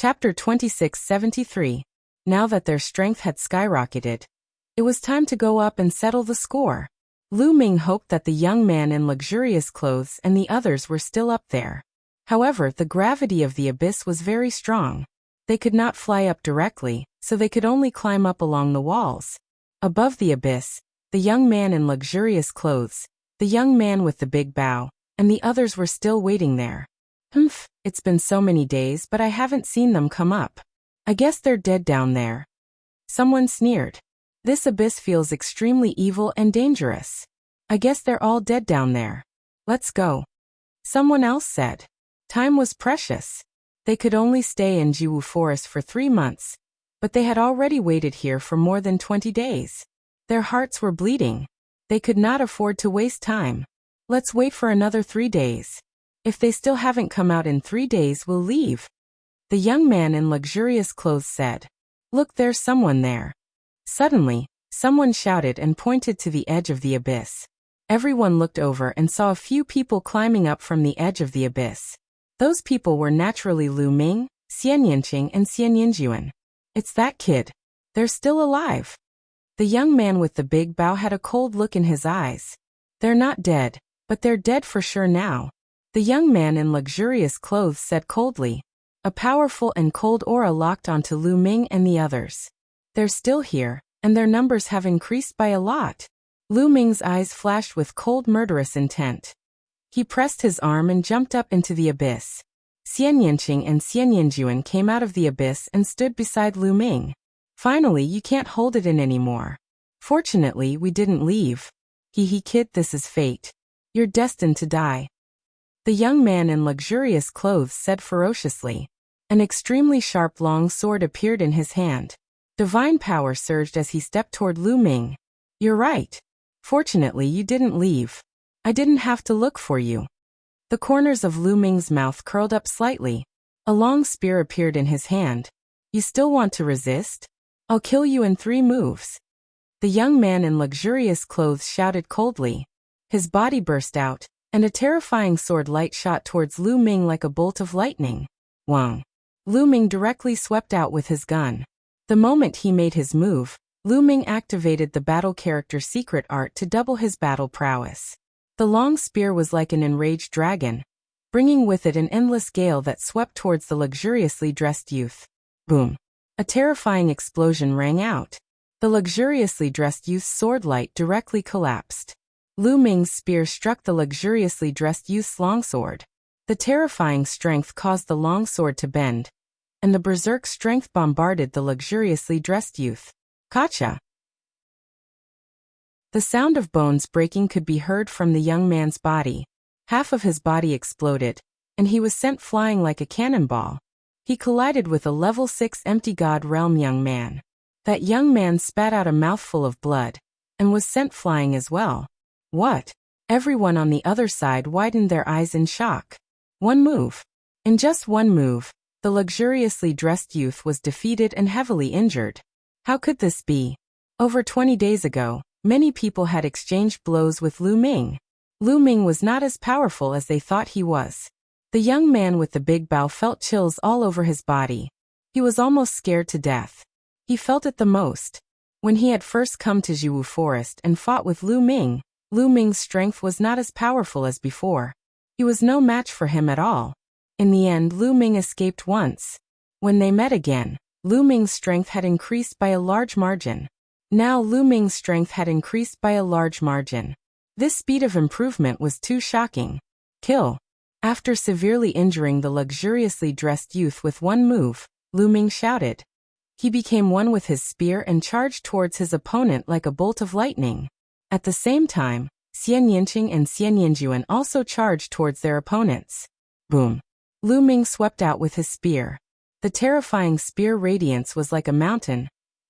Chapter 2673. Now that their strength had skyrocketed, it was time to go up and settle the score. Lu Ming hoped that the young man in luxurious clothes and the others were still up there. However, the gravity of the abyss was very strong. They could not fly up directly, so they could only climb up along the walls. Above the abyss, the young man in luxurious clothes, the young man with the big bow, and the others were still waiting there. It's been so many days, but I haven't seen them come up. I guess they're dead down there. Someone sneered. This abyss feels extremely evil and dangerous. I guess they're all dead down there. Let's go. Someone else said. Time was precious. They could only stay in Jiwu Forest for 3 months, but they had already waited here for more than 20 days. Their hearts were bleeding. They could not afford to waste time. Let's wait for another 3 days. If they still haven't come out in 3 days, we'll leave. The young man in luxurious clothes said. Look, there's someone there. Suddenly, someone shouted and pointed to the edge of the abyss. Everyone looked over and saw a few people climbing up from the edge of the abyss. Those people were naturally Lu Ming, Xian Yinqing, and Xian Yinjuan. It's that kid. They're still alive. The young man with the big bow had a cold look in his eyes. They're not dead, but they're dead for sure now. The young man in luxurious clothes said coldly. A powerful and cold aura locked onto Lu Ming and the others. They're still here, and their numbers have increased by a lot. Lu Ming's eyes flashed with cold murderous intent. He pressed his arm and jumped up into the abyss. Xian Yinqing and Xian Yinjuan came out of the abyss and stood beside Lu Ming. Finally, you can't hold it in anymore. Fortunately, we didn't leave. Kid, this is fate. You're destined to die. The young man in luxurious clothes said ferociously. An extremely sharp long sword appeared in his hand. Divine power surged as he stepped toward Lu Ming. You're right. Fortunately, you didn't leave. I didn't have to look for you. The corners of Lu Ming's mouth curled up slightly. A long spear appeared in his hand. You still want to resist? I'll kill you in 3 moves. The young man in luxurious clothes shouted coldly. His body burst out, and a terrifying sword light shot towards Lu Ming like a bolt of lightning. Wang. Lu Ming directly swept out with his gun. The moment he made his move, Lu Ming activated the battle character secret art to double his battle prowess. The long spear was like an enraged dragon, bringing with it an endless gale that swept towards the luxuriously dressed youth. Boom. A terrifying explosion rang out. The luxuriously dressed youth's sword light directly collapsed. Lu Ming's spear struck the luxuriously dressed youth's longsword. The terrifying strength caused the longsword to bend, and the berserk strength bombarded the luxuriously dressed youth. Gotcha! The sound of bones breaking could be heard from the young man's body. Half of his body exploded, and he was sent flying like a cannonball. He collided with a level 6 empty god realm young man. That young man spat out a mouthful of blood, and was sent flying as well. What? Everyone on the other side widened their eyes in shock. One move. In just one move, the luxuriously dressed youth was defeated and heavily injured. How could this be? Over 20 days ago, many people had exchanged blows with Lu Ming. Lu Ming was not as powerful as they thought he was. The young man with the big bow felt chills all over his body. He was almost scared to death. He felt it the most. When he had first come to Jiwu Forest and fought with Lu Ming, Lu Ming's strength was not as powerful as before. He was no match for him at all. In the end, Lu Ming escaped once. When they met again, Lu Ming's strength had increased by a large margin. Now Lu Ming's strength had increased by a large margin. This speed of improvement was too shocking. Kill. After severely injuring the luxuriously dressed youth with one move, Lu Ming shouted. He became one with his spear and charged towards his opponent like a bolt of lightning. At the same time, Xian Yinqing and Xian Yinjuan also charged towards their opponents. Boom. Lu Ming swept out with his spear. The terrifying spear radiance was like a mountain,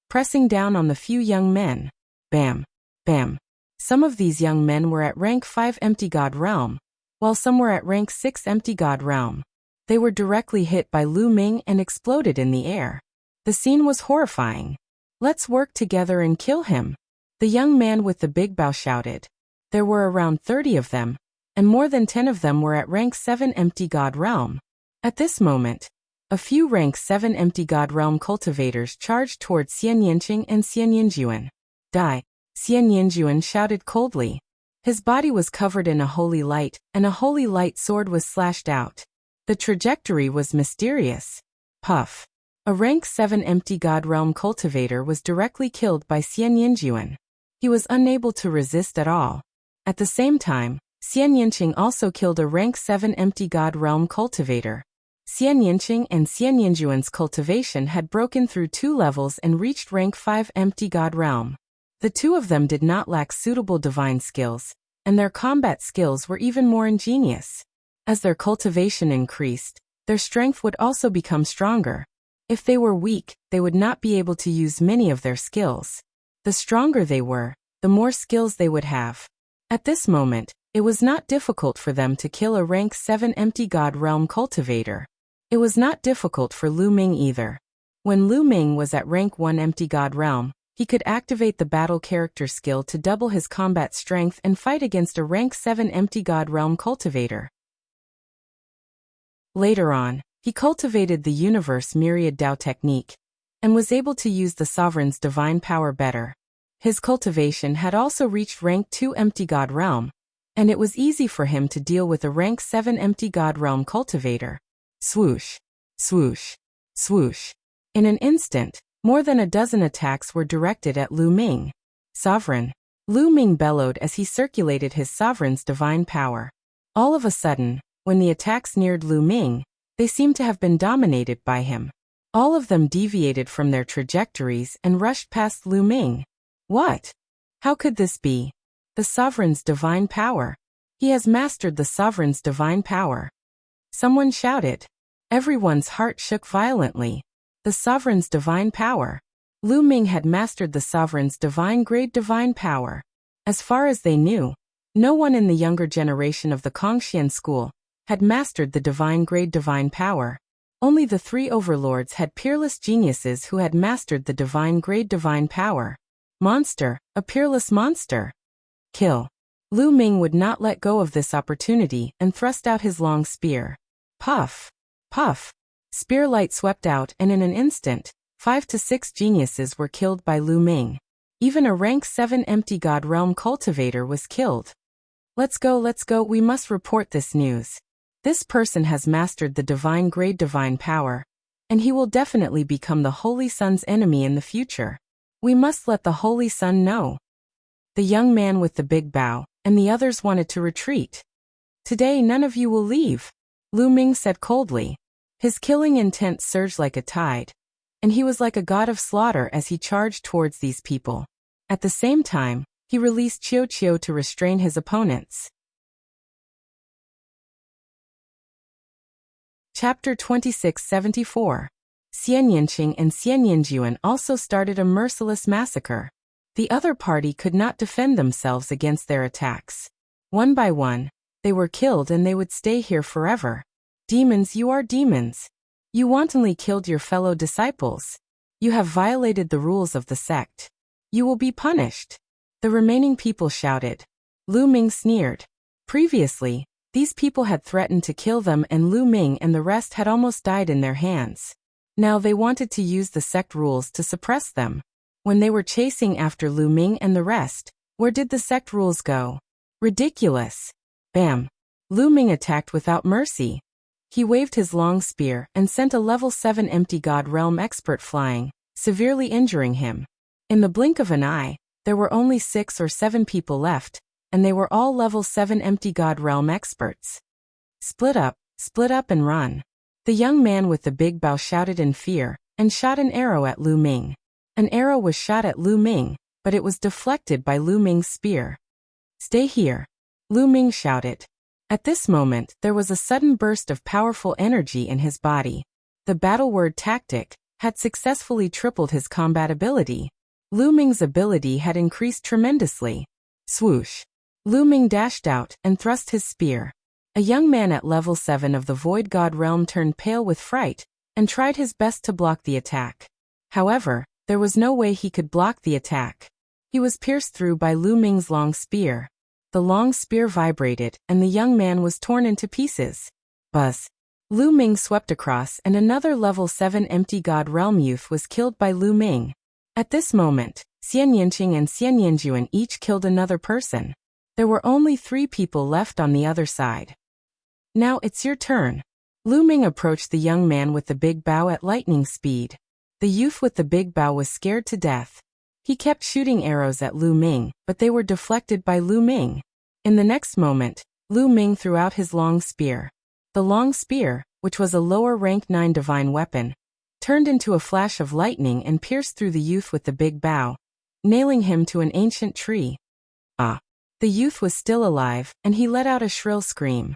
pressing down on the few young men. Bam. Bam. Some of these young men were at rank 5 empty god realm, while some were at rank 6 empty god realm. They were directly hit by Lu Ming and exploded in the air. The scene was horrifying. Let's work together and kill him. The young man with the big bow shouted. There were around 30 of them, and more than 10 of them were at rank 7 empty god realm. At this moment, A few rank 7 empty God realm cultivators charged towards Xian Yinqing and Xian Yinjuan. Die! Xian Yinjuan shouted coldly. His body was covered in a holy light, and a holy light sword was slashed out. The trajectory was mysterious. Puff! A rank 7 empty God realm cultivator was directly killed by Xian Yinjuan. He was unable to resist at all. At the same time, Xian Yinqing also killed a rank 7 empty God realm cultivator. Xian Yinqing and Xian Yinjuan's cultivation had broken through 2 levels and reached rank 5 empty God realm. The two of them did not lack suitable divine skills, and their combat skills were even more ingenious. As their cultivation increased, their strength would also become stronger. If they were weak, they would not be able to use many of their skills. The stronger they were, the more skills they would have. At this moment, it was not difficult for them to kill a rank 7 empty God realm cultivator. It was not difficult for Lu Ming either. When Lu Ming was at rank 1 empty God realm, he could activate the battle character skill to double his combat strength and fight against a rank 7 empty God realm cultivator. Later on, he cultivated the universe myriad Dao technique, and was able to use the sovereign's divine power better. His cultivation had also reached rank 2 empty God realm, and it was easy for him to deal with a rank 7 empty God realm cultivator. Swoosh! Swoosh! Swoosh! In an instant, more than a dozen attacks were directed at Lu Ming. Sovereign! Lu Ming bellowed as he circulated his sovereign's divine power. All of a sudden, when the attacks neared Lu Ming, they seemed to have been dominated by him. All of them deviated from their trajectories and rushed past Lu Ming. What? How could this be? The sovereign's divine power. He has mastered the sovereign's divine power. Someone shouted. Everyone's heart shook violently. The sovereign's divine power. Lu Ming had mastered the sovereign's divine grade divine power. As far as they knew, no one in the younger generation of the Kongxian school had mastered the divine grade divine power. Only the 3 overlords had peerless geniuses who had mastered the divine grade divine power. Monster, a peerless monster. Kill. Lu Ming would not let go of this opportunity and thrust out his long spear. Puff! Puff! Spear light swept out, and in an instant, 5 to 6 geniuses were killed by Lu Ming. Even a rank 7 empty God realm cultivator was killed. Let's go, we must report this news. This person has mastered the divine grade divine power, and he will definitely become the Holy Sun's enemy in the future. We must let the Holy Sun know. The young man with the big bow, and the others wanted to retreat. Today none of you will leave, Lu Ming said coldly. His killing intent surged like a tide, and he was like a god of slaughter as he charged towards these people. At the same time, he released Qiu Qiu to restrain his opponents. Chapter 2674. Xian Yinqing and Xian Yinjuan also started a merciless massacre. The other party could not defend themselves against their attacks. One by one, they were killed and they would stay here forever. Demons, you are demons. You wantonly killed your fellow disciples. You have violated the rules of the sect. You will be punished. The remaining people shouted. Lu Ming sneered. Previously, these people had threatened to kill them, and Lu Ming and the rest had almost died in their hands. Now they wanted to use the sect rules to suppress them. When they were chasing after Lu Ming and the rest, where did the sect rules go? Ridiculous. Bam! Lu Ming attacked without mercy. He waved his long spear and sent a level 7 empty God realm expert flying, severely injuring him. In the blink of an eye, there were only 6 or 7 people left, and they were all level 7 empty God realm experts. Split up and run. The young man with the big bow shouted in fear, and shot an arrow at Lu Ming. An arrow was shot at Lu Ming, but it was deflected by Lu Ming's spear. Stay here, Lu Ming shouted. At this moment, there was a sudden burst of powerful energy in his body. The battle word tactic had successfully tripled his combat ability. Lu Ming's ability had increased tremendously. Swoosh! Lu Ming dashed out and thrust his spear. A young man at level 7 of the Void God realm turned pale with fright and tried his best to block the attack. However, there was no way he could block the attack. He was pierced through by Lu Ming's long spear. The long spear vibrated, and the young man was torn into pieces. Buzz! Lu Ming swept across and another level 7 empty god realm youth was killed by Lu Ming. At this moment, Xian Yinqing and Xian Yinjuan each killed another person. There were only 3 people left on the other side. Now it's your turn. Lu Ming approached the young man with the big bow at lightning speed. The youth with the big bow was scared to death. He kept shooting arrows at Lu Ming, but they were deflected by Lu Ming. In the next moment, Lu Ming threw out his long spear. The long spear, which was a lower rank 9 divine weapon, turned into a flash of lightning and pierced through the youth with the big bow, nailing him to an ancient tree. Ah! The youth was still alive, and he let out a shrill scream.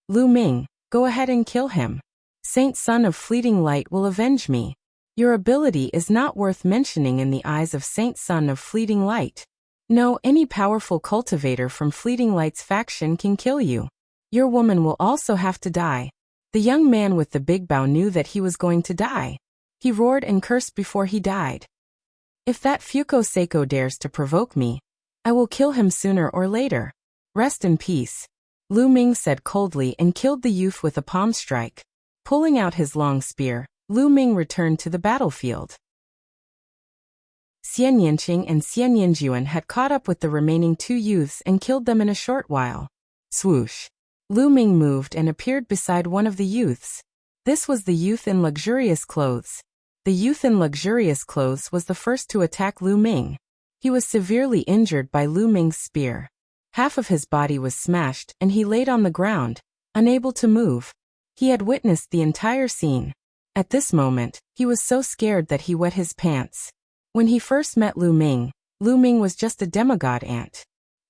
Lu Ming, go ahead and kill him. Saint Son of Fleeting Light will avenge me. Your ability is not worth mentioning in the eyes of Saint Son of Fleeting Light. No, any powerful cultivator from Fleeting Light's faction can kill you. Your woman will also have to die. The young man with the big bow knew that he was going to die. He roared and cursed before he died. If that Fuko Seiko dares to provoke me, I will kill him sooner or later. Rest in peace. Lu Ming said coldly and killed the youth with a palm strike. Pulling out his long spear, Lu Ming returned to the battlefield. Xian Yinqing and Xian Yinjuan had caught up with the remaining 2 youths and killed them in a short while. Swoosh! Lu Ming moved and appeared beside one of the youths. This was the youth in luxurious clothes. The youth in luxurious clothes was the first to attack Lu Ming. He was severely injured by Lu Ming's spear. Half of his body was smashed and he laid on the ground, unable to move. He had witnessed the entire scene. At this moment, he was so scared that he wet his pants. When he first met Lu Ming was just a demigod ant.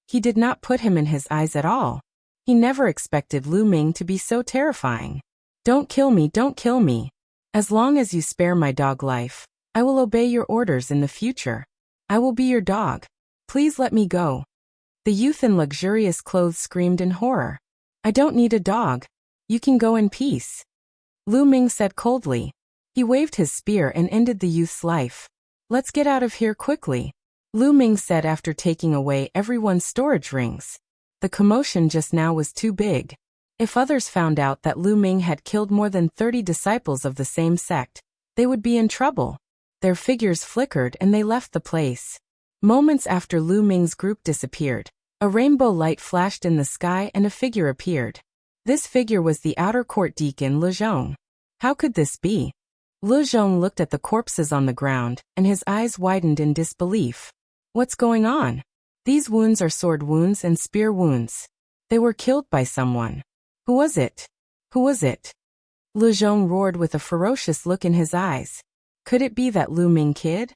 He did not put him in his eyes at all. He never expected Lu Ming to be so terrifying. Don't kill me, don't kill me. As long as you spare my dog life, I will obey your orders in the future. I will be your dog. Please let me go. The youth in luxurious clothes screamed in horror. I don't need a dog. You can go in peace. Lu Ming said coldly. He waved his spear and ended the youth's life. Let's get out of here quickly, Lu Ming said after taking away everyone's storage rings. The commotion just now was too big. If others found out that Lu Ming had killed more than 30 disciples of the same sect, they would be in trouble. Their figures flickered and they left the place. Moments after Lu Ming's group disappeared, a rainbow light flashed in the sky and a figure appeared. This figure was the outer court deacon Le Zhong. How could this be? Le Zhong looked at the corpses on the ground, and his eyes widened in disbelief. What's going on? These wounds are sword wounds and spear wounds. They were killed by someone. Who was it? Who was it? Le Zhong roared with a ferocious look in his eyes. Could it be that Lu Ming kid?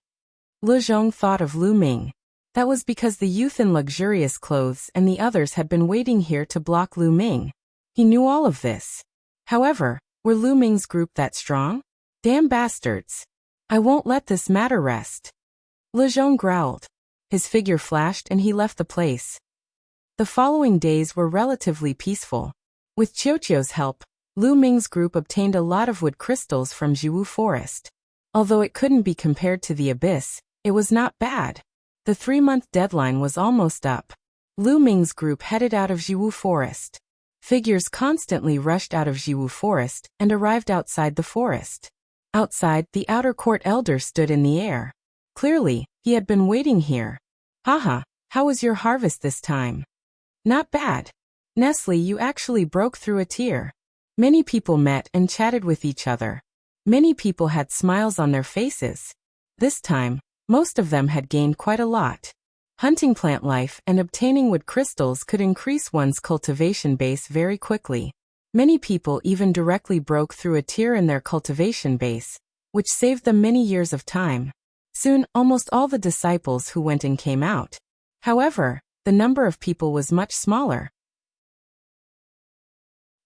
Le Zhong thought of Lu Ming. That was because the youth in luxurious clothes and the others had been waiting here to block Lu Ming. He knew all of this. However, were Lu Ming's group that strong? Damn bastards. I won't let this matter rest. Le Zhong growled. His figure flashed and he left the place. The following days were relatively peaceful. With Qiuqiu's help, Lu Ming's group obtained a lot of wood crystals from Jiwu Forest. Although it couldn't be compared to the Abyss, it was not bad. The 3-month deadline was almost up. Lu Ming's group headed out of Jiwu Forest. Figures constantly rushed out of Jiwu Forest and arrived outside the forest. Outside, the outer court elder stood in the air. Clearly, he had been waiting here. Haha, how was your harvest this time? Not bad. Nestle, you actually broke through a tear. Many people met and chatted with each other. Many people had smiles on their faces. This time, most of them had gained quite a lot. Hunting plant life and obtaining wood crystals could increase one's cultivation base very quickly. Many people even directly broke through a tier in their cultivation base, which saved them many years of time. Soon, almost all the disciples who went in came out. However, the number of people was much smaller.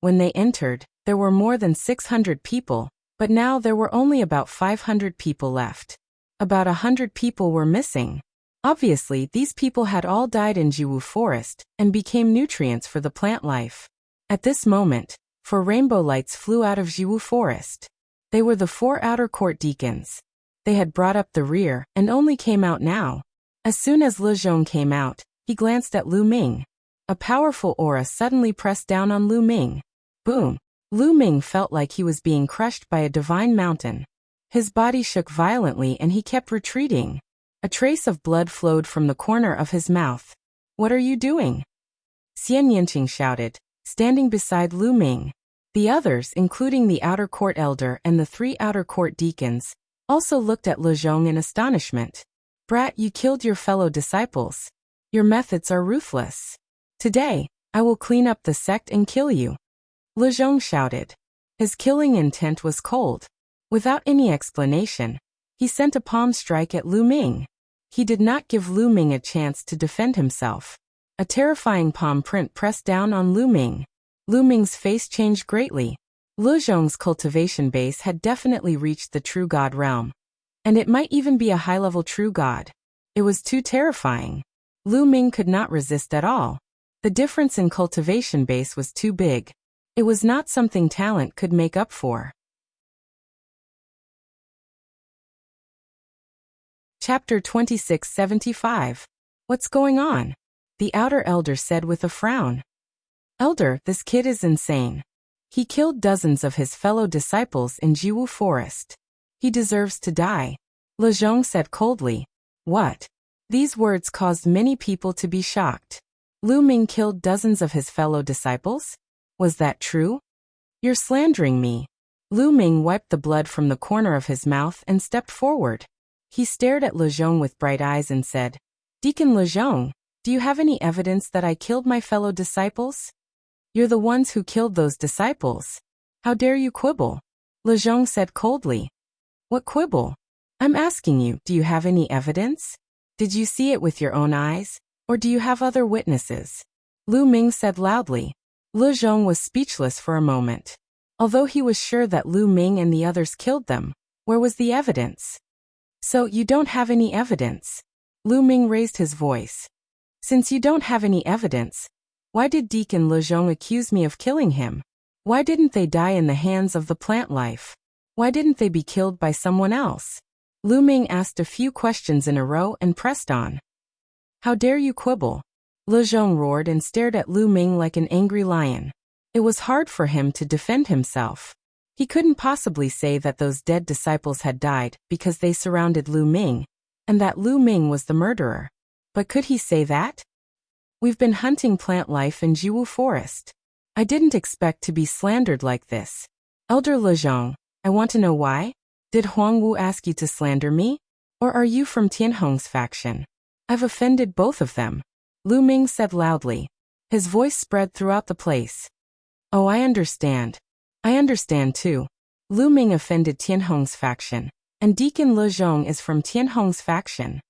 When they entered, there were more than 600 people, but now there were only about 500 people left. About 100 people were missing. Obviously, these people had all died in Jiwu Forest and became nutrients for the plant life. At this moment, 4 rainbow lights flew out of Jiwu Forest. They were the 4 outer court deacons. They had brought up the rear and only came out now. As soon as Le Zhong came out, he glanced at Lu Ming. A powerful aura suddenly pressed down on Lu Ming. Boom! Lu Ming felt like he was being crushed by a divine mountain. His body shook violently and he kept retreating. A trace of blood flowed from the corner of his mouth. "What are you doing?" Xian Yinqing shouted, standing beside Lu Ming. The others, including the outer court elder and the 3 outer court deacons, also looked at Le Zhong in astonishment. "Brat, you killed your fellow disciples. Your methods are ruthless. Today, I will clean up the sect and kill you." Le Zhong shouted. His killing intent was cold. Without any explanation, he sent a palm strike at Lu Ming. He did not give Lu Ming a chance to defend himself. A terrifying palm print pressed down on Lu Ming. Lu Ming's face changed greatly. Le Zhong's cultivation base had definitely reached the true god realm. And it might even be a high-level true god. It was too terrifying. Lu Ming could not resist at all. The difference in cultivation base was too big. It was not something talent could make up for. Chapter 2675. What's going on? The outer elder said with a frown. Elder, this kid is insane. He killed dozens of his fellow disciples in Jiwu Forest. He deserves to die. Le Zhong said coldly. What? These words caused many people to be shocked. Lu Ming killed dozens of his fellow disciples? Was that true? You're slandering me. Lu Ming wiped the blood from the corner of his mouth and stepped forward. He stared at Le Zhong with bright eyes and said, Deacon Le Zhong, do you have any evidence that I killed my fellow disciples? You're the ones who killed those disciples. How dare you quibble? Le Zhong said coldly. What quibble? I'm asking you, do you have any evidence? Did you see it with your own eyes? Or do you have other witnesses? Lu Ming said loudly. Le Zhong was speechless for a moment. Although he was sure that Lu Ming and the others killed them, where was the evidence? So you don't have any evidence? Lu Ming raised his voice. Since you don't have any evidence, why did Deacon Le Zhong accuse me of killing him? Why didn't they die in the hands of the plant life? Why didn't they be killed by someone else? Lu Ming asked a few questions in a row and pressed on. How dare you quibble? Le Zhong roared and stared at Lu Ming like an angry lion. It was hard for him to defend himself. He couldn't possibly say that those dead disciples had died because they surrounded Lu Ming, and that Lu Ming was the murderer. But could he say that? We've been hunting plant life in Jiwu Forest. I didn't expect to be slandered like this. Elder Le Zhong, I want to know why? Did Huang Wu ask you to slander me? Or are you from Tianhong's faction? I've offended both of them. Lu Ming said loudly. His voice spread throughout the place. Oh, I understand. I understand too. Lu Ming offended Tianhong's faction, and Deacon Le Zhong is from Tianhong's faction.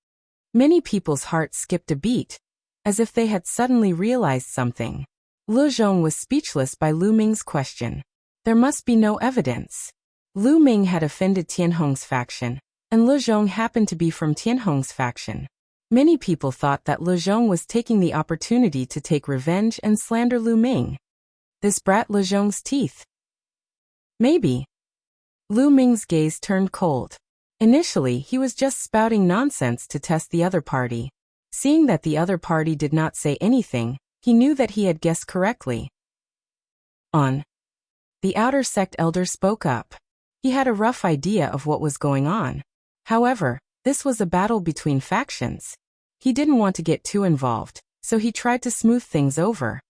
Many people's hearts skipped a beat, as if they had suddenly realized something. Le Zhong was speechless by Lu Ming's question. There must be no evidence. Lu Ming had offended Tianhong's faction, and Le Zhong happened to be from Tianhong's faction. Many people thought that Le Zhong was taking the opportunity to take revenge and slander Lu Ming. This brat Le Zhong's teeth. Maybe. Lu Ming's gaze turned cold. Initially, he was just spouting nonsense to test the other party. Seeing that the other party did not say anything, he knew that he had guessed correctly. On. The outer sect elder spoke up. He had a rough idea of what was going on. However, this was a battle between factions. He didn't want to get too involved, so he tried to smooth things over.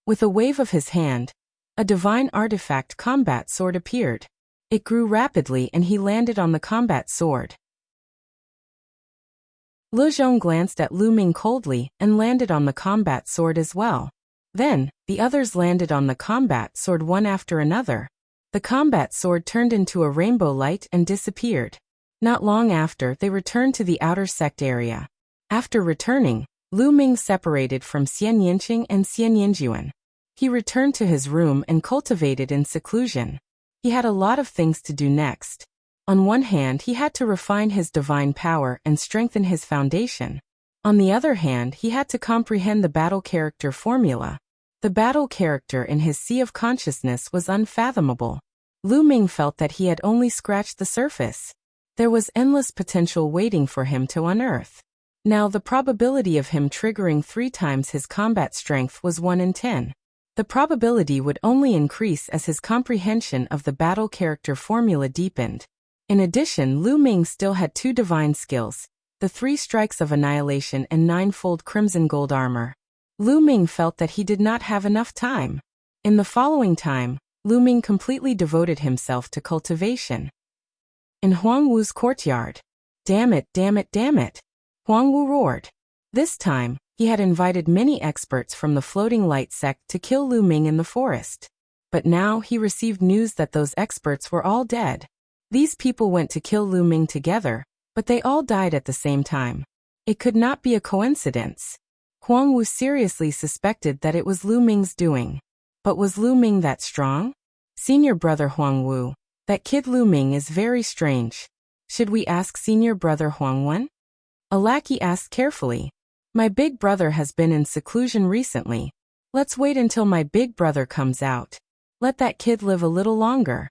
With a wave of his hand, a divine artifact combat sword appeared. It grew rapidly and he landed on the combat sword. Le Zhong glanced at Lu Ming coldly and landed on the combat sword as well. Then, the others landed on the combat sword one after another. The combat sword turned into a rainbow light and disappeared. Not long after, they returned to the outer sect area. After returning, Lu Ming separated from Xian Yinqing and Xian Yinjuan. He returned to his room and cultivated in seclusion. He had a lot of things to do next. On one hand, he had to refine his divine power and strengthen his foundation. On the other hand, he had to comprehend the battle character formula. The battle character in his sea of consciousness was unfathomable. Lu Ming felt that he had only scratched the surface. There was endless potential waiting for him to unearth. Now the probability of him triggering 3 times his combat strength was 1 in 10. The probability would only increase as his comprehension of the battle character formula deepened. In addition, Lu Ming still had 2 divine skills, the 3 strikes of annihilation and 9-fold crimson gold armor. Lu Ming felt that he did not have enough time. In the following time, Lu Ming completely devoted himself to cultivation. In Huang Wu's courtyard. Damn it, damn it, damn it! Huang Wu roared. This time, he had invited many experts from the Floating Light sect to kill Lu Ming in the forest. But now he received news that those experts were all dead. These people went to kill Lu Ming together, but they all died at the same time. It could not be a coincidence. Huang Wu seriously suspected that it was Lu Ming's doing. But was Lu Ming that strong? Senior brother Huang Wu, that kid Lu Ming is very strange. Should we ask senior brother Huang Wen? A lackey asked carefully. My big brother has been in seclusion recently. Let's wait until my big brother comes out. Let that kid live a little longer.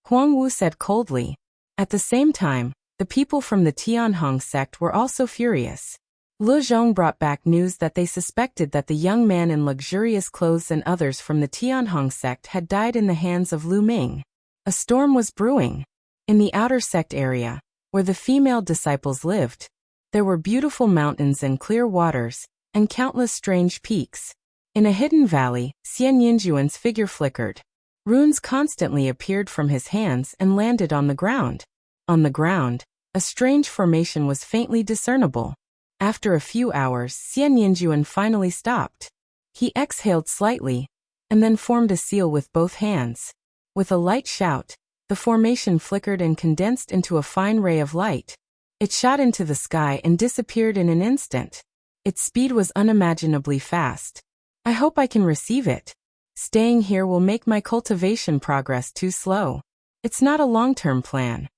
Huang Wu said coldly. At the same time, the people from the Tianhong sect were also furious. Le Zhong brought back news that they suspected that the young man in luxurious clothes and others from the Tianhong sect had died in the hands of Lu Ming. A storm was brewing. In the outer sect area, where the female disciples lived, there were beautiful mountains and clear waters, and countless strange peaks. In a hidden valley, Xian Yinjuan's figure flickered. Runes constantly appeared from his hands and landed on the ground. On the ground, a strange formation was faintly discernible. After a few hours, Xian Yinjuan finally stopped. He exhaled slightly, and then formed a seal with both hands. With a light shout, the formation flickered and condensed into a fine ray of light. It shot into the sky and disappeared in an instant. Its speed was unimaginably fast. I hope I can receive it. Staying here will make my cultivation progress too slow. It's not a long-term plan.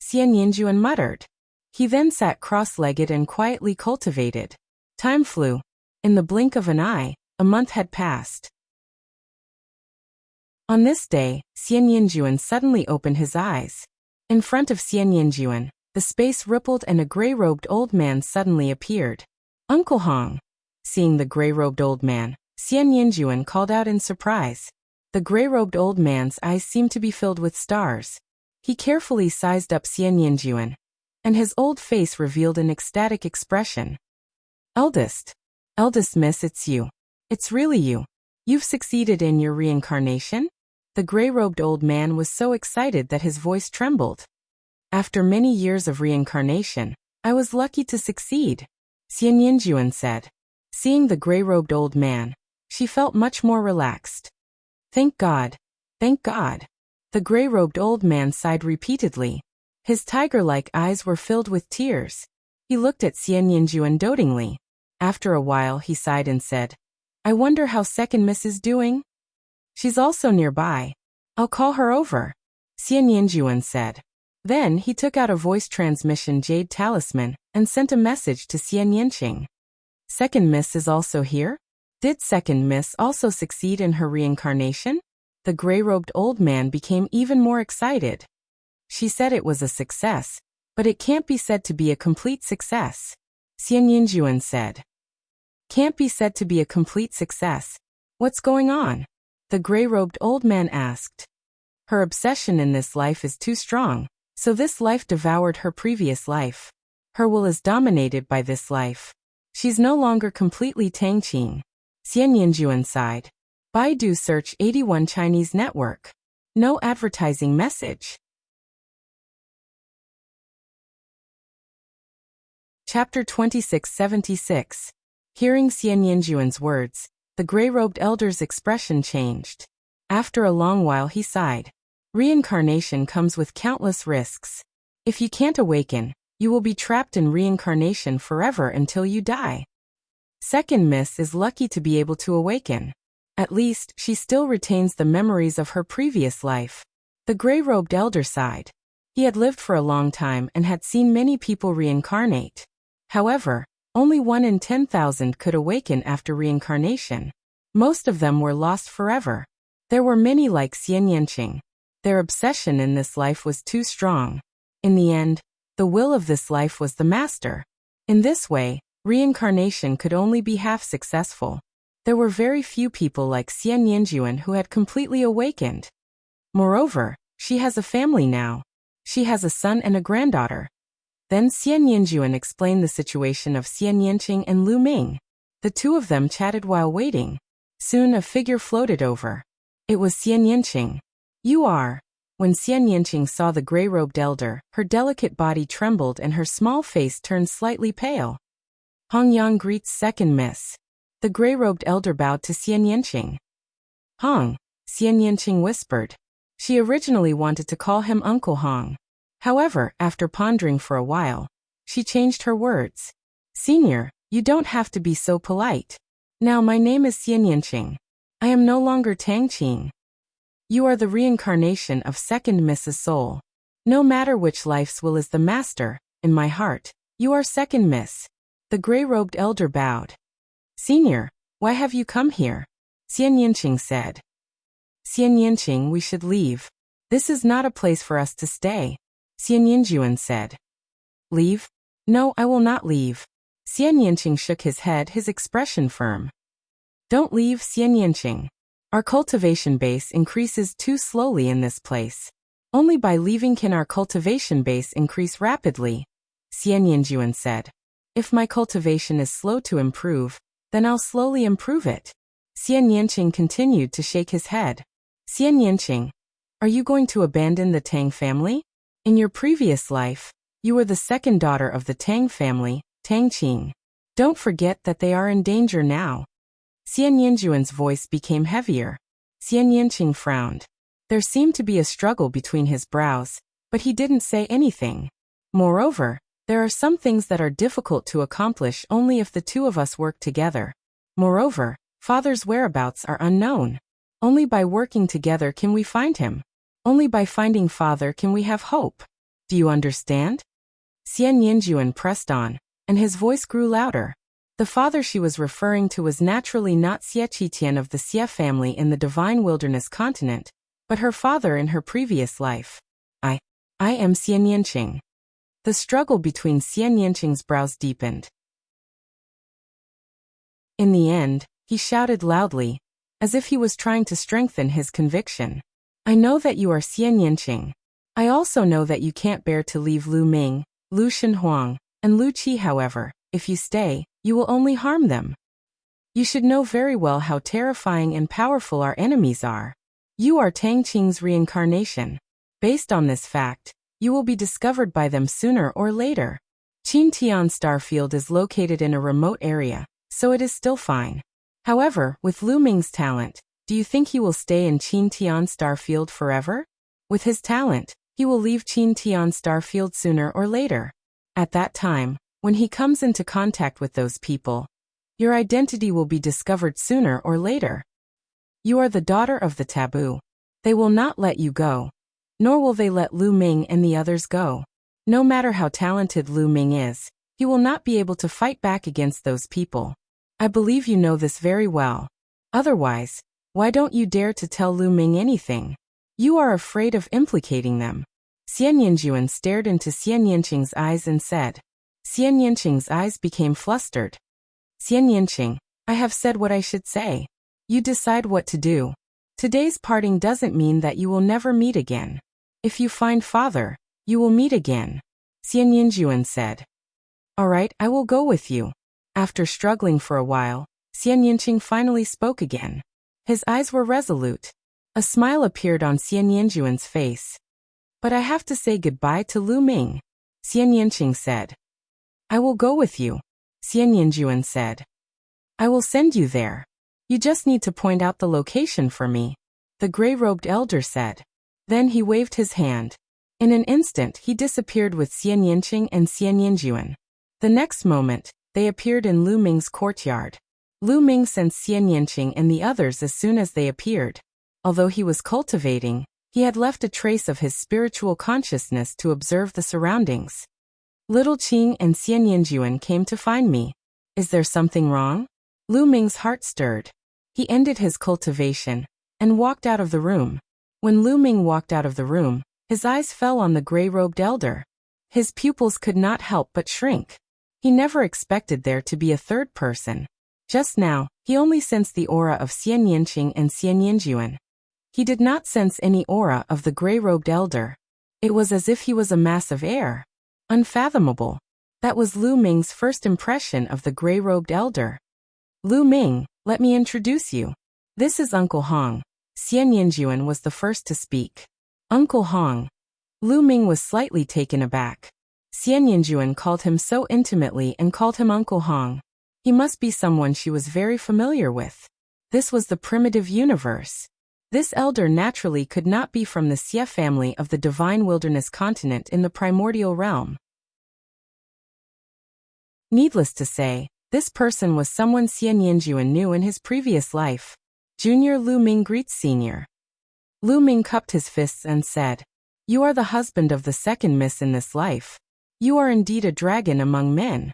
Xian Yinjuan muttered. He then sat cross-legged and quietly cultivated. Time flew. In the blink of an eye, a month had passed. On this day, Xian Yinjuan suddenly opened his eyes. In front of Xian Yinjuan, the space rippled and a gray-robed old man suddenly appeared. Uncle Hong. Seeing the gray-robed old man, Xian Yinjuan called out in surprise. The gray-robed old man's eyes seemed to be filled with stars. He carefully sized up Xian Yinjuan, and his old face revealed an ecstatic expression. Eldest miss, it's you. It's really you. You've succeeded in your reincarnation? The gray-robed old man was so excited that his voice trembled. After many years of reincarnation, I was lucky to succeed, Xian Yinjuan said. Seeing the gray-robed old man, she felt much more relaxed. Thank God. Thank God. The gray-robed old man sighed repeatedly. His tiger-like eyes were filled with tears. He looked at Xian Yinjuan dotingly. After a while he sighed and said, I wonder how second miss is doing? She's also nearby. I'll call her over, Xian Yinjuan said. Then he took out a voice transmission jade talisman and sent a message to Xian Yinqing. Second miss is also here? Did second miss also succeed in her reincarnation? The gray-robed old man became even more excited. She said it was a success, but it can't be said to be a complete success, Xian Yinjuan said. Can't be said to be a complete success. What's going on? The gray-robed old man asked. Her obsession in this life is too strong, so this life devoured her previous life. Her will is dominated by this life. She's no longer completely Tangqing. Xian Yinjuan sighed. Baidu search 81 Chinese network. No advertising message. Chapter 2676. Hearing Xian Yinjuan's words, the gray-robed elder's expression changed. After a long while he sighed. Reincarnation comes with countless risks. If you can't awaken, you will be trapped in reincarnation forever until you die. Second miss is lucky to be able to awaken. At least, she still retains the memories of her previous life. The gray-robed elder sighed. He had lived for a long time and had seen many people reincarnate. However, only 1 in 10,000 could awaken after reincarnation. Most of them were lost forever. There were many like Xian Yinqing. Their obsession in this life was too strong. In the end, the will of this life was the master. In this way, reincarnation could only be half successful. There were very few people like Xian Yinjuan who had completely awakened. Moreover, she has a family now. She has a son and a granddaughter. Then Xian Yinjuan explained the situation of Xian Yanqing and Lu Ming. The two of them chatted while waiting. Soon a figure floated over. It was Xian Yanqing. You are. When Xian Yanqing saw the gray-robed elder, her delicate body trembled and her small face turned slightly pale. Hong Yang greets second miss. The gray-robed elder bowed to Xian Yanqing. Hong, Xian Yanqing whispered. She originally wanted to call him Uncle Hong. However, after pondering for a while, she changed her words. Senior, you don't have to be so polite. Now my name is Xian Yanqing. I am no longer Tang Qing. You are the reincarnation of second Mrs. Soul. No matter which life's will is the master, in my heart, you are second miss. The gray-robed elder bowed. Senior, why have you come here? Xian Yanqing said. Xian Yanqing, we should leave. This is not a place for us to stay. Xian Yinjuan said. Leave? No, I will not leave. Xian Yanqing shook his head, his expression firm. Don't leave, Xian Yanqing. Our cultivation base increases too slowly in this place. Only by leaving can our cultivation base increase rapidly, Xian Yinjuan said. If my cultivation is slow to improve, then I'll slowly improve it. Xian Yanqing continued to shake his head. Xian Yanqing, are you going to abandon the Tang family? In your previous life, you were the second daughter of the Tang family, Tang Qing. Don't forget that they are in danger now. Xian Yinjuan's voice became heavier. Xian Yanqing frowned. There seemed to be a struggle between his brows, but he didn't say anything. Moreover, there are some things that are difficult to accomplish only if the two of us work together. Moreover, Father's whereabouts are unknown. Only by working together can we find him. Only by finding Father can we have hope. Do you understand? Xian Yinjuan pressed on, and his voice grew louder. The father she was referring to was naturally not Xie Qitian of the Xie family in the Divine Wilderness continent, but her father in her previous life. I am Xian Yanqing. The struggle between Xian Yanqing's brows deepened. In the end, he shouted loudly, as if he was trying to strengthen his conviction. I know that you are Xian Yanqing. I also know that you can't bear to leave Lu Ming, Lu Shenhuang, and Lu Qi. However, if you stay, you will only harm them. You should know very well how terrifying and powerful our enemies are. You are Tang Qing's reincarnation. Based on this fact, you will be discovered by them sooner or later. Qintian Starfield is located in a remote area, so it is still fine. However, with Lu Ming's talent, do you think he will stay in Qintian Starfield forever? With his talent, he will leave Qintian Starfield sooner or later. At that time, when he comes into contact with those people, your identity will be discovered sooner or later. You are the daughter of the taboo. They will not let you go. Nor will they let Lu Ming and the others go. No matter how talented Lu Ming is, he will not be able to fight back against those people. I believe you know this very well. Otherwise, why don't you dare to tell Lu Ming anything? You are afraid of implicating them. Xian Yinjuan stared into Xian Yanqing's eyes and said. Xian Yanqing's eyes became flustered. Xian Yanqing, I have said what I should say. You decide what to do. Today's parting doesn't mean that you will never meet again. If you find Father, you will meet again. Xian Yinjuan said. All right, I will go with you. After struggling for a while, Xian Yanqing finally spoke again. His eyes were resolute. A smile appeared on Xian Yinjuan's face. But I have to say goodbye to Lu Ming, Xian Yanqing said. I will go with you, Xian Yinjuan said. I will send you there. You just need to point out the location for me, the gray-robed elder said. Then he waved his hand. In an instant he disappeared with Xian Yanqing and Xian Yinjuan. The next moment, they appeared in Lu Ming's courtyard. Lu Ming sensed Xian Yanqing and the others as soon as they appeared. Although he was cultivating, he had left a trace of his spiritual consciousness to observe the surroundings. Little Qing and Xian Yinjuan came to find me. Is there something wrong? Lu Ming's heart stirred. He ended his cultivation and walked out of the room. When Lu Ming walked out of the room, his eyes fell on the gray-robed elder. His pupils could not help but shrink. He never expected there to be a third person. Just now, He only sensed the aura of Xian Yinqing and Xian Yinjuan. He did not sense any aura of the gray-robed elder. It was as if he was a mass of air. Unfathomable. That was Lu Ming's first impression of the gray-robed elder. Lu Ming, let me introduce you. This is Uncle Hong. Xian Yinjuan was the first to speak. Uncle Hong. Lu Ming was slightly taken aback. Xian Yinjuan called him so intimately and called him Uncle Hong. He must be someone she was very familiar with. This was the primitive universe. This elder naturally could not be from the Xie family of the divine wilderness continent in the primordial realm. Needless to say, this person was someone Xian Yinjuan knew in his previous life. Junior Lu Ming greets Senior. Lu Ming cupped his fists and said, "You are the husband of the second miss in this life. You are indeed a dragon among men."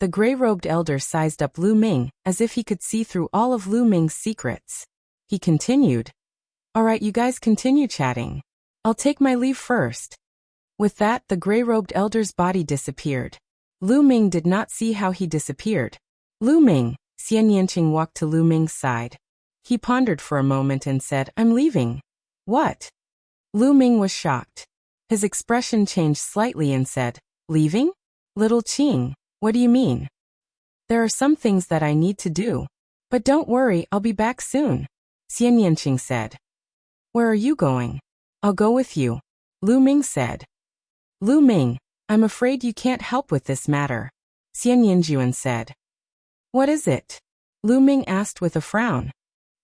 The gray-robed elder sized up Lu Ming, as if he could see through all of Lu Ming's secrets. He continued, "All right, you guys continue chatting. I'll take my leave first." With that, the gray-robed elder's body disappeared. Lu Ming did not see how he disappeared. "Lu Ming," Xian Yinqing walked to Lu Ming's side. He pondered for a moment and said, "I'm leaving." "What?" Lu Ming was shocked. His expression changed slightly and said, "Leaving? Little Qing, what do you mean?" "There are some things that I need to do. But don't worry, I'll be back soon," Xian Yinqing said. "Where are you going?" "I'll go with you," Lu Ming said. "Lu Ming, I'm afraid you can't help with this matter," Xian Yinjuan said. "What is it?" Lu Ming asked with a frown.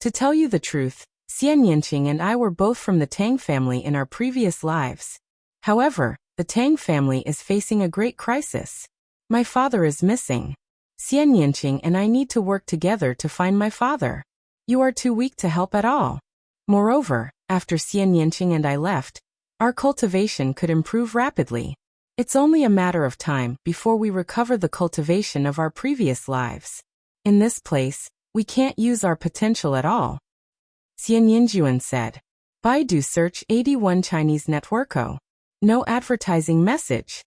"To tell you the truth, Xian Yinqing and I were both from the Tang family in our previous lives. However, the Tang family is facing a great crisis. My father is missing. Xian Yinqing and I need to work together to find my father. You are too weak to help at all. Moreover, after Xian Yinqing and I left, our cultivation could improve rapidly. It's only a matter of time before we recover the cultivation of our previous lives. In this place, we can't use our potential at all," Xian Yinjuan said. Baidu search 81 Chinese Networko. No advertising message.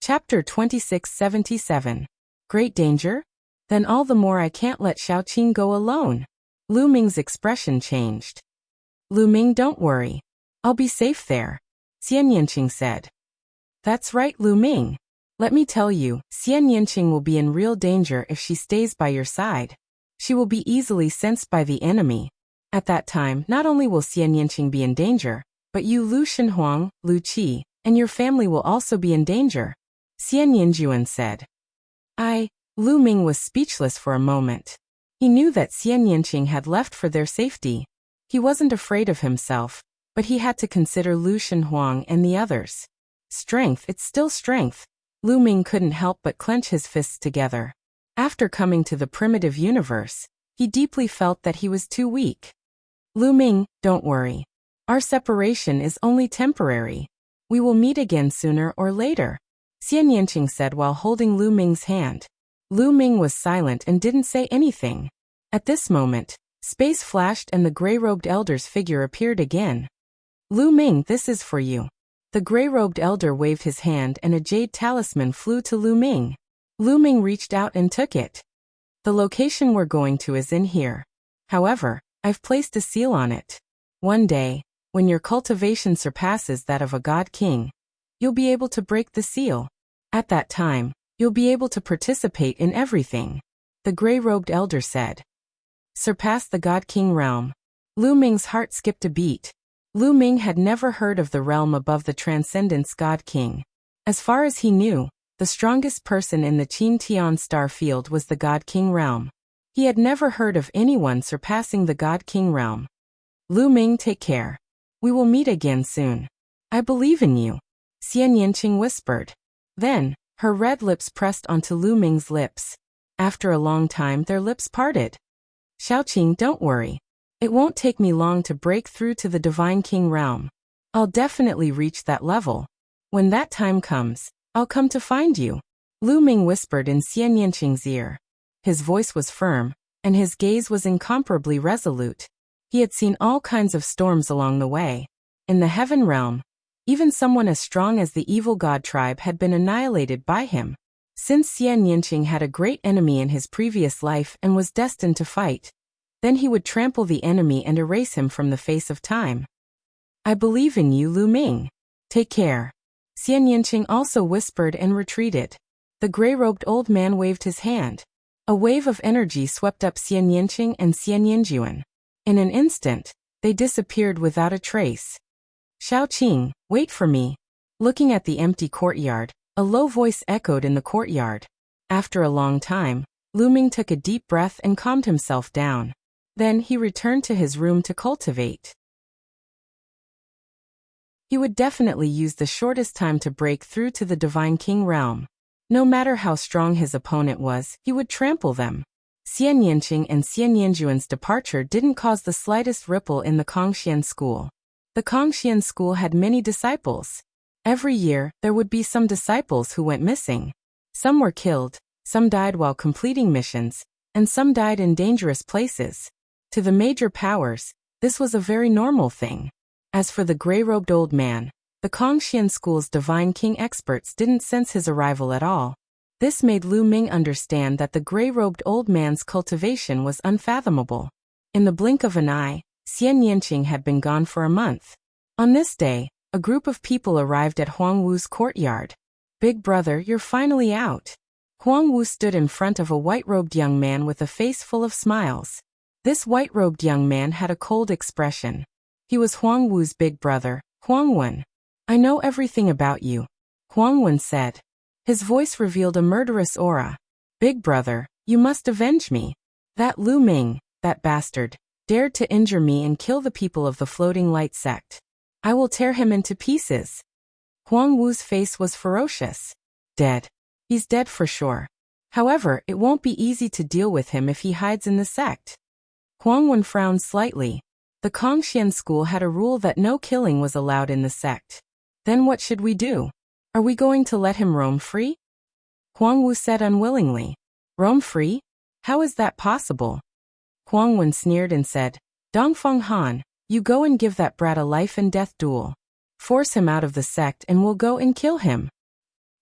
Chapter 2677. Great danger? Then all the more I can't let Xiaoqing go alone. Lu Ming's expression changed. "Lu Ming, don't worry. I'll be safe there," Xian Yinqing said. "That's right, Lu Ming. Let me tell you, Xian Yinqing will be in real danger if she stays by your side. She will be easily sensed by the enemy. At that time, not only will Xian Yinqing be in danger, but you Lu Shenhuang, Lu Qi, and your family will also be in danger," Xian Yinjuan said. Lu Ming was speechless for a moment. He knew that Xian Yinqing had left for their safety. He wasn't afraid of himself, but he had to consider Lu Shenhuang and the others. Strength, it's still strength. Lu Ming couldn't help but clench his fists together. After coming to the primitive universe, he deeply felt that he was too weak. "Lu Ming, don't worry. Our separation is only temporary. We will meet again sooner or later," Xian Yinqing said while holding Lu Ming's hand. Lu Ming was silent and didn't say anything. At this moment, space flashed and the gray-robed elder's figure appeared again. "Lu Ming, this is for you." The gray-robed elder waved his hand and a jade talisman flew to Lu Ming. Lu Ming reached out and took it. "The location we're going to is in here. However, I've placed a seal on it. One day, when your cultivation surpasses that of a god king, you'll be able to break the seal. At that time, you'll be able to participate in everything," the gray-robed elder said. Surpass the God King realm. Lu Ming's heart skipped a beat. Lu Ming had never heard of the realm above the Transcendence God King. As far as he knew, the strongest person in the Qin Tian star field was the God King realm. He had never heard of anyone surpassing the God King realm. "Lu Ming, take care. We will meet again soon. I believe in you," Xian Yinqing whispered. Then, her red lips pressed onto Lu Ming's lips. After a long time, their lips parted. "Xiaoqing, don't worry. It won't take me long to break through to the Divine King realm. I'll definitely reach that level. When that time comes, I'll come to find you," Lu Ming whispered in Xian Yinqing's ear. His voice was firm, and his gaze was incomparably resolute. He had seen all kinds of storms along the way. In the heaven realm, even someone as strong as the evil god tribe had been annihilated by him. Since Xian Yinqing had a great enemy in his previous life and was destined to fight, then he would trample the enemy and erase him from the face of time. I believe in you, Lu Ming. Take care. Xian Yinqing also whispered and retreated. The gray-robed old man waved his hand. A wave of energy swept up Xian Yinqing and Xian Yinjuan. In an instant, they disappeared without a trace. Xiao Qing, wait for me. Looking at the empty courtyard, a low voice echoed in the courtyard. After a long time, Lu Ming took a deep breath and calmed himself down. Then he returned to his room to cultivate. He would definitely use the shortest time to break through to the Divine King realm. No matter how strong his opponent was, he would trample them. Xian Yinqing and Xian Yinjuan's departure didn't cause the slightest ripple in the Kongxian school. The Kongxian school had many disciples. Every year, there would be some disciples who went missing. Some were killed, some died while completing missions, and some died in dangerous places. To the major powers, this was a very normal thing. As for the gray-robed old man, the Kongxian school's Divine King experts didn't sense his arrival at all. This made Lu Ming understand that the gray-robed old man's cultivation was unfathomable. In the blink of an eye, Xian Yinqing had been gone for a month. On this day, a group of people arrived at Huang Wu's courtyard. Big brother, you're finally out. Huang Wu stood in front of a white-robed young man with a face full of smiles. This white-robed young man had a cold expression. He was Huang Wu's big brother, Huang Wen. I know everything about you, Huang Wen said. His voice revealed a murderous aura. Big brother, you must avenge me. That Lu Ming, that bastard, dared to injure me and kill the people of the Floating Light sect. I will tear him into pieces. Huang Wu's face was ferocious. Dead. He's dead for sure. However, it won't be easy to deal with him if he hides in the sect. Huang Wen frowned slightly. The Kongxian school had a rule that no killing was allowed in the sect. Then what should we do? Are we going to let him roam free? Huang Wu said unwillingly. Roam free? How is that possible? Huang Wen sneered and said, Dongfeng Han, you go and give that brat a life and death duel. Force him out of the sect and we'll go and kill him.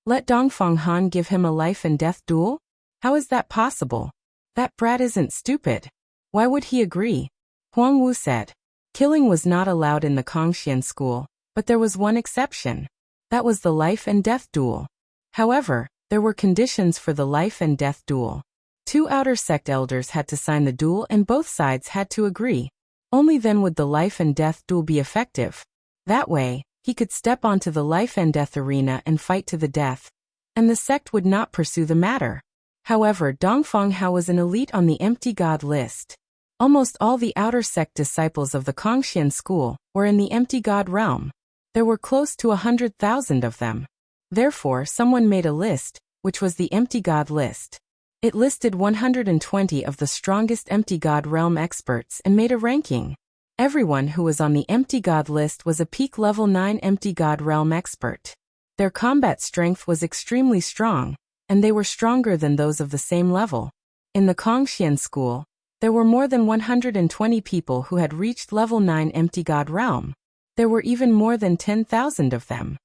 Let Dongfeng Han give him a life and death duel? How is that possible? That brat isn't stupid. Why would he agree? Huang Wu said. Killing was not allowed in the Kongxian school, but there was one exception. That was the life and death duel. However, there were conditions for the life and death duel. 2 outer sect elders had to sign the duel and both sides had to agree. Only then would the life and death duel be effective. That way, he could step onto the life and death arena and fight to the death, and the sect would not pursue the matter. However, Dongfeng Hao was an elite on the empty god list. Almost all the outer sect disciples of the Kongxian school were in the empty god realm. There were close to 100,000 of them. Therefore, someone made a list, which was the empty god list. It listed 120 of the strongest empty god realm experts and made a ranking. Everyone who was on the empty god list was a peak level 9 empty god realm expert. Their combat strength was extremely strong, and they were stronger than those of the same level. In the Kongxian school, there were more than 120 people who had reached level 9 empty god realm. There were even more than 10,000 of them.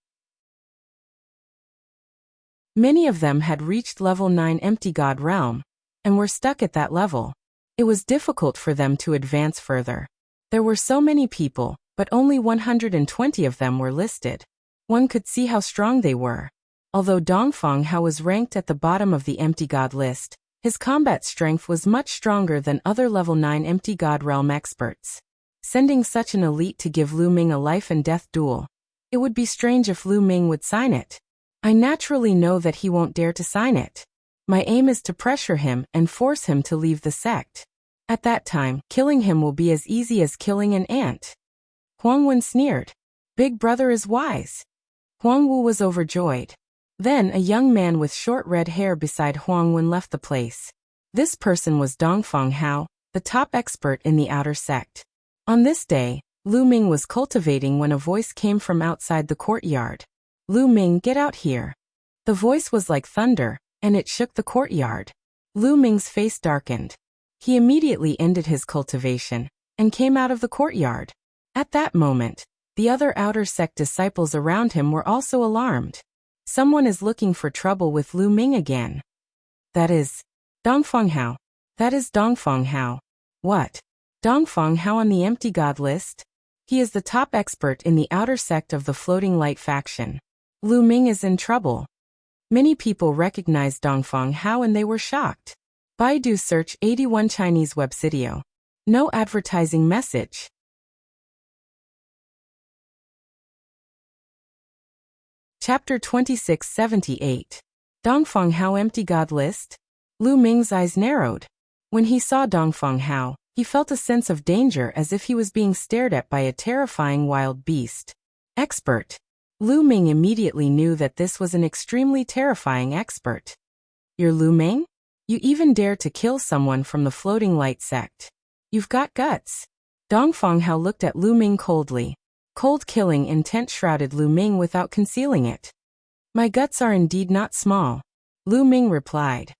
Many of them had reached level 9 empty god realm, and were stuck at that level. It was difficult for them to advance further. There were so many people, but only 120 of them were listed. One could see how strong they were. Although Dongfeng Hao was ranked at the bottom of the empty god list, his combat strength was much stronger than other level 9 empty god realm experts. Sending such an elite to give Lu Ming a life and death duel. It would be strange if Lu Ming would sign it. I naturally know that he won't dare to sign it. My aim is to pressure him and force him to leave the sect. At that time, killing him will be as easy as killing an ant. Huang Wen sneered. Big brother is wise. Huang Wu was overjoyed. Then a young man with short red hair beside Huang Wen left the place. This person was Dongfeng Hao, the top expert in the outer sect. On this day, Lu Ming was cultivating when a voice came from outside the courtyard. Lu Ming, get out here. The voice was like thunder, and it shook the courtyard. Lu Ming's face darkened. He immediately ended his cultivation, and came out of the courtyard. At that moment, the other outer sect disciples around him were also alarmed. Someone is looking for trouble with Lu Ming again. That is Dongfeng Hao. That is Dongfeng Hao. What? Dongfeng Hao on the empty god list? He is the top expert in the outer sect of the Floating Light faction. Lu Ming is in trouble. Many people recognized Dongfeng Hao and they were shocked. Baidu search 81 Chinese websitio. No advertising message. Chapter 2678. Dongfeng Hao empty god list? Lu Ming's eyes narrowed. When he saw Dongfeng Hao, he felt a sense of danger as if he was being stared at by a terrifying wild beast. Expert. Lu Ming immediately knew that this was an extremely terrifying expert. You're Lu Ming? You even dare to kill someone from the Floating Light sect. You've got guts. Dongfeng Hao looked at Lu Ming coldly. Cold killing intent shrouded Lu Ming without concealing it. My guts are indeed not small. Lu Ming replied.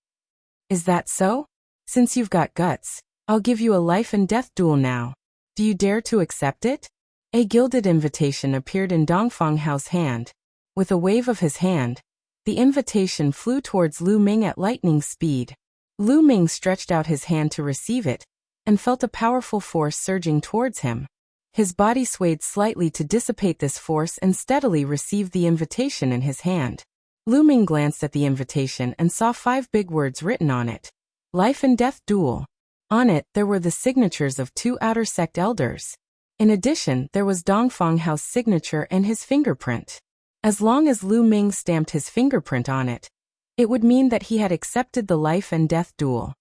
Is that so? Since you've got guts, I'll give you a life and death duel now. Do you dare to accept it? A gilded invitation appeared in Dongfeng Hao's hand. With a wave of his hand, the invitation flew towards Lu Ming at lightning speed. Lu Ming stretched out his hand to receive it, and felt a powerful force surging towards him. His body swayed slightly to dissipate this force and steadily received the invitation in his hand. Lu Ming glanced at the invitation and saw 5 big words written on it. Life and Death Duel. On it, there were the signatures of 2 outer sect elders. In addition, there was Dongfeng Hao's signature and his fingerprint. As long as Lu Ming stamped his fingerprint on it, it would mean that he had accepted the life and death duel.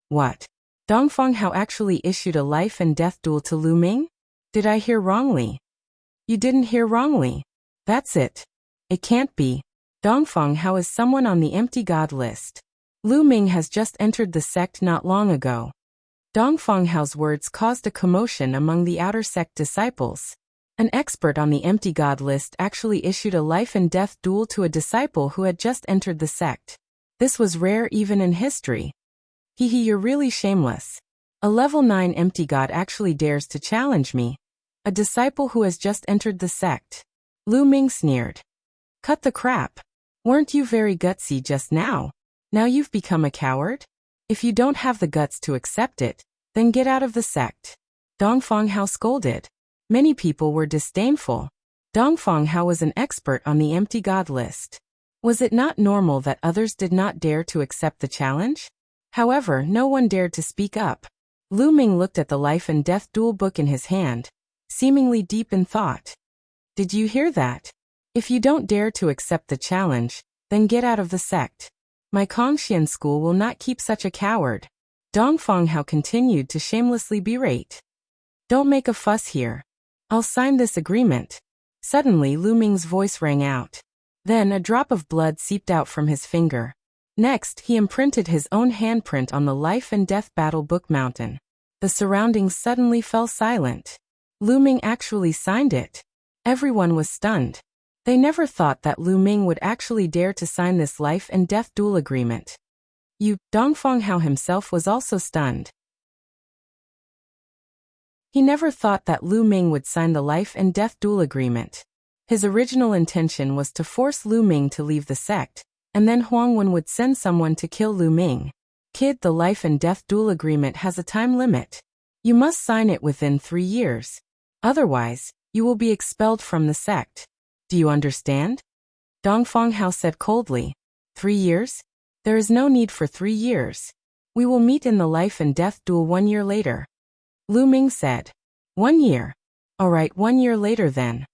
What? Dongfeng Hao actually issued a life and death duel to Lu Ming? Did I hear wrongly? You didn't hear wrongly. That's it. It can't be. Dongfeng Hao is someone on the empty god list. Lu Ming has just entered the sect not long ago. Dongfeng Hao's words caused a commotion among the outer sect disciples. An expert on the empty god list actually issued a life and death duel to a disciple who had just entered the sect. This was rare even in history. Hehe, you're really shameless. A level 9 empty god actually dares to challenge me. A disciple who has just entered the sect. Lu Ming sneered. Cut the crap. Weren't you very gutsy just now? Now you've become a coward? If you don't have the guts to accept it, then get out of the sect. Dongfeng Hao scolded. Many people were disdainful. Dongfeng Hao was an expert on the empty god list. Was it not normal that others did not dare to accept the challenge? However, no one dared to speak up. Lu Ming looked at the life and death duel book in his hand, seemingly deep in thought. Did you hear that? If you don't dare to accept the challenge, then get out of the sect. My Kongxian school will not keep such a coward. Dongfeng Hao continued to shamelessly berate. Don't make a fuss here. I'll sign this agreement. Suddenly Lu Ming's voice rang out. Then a drop of blood seeped out from his finger. Next, he imprinted his own handprint on the life and death battle book mountain. The surroundings suddenly fell silent. Lu Ming actually signed it. Everyone was stunned. They never thought that Lu Ming would actually dare to sign this life and death duel agreement. Dongfeng Hao himself was also stunned. He never thought that Lu Ming would sign the life and death duel agreement. His original intention was to force Lu Ming to leave the sect, and then Huang Wen would send someone to kill Lu Ming. Kid, the life and death duel agreement has a time limit. You must sign it within 3 years. Otherwise, you will be expelled from the sect. Do you understand? Dongfeng Hao said coldly. 3 years? There is no need for 3 years. We will meet in the life and death duel 1 year later. Lu Ming said. 1 year. Alright, 1 year later then.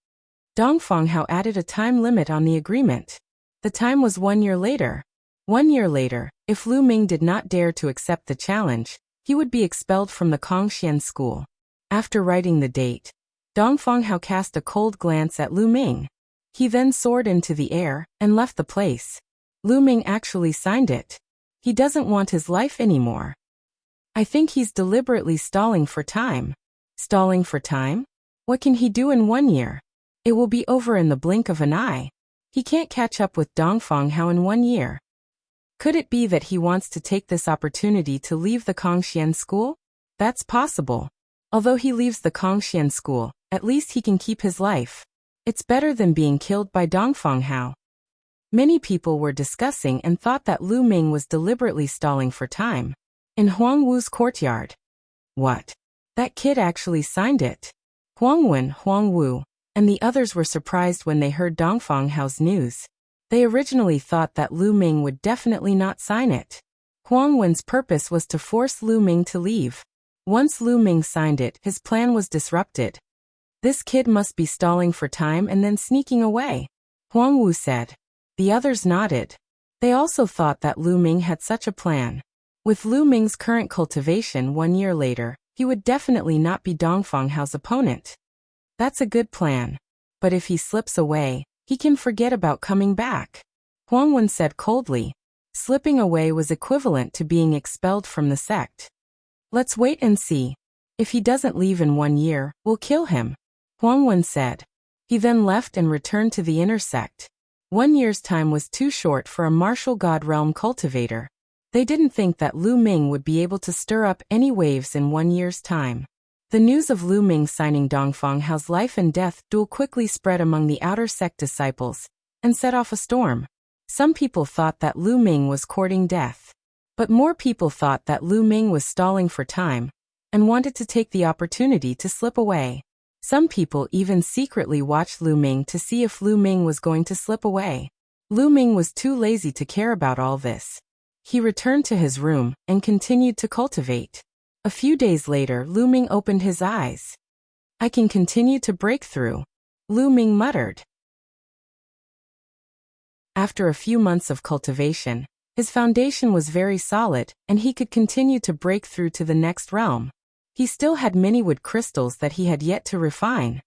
Dongfeng Hao added a time limit on the agreement. The time was 1 year later. 1 year later, if Lu Ming did not dare to accept the challenge, he would be expelled from the Kongxian school. After writing the date, Dongfeng Hao cast a cold glance at Lu Ming. He then soared into the air and left the place. Lu Ming actually signed it. He doesn't want his life anymore. I think he's deliberately stalling for time. Stalling for time? What can he do in 1 year? It will be over in the blink of an eye. He can't catch up with Dongfeng Hao in 1 year. Could it be that he wants to take this opportunity to leave the Kongxian school? That's possible. Although he leaves the Kongxian school, at least he can keep his life. It's better than being killed by Dongfeng Hao. Many people were discussing and thought that Lu Ming was deliberately stalling for time. In Huang Wu's courtyard. What? That kid actually signed it. Huang Wen, Huang Wu, and the others were surprised when they heard Dongfang Hao's news. They originally thought that Lu Ming would definitely not sign it. Huang Wen's purpose was to force Lu Ming to leave. Once Lu Ming signed it, his plan was disrupted. This kid must be stalling for time and then sneaking away, Huang Wu said. The others nodded. They also thought that Lu Ming had such a plan. With Lu Ming's current cultivation 1 year later, he would definitely not be Dongfang Hao's opponent. That's a good plan. But if he slips away, he can forget about coming back, Huang Wen said coldly. Slipping away was equivalent to being expelled from the sect. Let's wait and see. If he doesn't leave in 1 year, we'll kill him, Huang Wen said. He then left and returned to the inner sect. 1 year's time was too short for a martial god realm cultivator. They didn't think that Lu Ming would be able to stir up any waves in 1 year's time. The news of Lu Ming signing Dongfang Hao's life and death duel quickly spread among the outer sect disciples, and set off a storm. Some people thought that Lu Ming was courting death. But more people thought that Lu Ming was stalling for time, and wanted to take the opportunity to slip away. Some people even secretly watched Lu Ming to see if Lu Ming was going to slip away. Lu Ming was too lazy to care about all this. He returned to his room and continued to cultivate. A few days later, Lu Ming opened his eyes. I can continue to break through, Lu Ming muttered. After a few months of cultivation, his foundation was very solid and he could continue to break through to the next realm. He still had many wood crystals that he had yet to refine.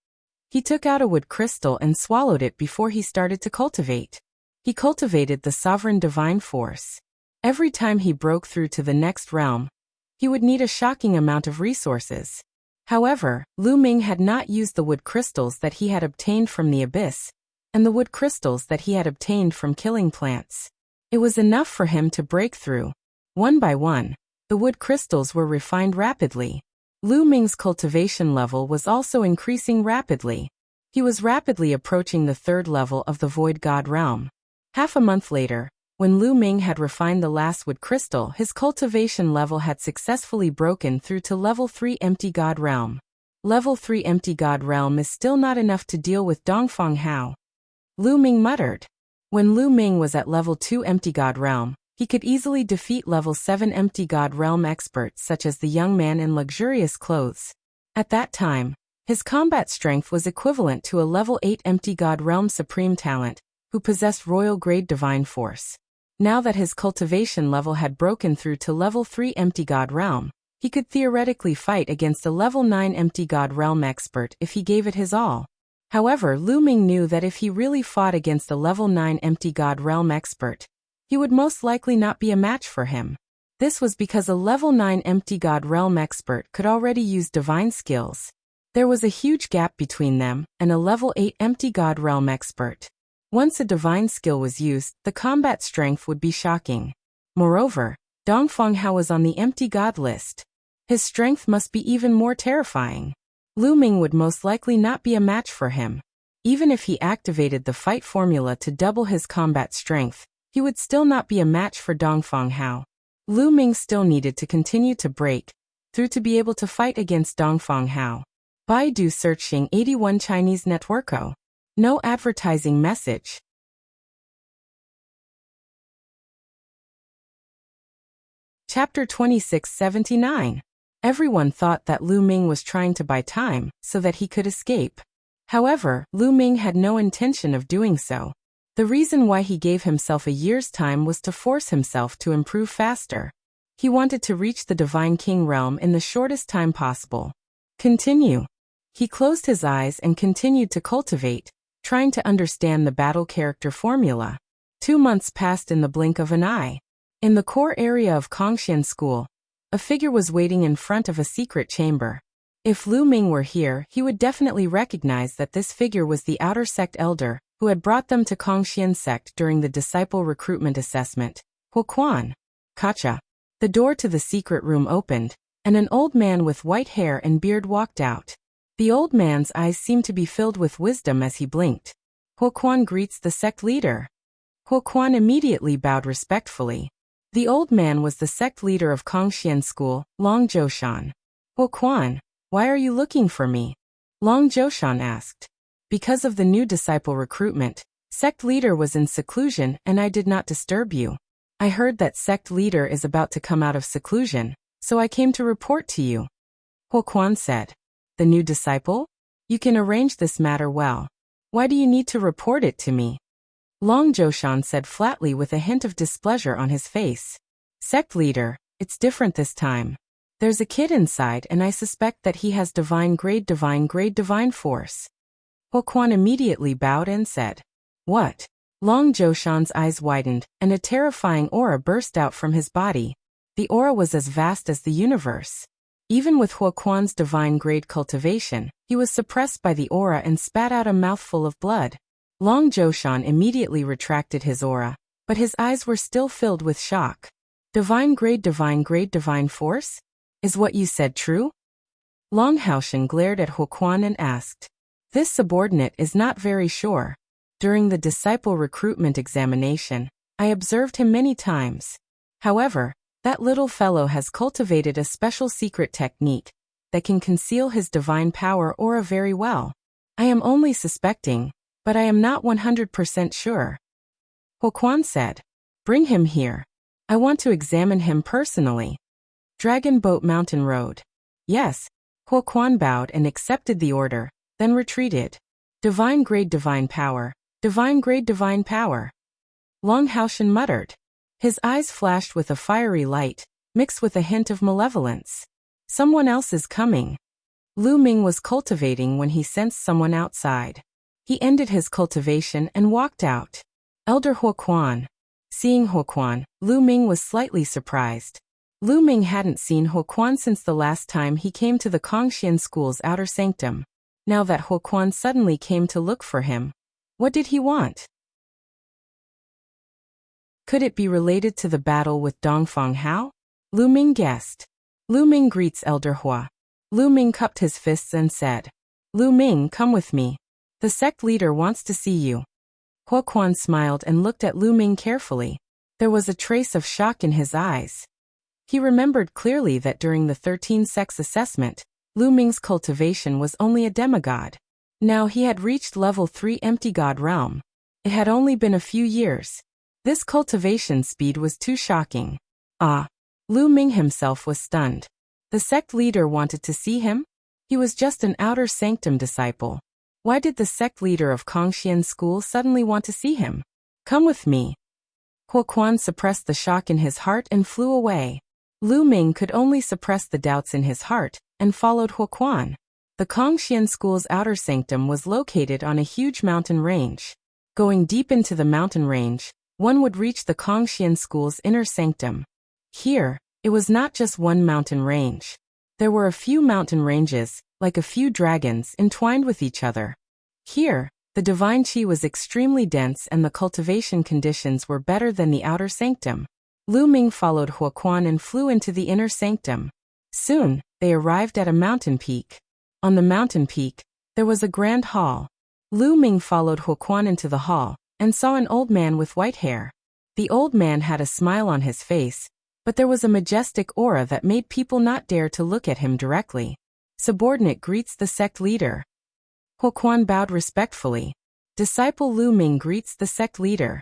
He took out a wood crystal and swallowed it before he started to cultivate. He cultivated the sovereign divine force. Every time he broke through to the next realm, he would need a shocking amount of resources. However, Lu Ming had not used the wood crystals that he had obtained from the abyss, and the wood crystals that he had obtained from killing plants. It was enough for him to break through. One by one, the wood crystals were refined rapidly. Lu Ming's cultivation level was also increasing rapidly. He was rapidly approaching the 3rd level of the Void God realm. Half a month later, when Lu Ming had refined the last wood crystal, his cultivation level had successfully broken through to level 3 Empty God realm. Level 3 Empty God realm is still not enough to deal with Dongfang Hao, Lu Ming muttered. When Lu Ming was at level 2 Empty God realm, he could easily defeat level 7 Empty God realm experts such as the young man in luxurious clothes. At that time, his combat strength was equivalent to a level 8 Empty God realm supreme talent, who possessed royal grade divine force. Now that his cultivation level had broken through to level 3 Empty God realm, he could theoretically fight against a level 9 Empty God realm expert if he gave it his all. However, Lu Ming knew that if he really fought against a level 9 Empty God realm expert, he would most likely not be a match for him. This was because a level 9 Empty God realm expert could already use divine skills. There was a huge gap between them and a level 8 Empty God realm expert. Once a divine skill was used, the combat strength would be shocking. Moreover, Dongfang Hao was on the Empty God list. His strength must be even more terrifying. Lu Ming would most likely not be a match for him. Even if he activated the fight formula to double his combat strength, he would still not be a match for Dongfang Hao. Lu Ming still needed to continue to break through to be able to fight against Dongfang Hao. Baidu searching 81 Chinese networko. No advertising message. Chapter 2679. Everyone thought that Lu Ming was trying to buy time so that he could escape. However, Lu Ming had no intention of doing so. The reason why he gave himself a year's time was to force himself to improve faster. He wanted to reach the Divine King realm in the shortest time possible. Continue. He closed his eyes and continued to cultivate, trying to understand the battle character formula. 2 months passed in the blink of an eye. In the core area of Kongxian School, a figure was waiting in front of a secret chamber. If Lu Ming were here, he would definitely recognize that this figure was the outer sect elder, who had brought them to Kongxian sect during the disciple recruitment assessment. Huoquan. Kacha. The door to the secret room opened, and an old man with white hair and beard walked out. The old man's eyes seemed to be filled with wisdom as he blinked. Huoquan greets the sect leader. Huoquan immediately bowed respectfully. The old man was the sect leader of Kongxian School, Long Zhoushan. Huoquan, why are you looking for me? Long Zhoushan asked. Because of the new disciple recruitment, sect leader was in seclusion and I did not disturb you. I heard that sect leader is about to come out of seclusion, so I came to report to you. Huoquan said. The new disciple? You can arrange this matter well. Why do you need to report it to me? Long Zhoushan said flatly with a hint of displeasure on his face. Sect leader, it's different this time. There's a kid inside and I suspect that he has divine grade divine force. Huoquan immediately bowed and said. What? Long Zhoushan's eyes widened and a terrifying aura burst out from his body. The aura was as vast as the universe. Even with Huoquan's divine grade cultivation, he was suppressed by the aura and spat out a mouthful of blood. Long Zhoushan immediately retracted his aura, but his eyes were still filled with shock. Divine grade divine force? Is what you said true? Long Haoshan glared at Huoquan and asked. This subordinate is not very sure. During the disciple recruitment examination, I observed him many times. However, that little fellow has cultivated a special secret technique that can conceal his divine power aura very well. I am only suspecting, but I am not 100% sure. Huoquan said. Bring him here. I want to examine him personally. Dragon Boat Mountain Road. Yes. Huoquan bowed and accepted the order, then retreated. Divine grade divine power. Divine grade divine power. Long Haoshan muttered. His eyes flashed with a fiery light, mixed with a hint of malevolence. Someone else is coming. Lu Ming was cultivating when he sensed someone outside. He ended his cultivation and walked out. Elder Huoquan. Seeing Huoquan, Lu Ming was slightly surprised. Lu Ming hadn't seen Huoquan since the last time he came to the Kongxian School's outer sanctum. Now that Huoquan suddenly came to look for him, what did he want? Could it be related to the battle with Dongfang Hao? Lu Ming guessed. Lu Ming greets Elder Hua. Lu Ming cupped his fists and said. Lu Ming, come with me. The sect leader wants to see you. Huoquan smiled and looked at Lu Ming carefully. There was a trace of shock in his eyes. He remembered clearly that during the 13 sects assessment, Lu Ming's cultivation was only a demigod. Now he had reached level 3 empty god realm. It had only been a few years. This cultivation speed was too shocking. Ah! Lu Ming himself was stunned. The sect leader wanted to see him? He was just an outer sanctum disciple. Why did the sect leader of Kongxian School suddenly want to see him? Come with me. Huoquan suppressed the shock in his heart and flew away. Lu Ming could only suppress the doubts in his heart and followed Huoquan. The Kongxian School's outer sanctum was located on a huge mountain range. Going deep into the mountain range, one would reach the Kongxian School's inner sanctum. Here, it was not just one mountain range. There were a few mountain ranges, like a few dragons, entwined with each other. Here, the divine qi was extremely dense and the cultivation conditions were better than the outer sanctum. Lu Ming followed Huoquan and flew into the inner sanctum. Soon, they arrived at a mountain peak. On the mountain peak, there was a grand hall. Lu Ming followed Huoquan into the hall and saw an old man with white hair. The old man had a smile on his face, but there was a majestic aura that made people not dare to look at him directly. Subordinate greets the sect leader. Huoquan bowed respectfully. Disciple Lu Ming greets the sect leader.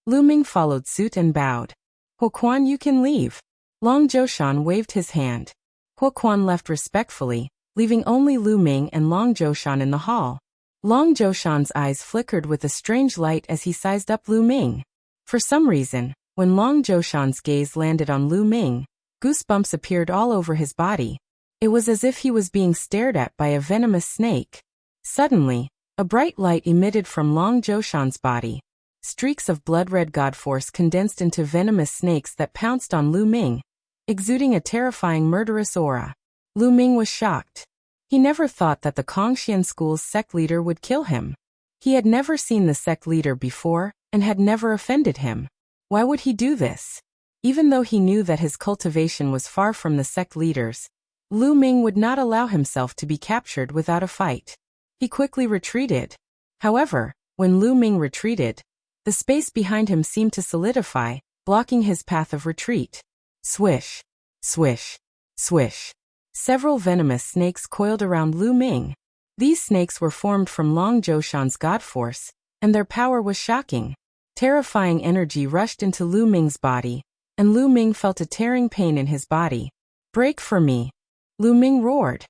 Lu Ming followed suit and bowed. Huoquan, you can leave. Long Zhoushan waved his hand. Huoquan left respectfully, leaving only Lu Ming and Long Zhoushan in the hall. Long Zhoushan's eyes flickered with a strange light as he sized up Lu Ming. For some reason, when Long Zhoushan's gaze landed on Lu Ming, goosebumps appeared all over his body. It was as if he was being stared at by a venomous snake. Suddenly, a bright light emitted from Long Zhoushan's body. Streaks of blood-red god force condensed into venomous snakes that pounced on Lu Ming, exuding a terrifying murderous aura. Lu Ming was shocked. He never thought that the Kongxian School's sect leader would kill him. He had never seen the sect leader before and had never offended him. Why would he do this? Even though he knew that his cultivation was far from the sect leader's, Lu Ming would not allow himself to be captured without a fight. He quickly retreated. However, when Lu Ming retreated, The space behind him seemed to solidify, blocking his path of retreat. Swish, swish, swish. Several venomous snakes coiled around Lu Ming. These snakes were formed from Long Zhoushan's god force, and their power was shocking. Terrifying energy rushed into Lu Ming's body, and Lu Ming felt a tearing pain in his body. "Break for me!" Lu Ming roared.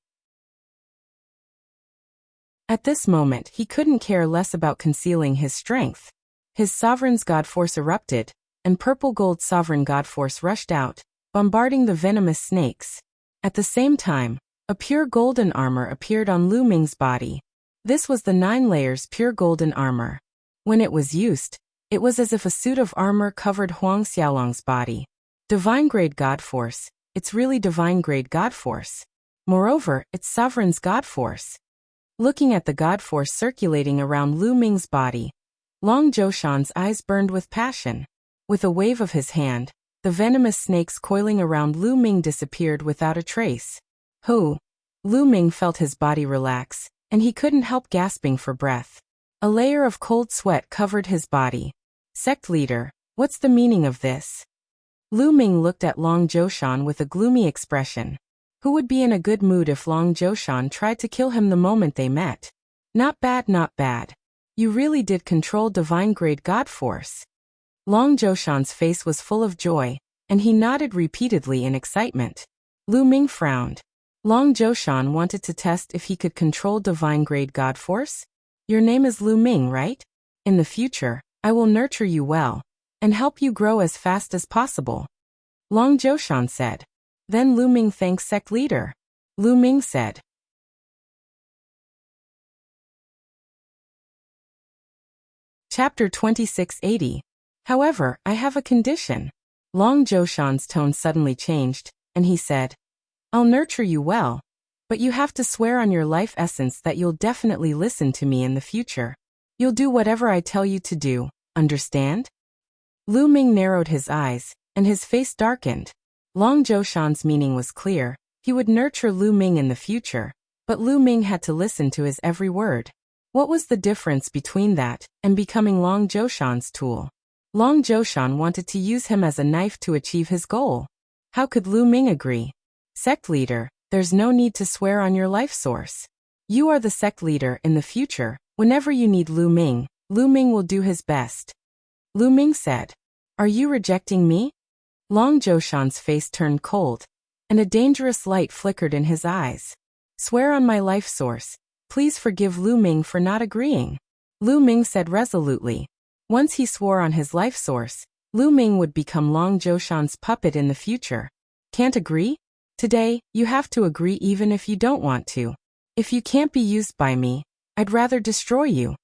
At this moment, he couldn't care less about concealing his strength. His sovereign's god force erupted, and purple gold sovereign god force rushed out, bombarding the venomous snakes. At the same time, a pure golden armor appeared on Lu Ming's body. This was the 9 layers pure golden armor. When it was used, it was as if a suit of armor covered Huang Xiaolong's body. Divine-grade god force, it's really divine-grade god force. Moreover, it's sovereign's god force. Looking at the god force circulating around Lu Ming's body, Long Zhoushan's eyes burned with passion. With a wave of his hand, the venomous snakes coiling around Lu Ming disappeared without a trace. Lu Ming felt his body relax, and he couldn't help gasping for breath. A layer of cold sweat covered his body. Sect leader, what's the meaning of this? Lu Ming looked at Long Zhoushan with a gloomy expression. Who would be in a good mood if Long Zhoushan tried to kill him the moment they met? Not bad, not bad. You really did control divine-grade god force. Long Zhoushan's face was full of joy, and he nodded repeatedly in excitement. Lu Ming frowned. Long Zhoushan wanted to test if he could control divine-grade god force? Your name is Lu Ming, right? In the future, I will nurture you well, and help you grow as fast as possible. Long Zhoushan said. Then Lu Ming thanks sect leader. Lu Ming said. Chapter 2680. However, I have a condition. Long Zhoushan's tone suddenly changed, and he said, I'll nurture you well, but you have to swear on your life essence that you'll definitely listen to me in the future. You'll do whatever I tell you to do, understand? Lu Ming narrowed his eyes, and his face darkened. Long Zhoushan's meaning was clear. He would nurture Lu Ming in the future, but Lu Ming had to listen to his every word. What was the difference between that and becoming Long Zhoushan's tool? Long Zhoushan wanted to use him as a knife to achieve his goal. How could Lu Ming agree? Sect leader, there's no need to swear on your life source. You are the sect leader in the future. Whenever you need Lu Ming will do his best. Lu Ming said. Are you rejecting me? Long Zhoushan's face turned cold, and a dangerous light flickered in his eyes. Swear on my life source. Please forgive Lu Ming for not agreeing. Lu Ming said resolutely. Once he swore on his life source, Lu Ming would become Long Zhoushan's puppet in the future. Can't agree? Today, you have to agree even if you don't want to. If you can't be used by me, I'd rather destroy you.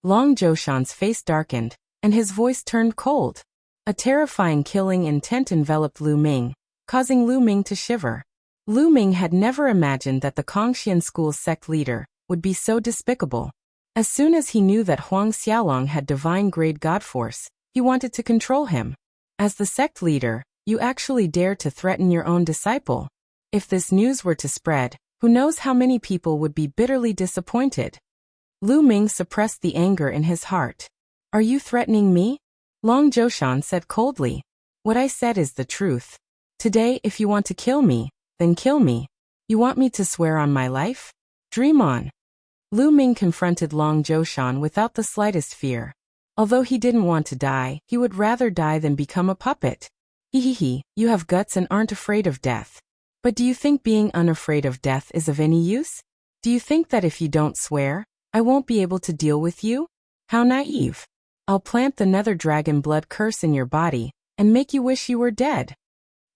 Long Zhoushan's face darkened, and his voice turned cold. A terrifying killing intent enveloped Lu Ming, causing Lu Ming to shiver. Lu Ming had never imagined that the Kongxian school's sect leader would be so despicable. As soon as he knew that Huang Xiaolong had divine-grade god force, he wanted to control him. As the sect leader, you actually dared to threaten your own disciple. If this news were to spread, who knows how many people would be bitterly disappointed. Lu Ming suppressed the anger in his heart. Are you threatening me? Long Zhoushan said coldly. What I said is the truth. Today, if you want to kill me, then kill me. You want me to swear on my life? Dream on. Lu Ming confronted Long Zhoushan without the slightest fear. Although he didn't want to die, he would rather die than become a puppet. Hehehe, you have guts and aren't afraid of death. But do you think being unafraid of death is of any use? Do you think that if you don't swear, I won't be able to deal with you? How naive. I'll plant the nether dragon blood curse in your body, and make you wish you were dead.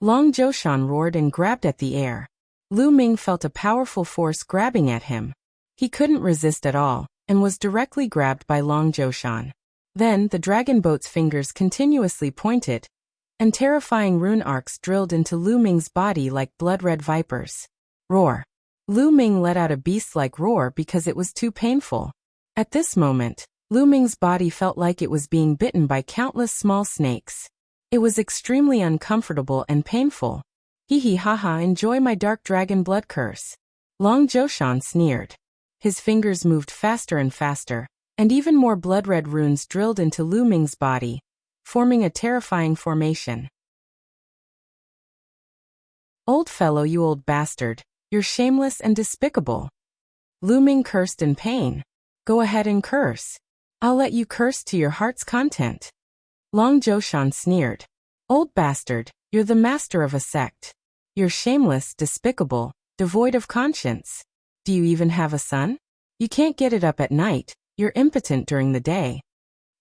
Long Zhoushan roared and grabbed at the air. Lu Ming felt a powerful force grabbing at him. He couldn't resist at all, and was directly grabbed by Long Zhoushan. Then the dragon boat's fingers continuously pointed, and terrifying rune arcs drilled into Lu Ming's body like blood-red vipers. Roar. Lu Ming let out a beast-like roar because it was too painful. At this moment, Lu Ming's body felt like it was being bitten by countless small snakes. It was extremely uncomfortable and painful. Hee haha, enjoy my dark dragon blood curse. Long Zhoushan sneered. His fingers moved faster and faster, and even more blood-red runes drilled into Lu Ming's body, forming a terrifying formation. "Old fellow, you old bastard, you're shameless and despicable." Lu Ming cursed in pain. "Go ahead and curse. I'll let you curse to your heart's content." Long Zhoushan sneered. "Old bastard, you're the master of a sect. You're shameless, despicable, devoid of conscience. Do you even have a son? You can't get it up at night, you're impotent during the day."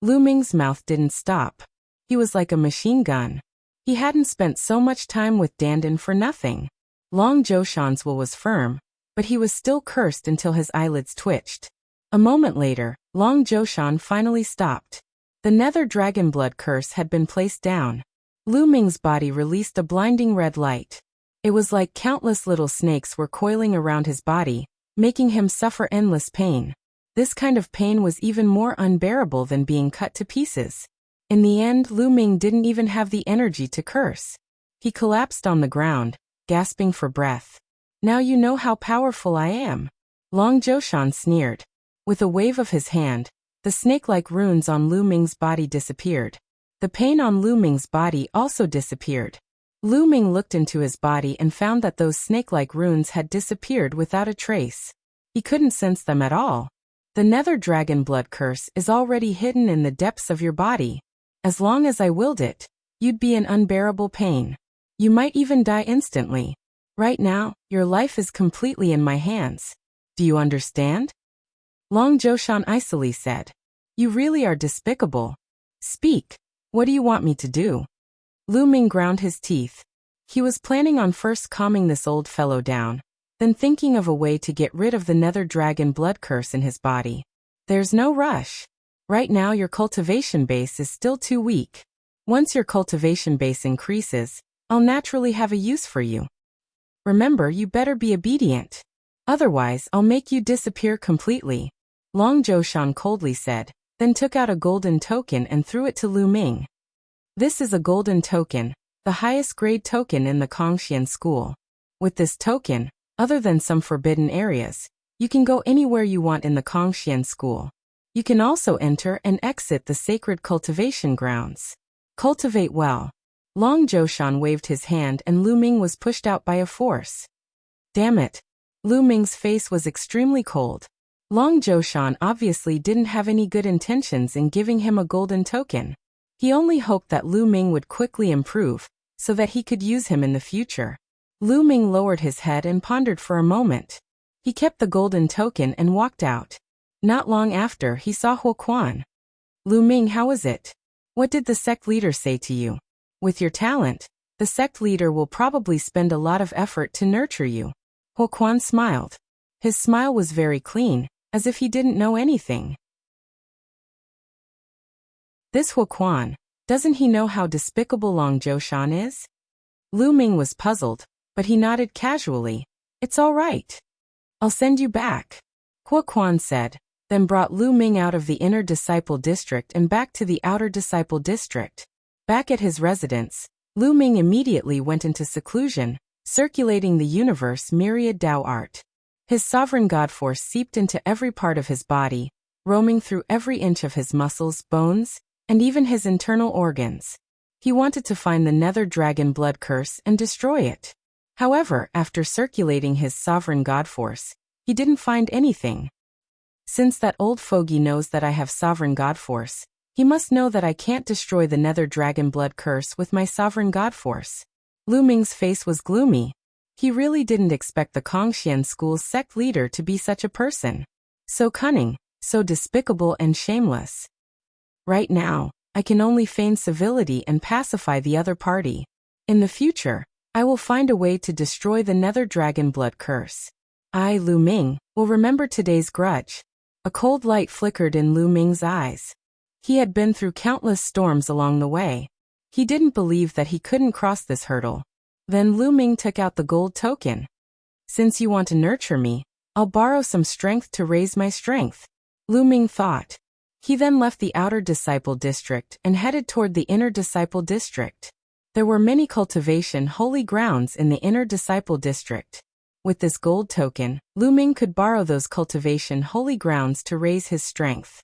Lu Ming's mouth didn't stop. He was like a machine gun. He hadn't spent so much time with Dandan for nothing. Long Zhoushan's will was firm, but he was still cursed until his eyelids twitched. A moment later, Long Zhoushan finally stopped. The nether dragon blood curse had been placed down. Lu Ming's body released a blinding red light. It was like countless little snakes were coiling around his body, making him suffer endless pain. This kind of pain was even more unbearable than being cut to pieces. In the end, Lu Ming didn't even have the energy to curse. He collapsed on the ground, gasping for breath. "Now you know how powerful I am." Long Zhoushan sneered. With a wave of his hand, the snake-like runes on Lu Ming's body disappeared. The pain on Lu Ming's body also disappeared. Lu Ming looked into his body and found that those snake-like runes had disappeared without a trace. He couldn't sense them at all. "The nether dragon blood curse is already hidden in the depths of your body. As long as I willed it, you'd be in unbearable pain. You might even die instantly. Right now, your life is completely in my hands. Do you understand?" Long Zhoushan icily said. "You really are despicable. Speak. What do you want me to do?" Lu Ming ground his teeth. He was planning on first calming this old fellow down, then thinking of a way to get rid of the nether dragon blood curse in his body. "There's no rush. Right now your cultivation base is still too weak. Once your cultivation base increases, I'll naturally have a use for you. Remember, you better be obedient. Otherwise, I'll make you disappear completely." Long Zhoushan coldly said, then took out a golden token and threw it to Lu Ming. "This is a golden token, the highest grade token in the Kongxian school. With this token, other than some forbidden areas, you can go anywhere you want in the Kongxian school. You can also enter and exit the sacred cultivation grounds. Cultivate well." Long Zhoushan waved his hand and Lu Ming was pushed out by a force. "Damn it." Lu Ming's face was extremely cold. Long Zhoushan obviously didn't have any good intentions in giving him a golden token. He only hoped that Lu Ming would quickly improve, so that he could use him in the future. Lu Ming lowered his head and pondered for a moment. He kept the golden token and walked out. Not long after, he saw Huoquan. "Lu Ming, how is it? What did the sect leader say to you? With your talent, the sect leader will probably spend a lot of effort to nurture you." Huoquan smiled. His smile was very clean, as if he didn't know anything. This Huoquan, doesn't he know how despicable Long Zhoushan is? Lu Ming was puzzled, but he nodded casually. "It's all right. I'll send you back," Huoquan said, then brought Lu Ming out of the inner disciple district and back to the outer disciple district. Back at his residence, Lu Ming immediately went into seclusion, circulating the universe myriad Tao art. His sovereign god force seeped into every part of his body, roaming through every inch of his muscles, bones, and even his internal organs. He wanted to find the nether dragon blood curse and destroy it. However, after circulating his sovereign god force, he didn't find anything. Since that old fogey knows that I have sovereign god force, he must know that I can't destroy the nether dragon blood curse with my sovereign god force. Lu Ming's face was gloomy. He really didn't expect the Kongxian school's sect leader to be such a person. So cunning, so despicable and shameless. Right now, I can only feign civility and pacify the other party. In the future, I will find a way to destroy the nether dragon blood curse. I, Lu Ming, will remember today's grudge. A cold light flickered in Lu Ming's eyes. He had been through countless storms along the way. He didn't believe that he couldn't cross this hurdle. Then Lu Ming took out the gold token. "Since you want to nurture me, I'll borrow some strength to raise my strength," Lu Ming thought. He then left the outer disciple district and headed toward the inner disciple district. There were many cultivation holy grounds in the inner disciple district. With this gold token, Lu Ming could borrow those cultivation holy grounds to raise his strength.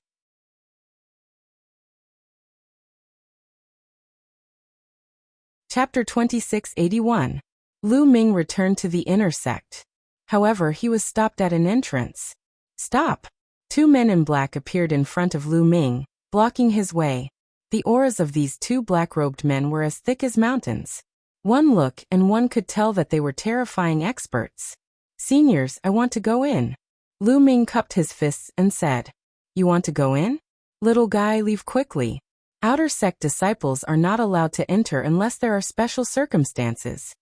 Chapter 2681. Lu Ming returned to the inner sect. However, he was stopped at an entrance. Stop! Two men in black appeared in front of Lu Ming, blocking his way. The auras of these two black-robed men were as thick as mountains. One look and one could tell that they were terrifying experts. Seniors, I want to go in. Lu Ming cupped his fists and said, You want to go in? Little guy, leave quickly. Outer sect disciples are not allowed to enter unless there are special circumstances.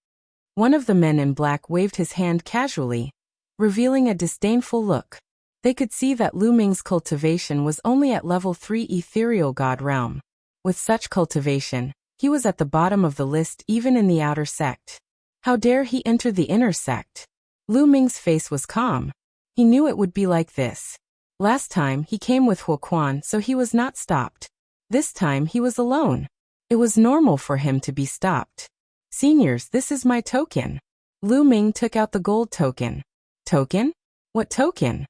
One of the men in black waved his hand casually, revealing a disdainful look. They could see that Lu Ming's cultivation was only at level 3 ethereal god realm. With such cultivation, he was at the bottom of the list even in the outer sect. How dare he enter the inner sect? Lu Ming's face was calm. He knew it would be like this. Last time he came with Huoquan, so he was not stopped. This time he was alone. It was normal for him to be stopped. Seniors, this is my token. Lu Ming took out the gold token. Token? What token?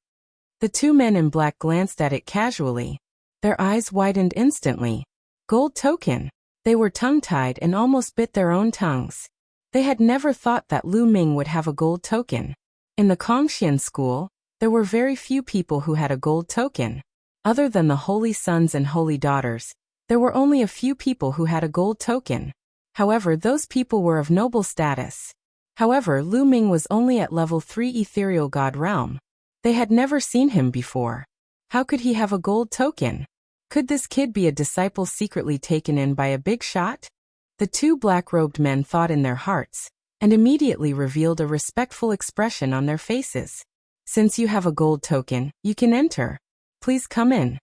The two men in black glanced at it casually. Their eyes widened instantly. Gold token. They were tongue-tied and almost bit their own tongues. They had never thought that Lu Ming would have a gold token. In the Kongxian school, there were very few people who had a gold token. Other than the holy sons and holy daughters, there were only a few people who had a gold token. However, those people were of noble status. However, Lu Ming was only at level 3 ethereal god realm. They had never seen him before. How could he have a gold token? Could this kid be a disciple secretly taken in by a big shot? The two black-robed men thought in their hearts, and immediately revealed a respectful expression on their faces. Since you have a gold token, you can enter. Please come in.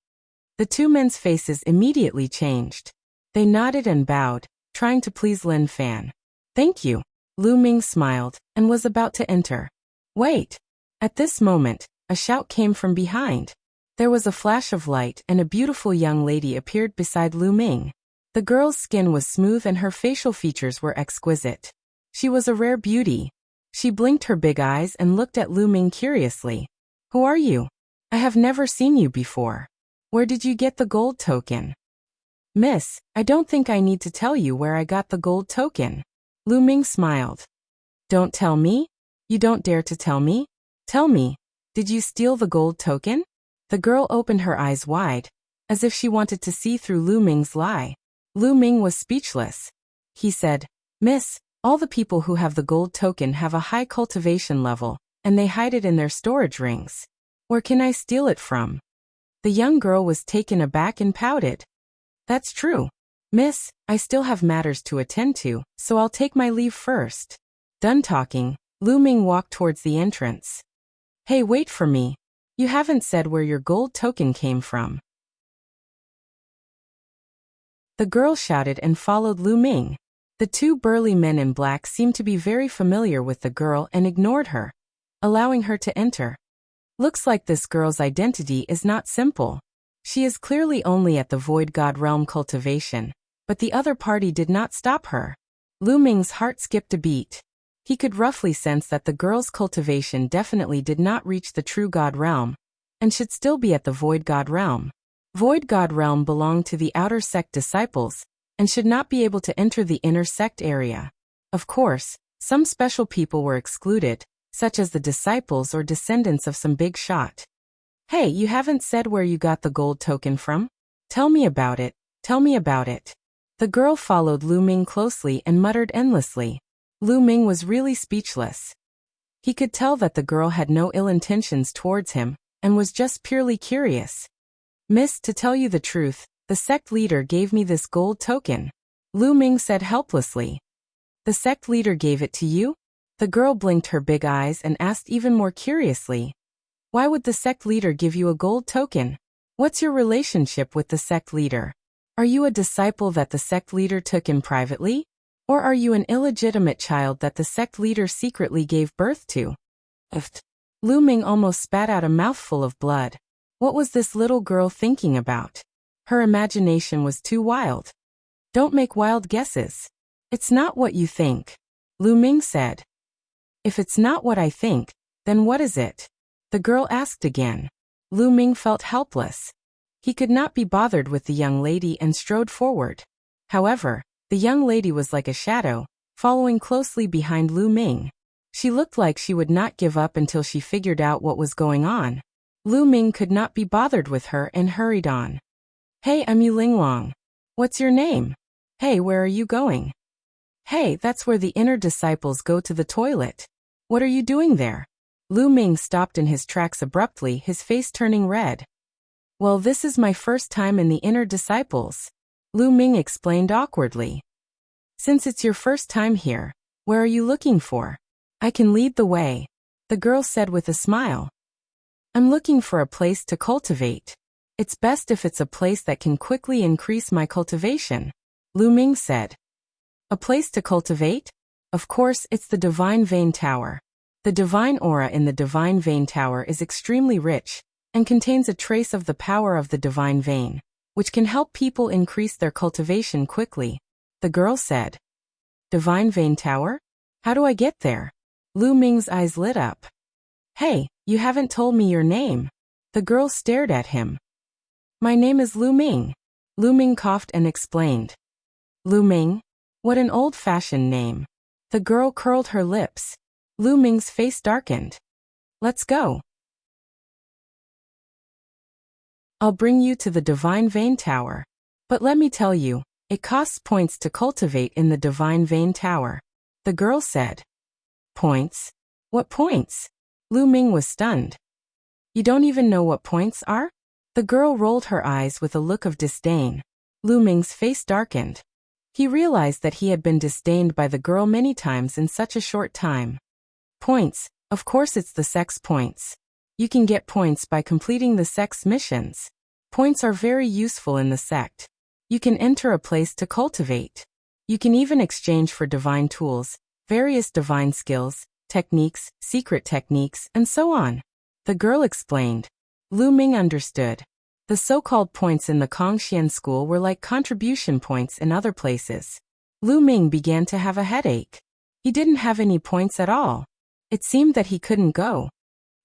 The two men's faces immediately changed. They nodded and bowed, trying to please Lin Fan. Thank you. Lu Ming smiled, and was about to enter. Wait! At this moment, a shout came from behind. There was a flash of light and a beautiful young lady appeared beside Lu Ming. The girl's skin was smooth and her facial features were exquisite. She was a rare beauty. She blinked her big eyes and looked at Lu Ming curiously. Who are you? I have never seen you before. Where did you get the gold token? Miss, I don't think I need to tell you where I got the gold token. Lu Ming smiled. Don't tell me? You don't dare to tell me? Tell me, did you steal the gold token? The girl opened her eyes wide, as if she wanted to see through Lu Ming's lie. Lu Ming was speechless. He said, Miss, all the people who have the gold token have a high cultivation level, and they hide it in their storage rings. Where can I steal it from? The young girl was taken aback and pouted. That's true. Miss, I still have matters to attend to, so I'll take my leave first. Done talking, Lu Ming walked towards the entrance. Hey, wait for me. You haven't said where your gold token came from. The girl shouted and followed Lu Ming. The two burly men in black seemed to be very familiar with the girl and ignored her, allowing her to enter. Looks like this girl's identity is not simple. She is clearly only at the Void God Realm cultivation, but the other party did not stop her. Lu Ming's heart skipped a beat. He could roughly sense that the girl's cultivation definitely did not reach the true God Realm, and should still be at the Void God Realm. Void God Realm belonged to the outer sect disciples, and should not be able to enter the inner sect area. Of course, some special people were excluded, such as the disciples or descendants of some big shot. Hey, you haven't said where you got the gold token from? Tell me about it, tell me about it. The girl followed Lu Ming closely and muttered endlessly. Lu Ming was really speechless. He could tell that the girl had no ill intentions towards him, and was just purely curious. Miss, to tell you the truth, the sect leader gave me this gold token. Lu Ming said helplessly. The sect leader gave it to you? The girl blinked her big eyes and asked even more curiously. Why would the sect leader give you a gold token? What's your relationship with the sect leader? Are you a disciple that the sect leader took in privately? Or are you an illegitimate child that the sect leader secretly gave birth to? Lu Ming almost spat out a mouthful of blood. What was this little girl thinking about? Her imagination was too wild. Don't make wild guesses. It's not what you think. Lu Ming said. If it's not what I think, then what is it? The girl asked again. Lu Ming felt helpless. He could not be bothered with the young lady and strode forward. However, The young lady was like a shadow, following closely behind Lu Ming. She looked like she would not give up until she figured out what was going on. Lu Ming could not be bothered with her and hurried on. Hey, I'm Yu Linglong. What's your name? Hey, where are you going? Hey, that's where the inner disciples go to the toilet. What are you doing there? Lu Ming stopped in his tracks abruptly, his face turning red. Well, this is my first time in the inner disciples, Lu Ming explained awkwardly. Since it's your first time here, where are you looking for? I can lead the way, the girl said with a smile. I'm looking for a place to cultivate. It's best if it's a place that can quickly increase my cultivation, Lu Ming said. A place to cultivate? Of course, it's the Divine Vein Tower. The divine aura in the Divine Vein Tower is extremely rich and contains a trace of the power of the Divine Vein, which can help people increase their cultivation quickly, the girl said. Divine Vein Tower? How do I get there? Lu Ming's eyes lit up. Hey, you haven't told me your name. The girl stared at him. My name is Lu Ming. Lu Ming coughed and explained. Lu Ming? What an old-fashioned name. The girl curled her lips. Lu Ming's face darkened. Let's go. I'll bring you to the Divine Vein Tower. But let me tell you, it costs points to cultivate in the Divine Vein Tower, the girl said. Points? What points? Lu Ming was stunned. You don't even know what points are? The girl rolled her eyes with a look of disdain. Lu Ming's face darkened. He realized that he had been disdained by the girl many times in such a short time. Points, of course it's the sex points. You can get points by completing the sex missions. Points are very useful in the sect. You can enter a place to cultivate. You can even exchange for divine tools, various divine skills, techniques, secret techniques, and so on. The girl explained. Lu Ming understood. The so-called points in the Kongxian school were like contribution points in other places. Lu Ming began to have a headache. He didn't have any points at all. It seemed that he couldn't go.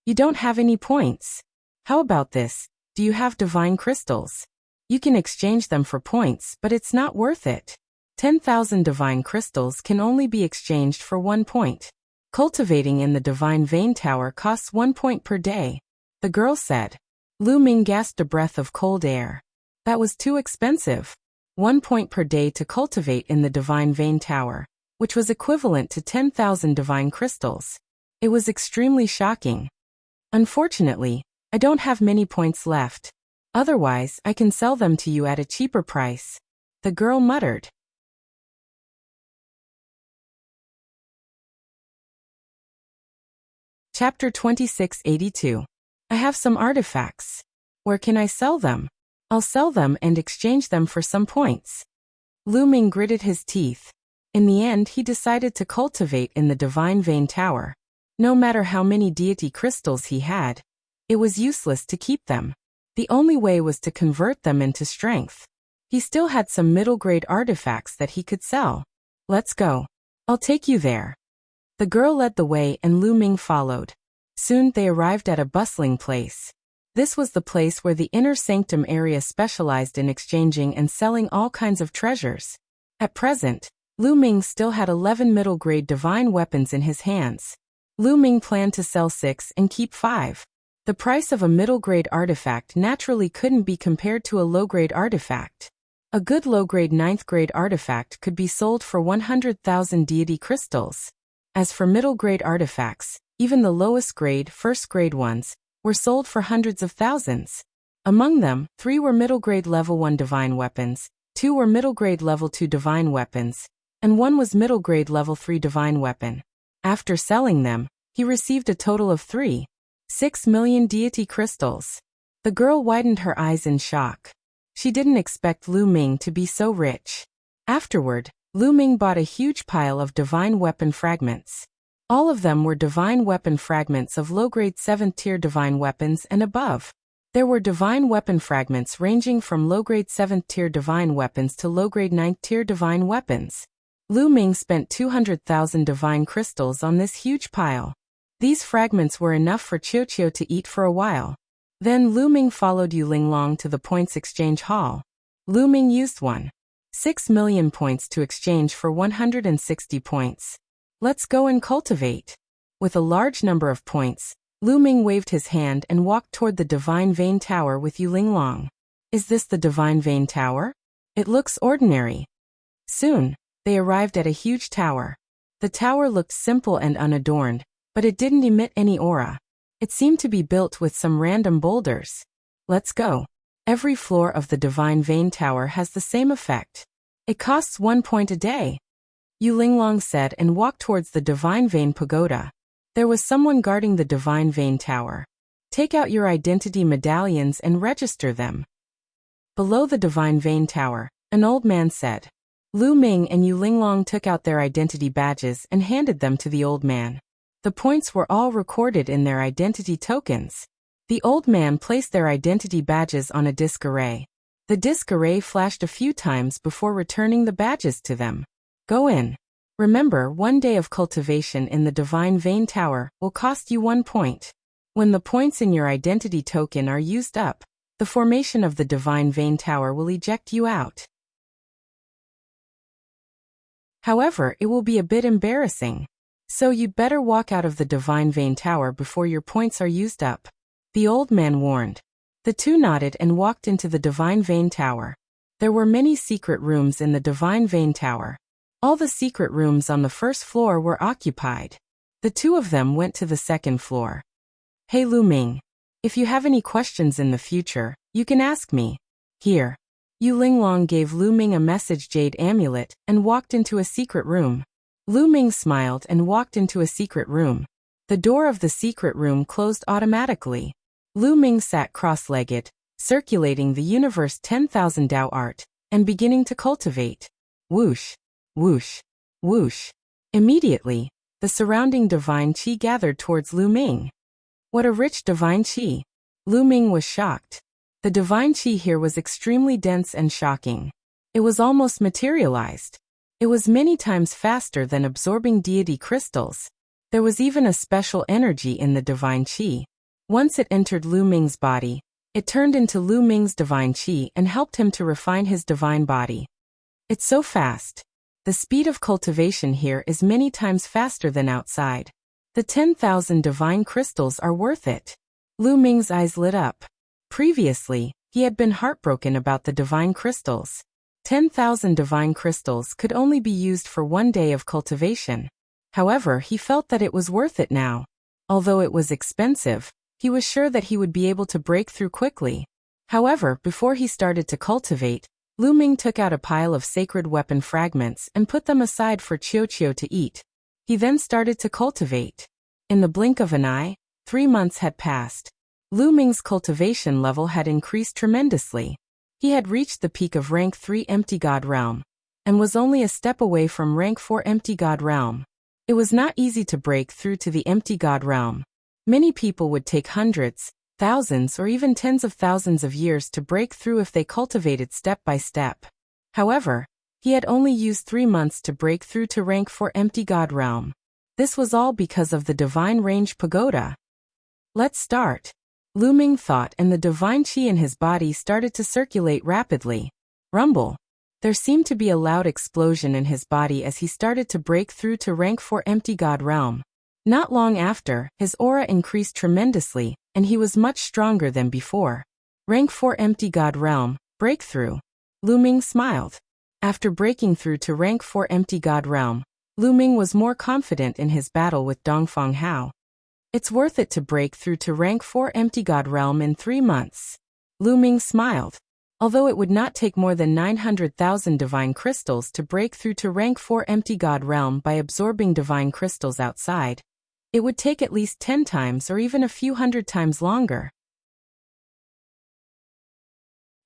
You don't have any points. How about this? Do you have divine crystals? You can exchange them for points, but it's not worth it. 10,000 divine crystals can only be exchanged for 1 point. Cultivating in the Divine Vein Tower costs 1 point per day, the girl said. Lu Ming gasped a breath of cold air. That was too expensive. 1 point per day to cultivate in the Divine Vein Tower, which was equivalent to 10,000 divine crystals. It was extremely shocking. Unfortunately, I don't have many points left. Otherwise, I can sell them to you at a cheaper price, the girl muttered. Chapter 2682. I have some artifacts. Where can I sell them? I'll sell them and exchange them for some points. Lu Ming gritted his teeth. In the end, he decided to cultivate in the Divine Vein Tower. No matter how many deity crystals he had, it was useless to keep them. The only way was to convert them into strength. He still had some middle-grade artifacts that he could sell. Let's go. I'll take you there. The girl led the way and Lu Ming followed. Soon they arrived at a bustling place. This was the place where the inner sanctum area specialized in exchanging and selling all kinds of treasures. At present, Lu Ming still had 11 middle-grade divine weapons in his hands. Lu Ming planned to sell 6 and keep 5. The price of a middle-grade artifact naturally couldn't be compared to a low-grade artifact. A good low-grade 9th-grade artifact could be sold for 100,000 deity crystals. As for middle-grade artifacts, even the lowest-grade, 1st-grade ones, were sold for hundreds of thousands. Among them, 3 were middle-grade level 1 divine weapons, 2 were middle-grade level 2 divine weapons, and 1 was middle-grade level 3 divine weapon. After selling them, he received a total of 6 million deity crystals. The girl widened her eyes in shock. She didn't expect Lu Ming to be so rich. Afterward, Lu Ming bought a huge pile of divine weapon fragments. All of them were divine weapon fragments of low-grade 7th-tier divine weapons and above. There were divine weapon fragments ranging from low-grade 7th-tier divine weapons to low-grade 9th-tier divine weapons. Lu Ming spent 200,000 divine crystals on this huge pile. These fragments were enough for Qiuqiu to eat for a while. Then Lu Ming followed Yu Linglong to the points exchange hall. Lu Ming used 1 6 million points to exchange for 160 points. Let's go and cultivate. With a large number of points, Lu Ming waved his hand and walked toward the Divine Vein Tower with Yu Linglong. Is this the Divine Vein Tower? It looks ordinary. Soon, they arrived at a huge tower. The tower looked simple and unadorned, but it didn't emit any aura. It seemed to be built with some random boulders. Let's go. Every floor of the Divine Vein Tower has the same effect. It costs 1 point a day. Yu Linglong said and walked towards the Divine Vein Pagoda. There was someone guarding the Divine Vein Tower. Take out your identity medallions and register them. Below the Divine Vein Tower, an old man said. Lu Ming and Yu Linglong took out their identity badges and handed them to the old man. The points were all recorded in their identity tokens. The old man placed their identity badges on a disc array. The disc array flashed a few times before returning the badges to them. Go in. Remember, 1 day of cultivation in the Divine Vein Tower will cost you 1 point. When the points in your identity token are used up, the formation of the Divine Vein Tower will eject you out. However, it will be a bit embarrassing. So you'd better walk out of the Divine Vein Tower before your points are used up. The old man warned. The two nodded and walked into the Divine Vein Tower. There were many secret rooms in the Divine Vein Tower. All the secret rooms on the first floor were occupied. The two of them went to the second floor. Hey Lu Ming. If you have any questions in the future, you can ask me. Here. Yu Linglong gave Lu Ming a message jade amulet and walked into a secret room. Lu Ming smiled and walked into a secret room. The door of the secret room closed automatically. Lu Ming sat cross-legged, circulating the universe 10,000 Dao art, and beginning to cultivate. Whoosh. Whoosh, whoosh. Immediately, the surrounding divine qi gathered towards Lu Ming. What a rich divine qi! Lu Ming was shocked. The divine qi here was extremely dense and shocking. It was almost materialized. It was many times faster than absorbing deity crystals. There was even a special energy in the divine qi. Once it entered Lu Ming's body, it turned into Lu Ming's divine qi and helped him to refine his divine body. It's so fast. The speed of cultivation here is many times faster than outside. The 10,000 divine crystals are worth it. Lu Ming's eyes lit up. Previously, he had been heartbroken about the divine crystals. 10,000 divine crystals could only be used for 1 day of cultivation. However, he felt that it was worth it now. Although it was expensive, he was sure that he would be able to break through quickly. However, before he started to cultivate, Lu Ming took out a pile of sacred weapon fragments and put them aside for Qiu to eat. He then started to cultivate. In the blink of an eye, 3 months had passed. Lu Ming's cultivation level had increased tremendously. He had reached the peak of rank 3 Empty God Realm, and was only a step away from rank 4 Empty God Realm. It was not easy to break through to the Empty God Realm. Many people would take hundreds, thousands or even tens of thousands of years to break through if they cultivated step by step. However, he had only used 3 months to break through to rank 4 Empty God Realm. This was all because of the Divine Range Pagoda. Let's start. Lu Ming thought, and the divine qi in his body started to circulate rapidly. Rumble. There seemed to be a loud explosion in his body as he started to break through to rank 4 Empty God Realm. Not long after, his aura increased tremendously, and he was much stronger than before. Rank 4 Empty God Realm, breakthrough. Lu Ming smiled. After breaking through to rank 4 Empty God Realm, Lu Ming was more confident in his battle with Dongfang Hao. It's worth it to break through to rank 4 Empty God Realm in 3 months. Lu Ming smiled. Although it would not take more than 900,000 divine crystals to break through to rank 4 Empty God Realm by absorbing divine crystals outside, it would take at least 10 times or even a few hundred times longer.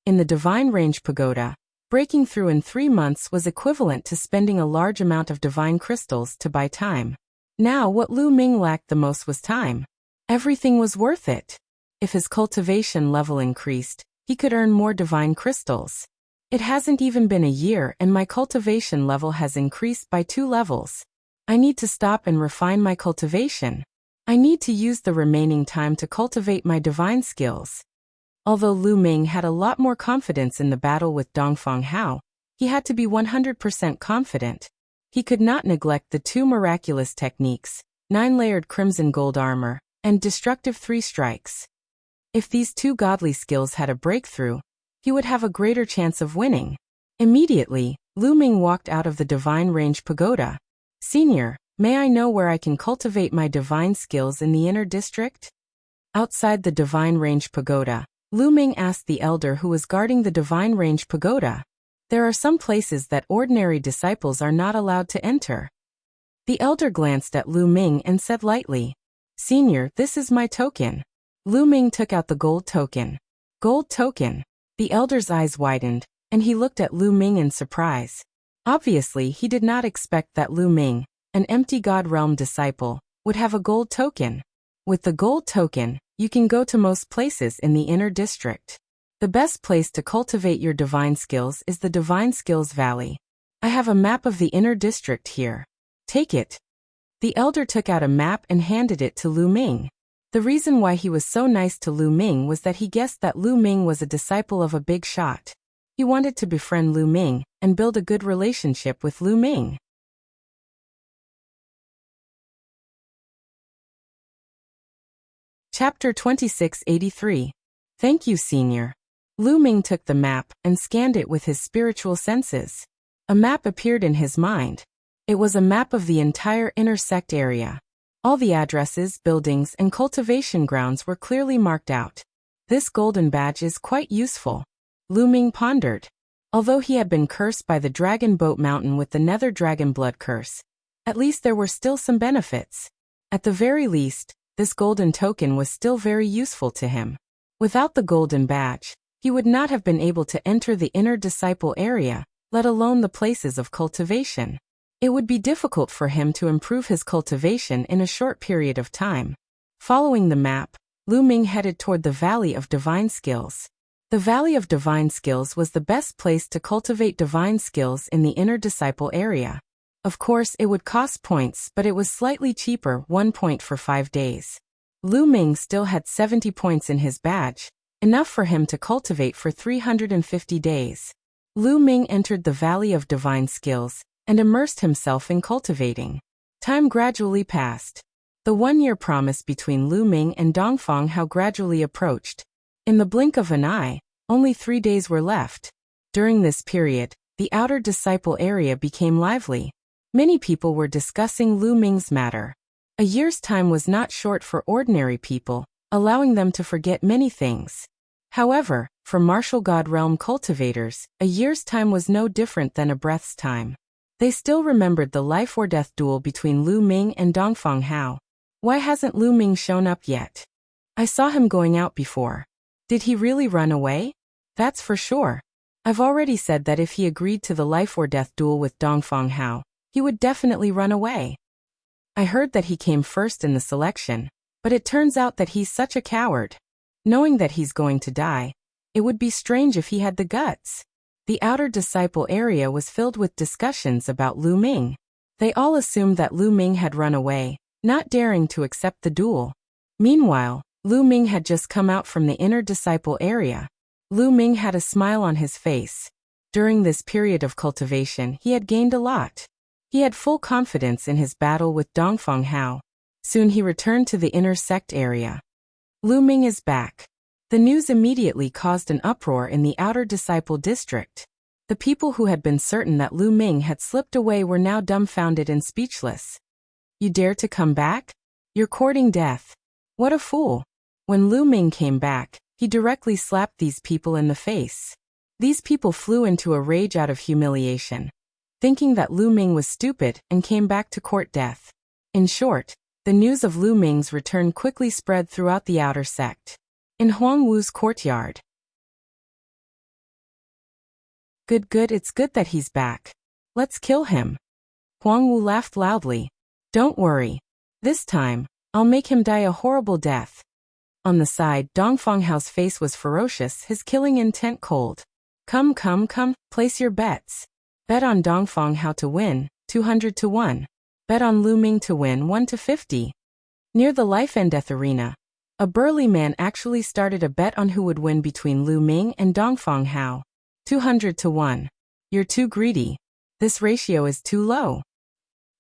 In the Divine Range Pagoda, breaking through in 3 months was equivalent to spending a large amount of divine crystals to buy time. Now what Lu Ming lacked the most was time. Everything was worth it. If his cultivation level increased, he could earn more divine crystals. It hasn't even been a year and my cultivation level has increased by 2 levels. I need to stop and refine my cultivation. I need to use the remaining time to cultivate my divine skills. Although Lu Ming had a lot more confidence in the battle with Dongfang Hao, He had to be 100% confident. He could not neglect the two miraculous techniques, 9-layered crimson gold armor, and destructive 3 strikes. If these two godly skills had a breakthrough, he would have a greater chance of winning. Immediately, Lu Ming walked out of the Divine Range Pagoda. "Senior, may I know where I can cultivate my divine skills in the inner district?" Outside the Divine Range Pagoda, Lu Ming asked the elder who was guarding the Divine Range Pagoda. There are some places that ordinary disciples are not allowed to enter. The elder glanced at Lu Ming and said lightly, "Senior, this is my token." Lu Ming took out the gold token. Gold token. The elder's eyes widened, and he looked at Lu Ming in surprise. Obviously, he did not expect that Lu Ming, an empty God Realm disciple, would have a gold token. With the gold token, you can go to most places in the inner district. The best place to cultivate your divine skills is the Divine Skills Valley. I have a map of the inner district here. Take it. The elder took out a map and handed it to Lu Ming. The reason why he was so nice to Lu Ming was that he guessed that Lu Ming was a disciple of a big shot. He wanted to befriend Lu Ming and build a good relationship with Lu Ming. Chapter 2683. Thank you, Senior. Lu Ming took the map and scanned it with his spiritual senses. A map appeared in his mind. It was a map of the entire inner sect area. All the addresses, buildings, and cultivation grounds were clearly marked out. This golden badge is quite useful. Lu Ming pondered. Although he had been cursed by the Dragon Boat Mountain with the Nether Dragon Blood curse, at least there were still some benefits. At the very least, this golden token was still very useful to him. Without the golden badge, he would not have been able to enter the inner disciple area, let alone the places of cultivation. It would be difficult for him to improve his cultivation in a short period of time. Following the map, Lu Ming headed toward the Valley of Divine Skills. The Valley of Divine Skills was the best place to cultivate divine skills in the inner disciple area. Of course, it would cost points, but it was slightly cheaper, 1 point for 5 days. Lu Ming still had 70 points in his badge, enough for him to cultivate for 350 days. Lu Ming entered the Valley of Divine Skills and immersed himself in cultivating. Time gradually passed. The 1-year promise between Lu Ming and Dongfang Hao gradually approached. In the blink of an eye, only 3 days were left. During this period, the outer disciple area became lively. Many people were discussing Lu Ming's matter. A year's time was not short for ordinary people, allowing them to forget many things. However, for martial god realm cultivators, a year's time was no different than a breath's time. They still remembered the life-or-death duel between Lu Ming and Dongfang Hao. Why hasn't Lu Ming shown up yet? I saw him going out before. Did he really run away? That's for sure. I've already said that if he agreed to the life-or-death duel with Dongfang Hao, he would definitely run away. I heard that he came first in the selection, but it turns out that he's such a coward. Knowing that he's going to die, it would be strange if he had the guts. The outer disciple area was filled with discussions about Lu Ming. They all assumed that Lu Ming had run away, not daring to accept the duel. Meanwhile, Lu Ming had just come out from the inner disciple area. Lu Ming had a smile on his face. During this period of cultivation, he had gained a lot. He had full confidence in his battle with Dongfang Hao. Soon he returned to the inner sect area. Lu Ming is back. The news immediately caused an uproar in the outer disciple district. The people who had been certain that Lu Ming had slipped away were now dumbfounded and speechless. You dare to come back? You're courting death. What a fool. When Lu Ming came back, he directly slapped these people in the face. These people flew into a rage out of humiliation, thinking that Lu Ming was stupid and came back to court death. In short, the news of Lu Ming's return quickly spread throughout the outer sect. In Huang Wu's courtyard. Good, it's good that he's back. Let's kill him. Huang Wu laughed loudly. Don't worry. This time, I'll make him die a horrible death. On the side, Dongfang Hao's face was ferocious, his killing intent cold. Come, place your bets. Bet on Dongfang Hao to win, 200 to 1. Bet on Lu Ming to win, 1 to 50. Near the life and death arena, a burly man actually started a bet on who would win between Lu Ming and Dongfang Hao. 200 to 1. You're too greedy. This ratio is too low.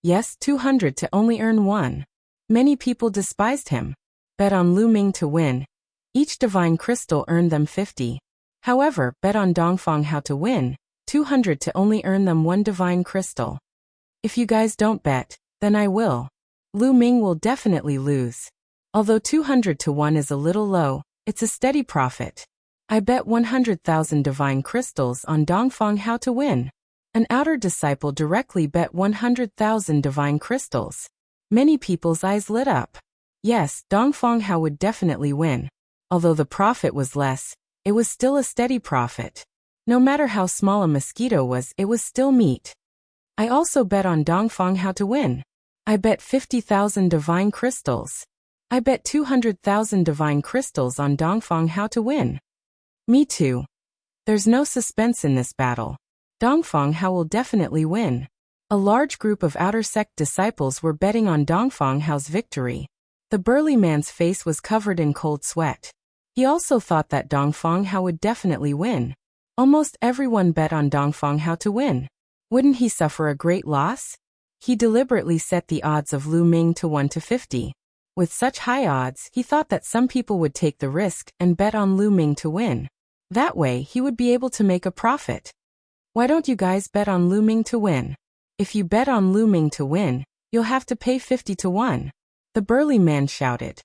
Yes, 200 to only earn 1. Many people despised him. Bet on Lu Ming to win. Each divine crystal earned them 50. However, bet on Dongfang Hao to win. 200 to only earn them 1 divine crystal. If you guys don't bet, then I will. Lu Ming will definitely lose. Although 200 to 1 is a little low, it's a steady profit. I bet 100,000 divine crystals on Dongfang Hao to win. An outer disciple directly bet 100,000 divine crystals. Many people's eyes lit up. Yes, Dongfang Hao would definitely win. Although the profit was less, it was still a steady profit. No matter how small a mosquito was, it was still meat. I also bet on Dongfang Hao to win. I bet 50,000 divine crystals. I bet 200,000 divine crystals on Dongfang Hao to win. Me too. There's no suspense in this battle. Dongfang Hao will definitely win. A large group of outer sect disciples were betting on Dongfang Hao's victory. The burly man's face was covered in cold sweat. He also thought that Dongfang Hao would definitely win. Almost everyone bet on Dongfang Hao to win. Wouldn't he suffer a great loss? He deliberately set the odds of Lu Ming to 1 to 50. With such high odds, he thought that some people would take the risk and bet on Lu Ming to win. That way, he would be able to make a profit. Why don't you guys bet on Lu Ming to win? If you bet on Lu Ming to win, you'll have to pay 50 to 1. The burly man shouted.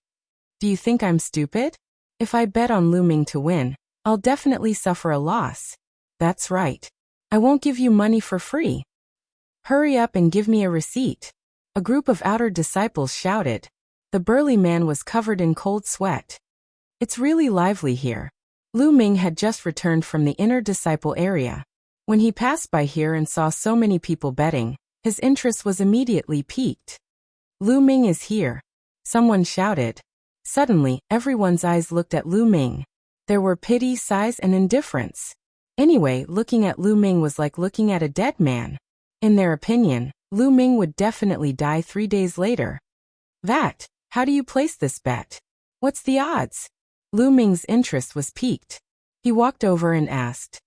Do you think I'm stupid? If I bet on Lu Ming to win, I'll definitely suffer a loss. That's right. I won't give you money for free. Hurry up and give me a receipt. A group of outer disciples shouted. The burly man was covered in cold sweat. It's really lively here. Lu Ming had just returned from the inner disciple area. When he passed by here and saw so many people betting, his interest was immediately piqued. Lu Ming is here. Someone shouted. Suddenly, everyone's eyes looked at Lu Ming. There were pity, sighs, and indifference. Anyway, looking at Lu Ming was like looking at a dead man. In their opinion, Lu Ming would definitely die 3 days later. How do you place this bet? What's the odds? Lu Ming's interest was piqued. He walked over and asked.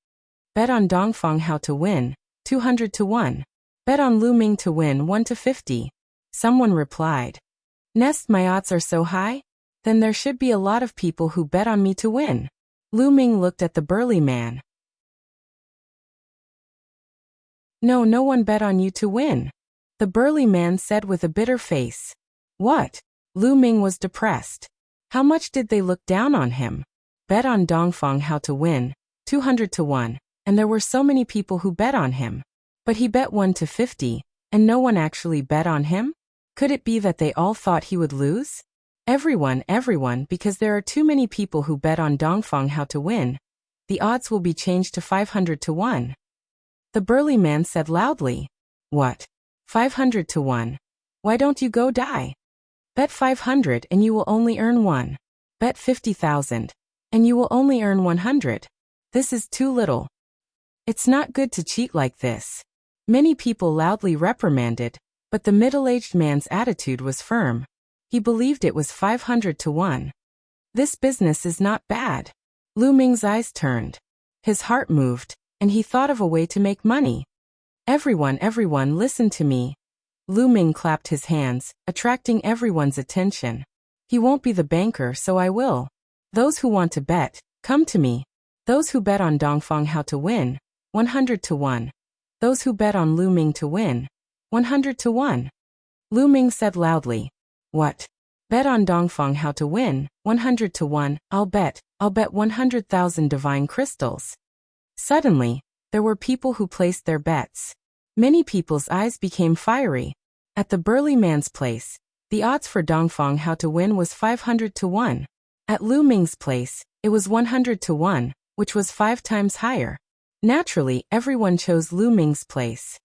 Bet on Dongfang Hao to win, 200 to 1. Bet on Lu Ming to win 1 to 50. Someone replied. Nest, my odds are so high? Then there should be a lot of people who bet on me to win. Lu Ming looked at the burly man. No, no one bet on you to win. The burly man said with a bitter face. What? Lu Ming was depressed. How much did they look down on him? Bet on Dongfang Hao to win, 200 to 1, and there were so many people who bet on him. But he bet 1 to 50, and no one actually bet on him? Could it be that they all thought he would lose? Everyone, because there are too many people who bet on Dongfang Hao to win. The odds will be changed to 500 to 1. The burly man said loudly. What? 500 to 1? Why don't you go die? Bet 500 and you will only earn 1. Bet 50,000 and you will only earn 100. This is too little. It's not good to cheat like this. Many people loudly reprimanded, but the middle-aged man's attitude was firm. He believed it was 500 to 1. This business is not bad. Lu Ming's eyes turned. His heart moved, and he thought of a way to make money. Everyone, listen to me. Lu Ming clapped his hands, attracting everyone's attention. He won't be the banker, so I will. Those who want to bet, come to me. Those who bet on Dongfang Hao to win, 100 to 1. Those who bet on Lu Ming to win, 100 to 1. Lu Ming said loudly. What? Bet on Dongfang Hao to win, 100 to 1, I'll bet 100,000 divine crystals. Suddenly, there were people who placed their bets. Many people's eyes became fiery. At the burly man's place, the odds for Dongfang Hao to win was 500 to 1. At Lu Ming's place, it was 100 to 1, which was 5 times higher. Naturally, everyone chose Lu Ming's place.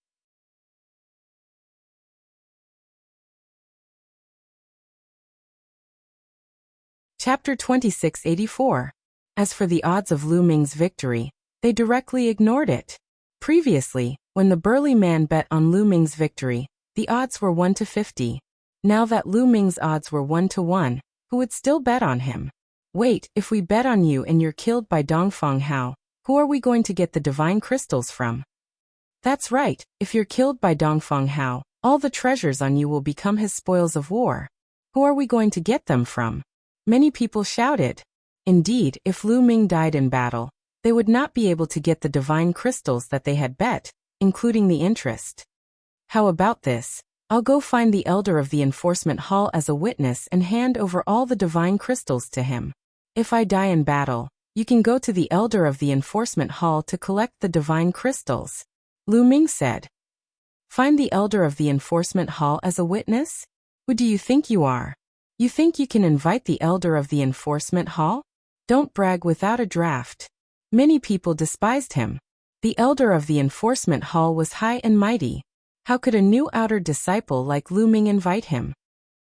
Chapter 2684. As for the odds of Lu Ming's victory, they directly ignored it. Previously, when the burly man bet on Lu Ming's victory, the odds were 1 to 50. Now that Lu Ming's odds were 1 to 1, who would still bet on him? Wait, if we bet on you and you're killed by Dongfang Hao, who are we going to get the divine crystals from? That's right, if you're killed by Dongfeng Hao, all the treasures on you will become his spoils of war. Who are we going to get them from? Many people shouted. Indeed, if Lu Ming died in battle, they would not be able to get the divine crystals that they had bet, including the interest. How about this? I'll go find the elder of the enforcement hall as a witness and hand over all the divine crystals to him. If I die in battle, you can go to the elder of the enforcement hall to collect the divine crystals. Lu Ming said. Find the elder of the enforcement hall as a witness? Who do you think you are? You think you can invite the elder of the enforcement hall? Don't brag without a draft. Many people despised him. The elder of the enforcement hall was high and mighty. How could a new outer disciple like Lu Ming invite him?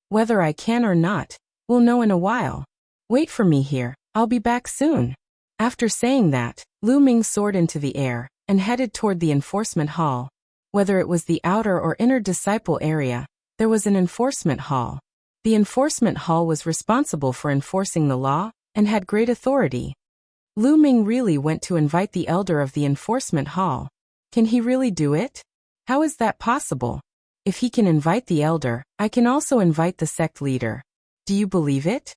Whether I can or not, we'll know in a while. Wait for me here, I'll be back soon. After saying that, Lu Ming soared into the air and headed toward the enforcement hall. Whether it was the outer or inner disciple area, there was an enforcement hall. The enforcement hall was responsible for enforcing the law and had great authority. Lu Ming really went to invite the elder of the enforcement hall. Can he really do it? How is that possible? If he can invite the elder, I can also invite the sect leader. Do you believe it?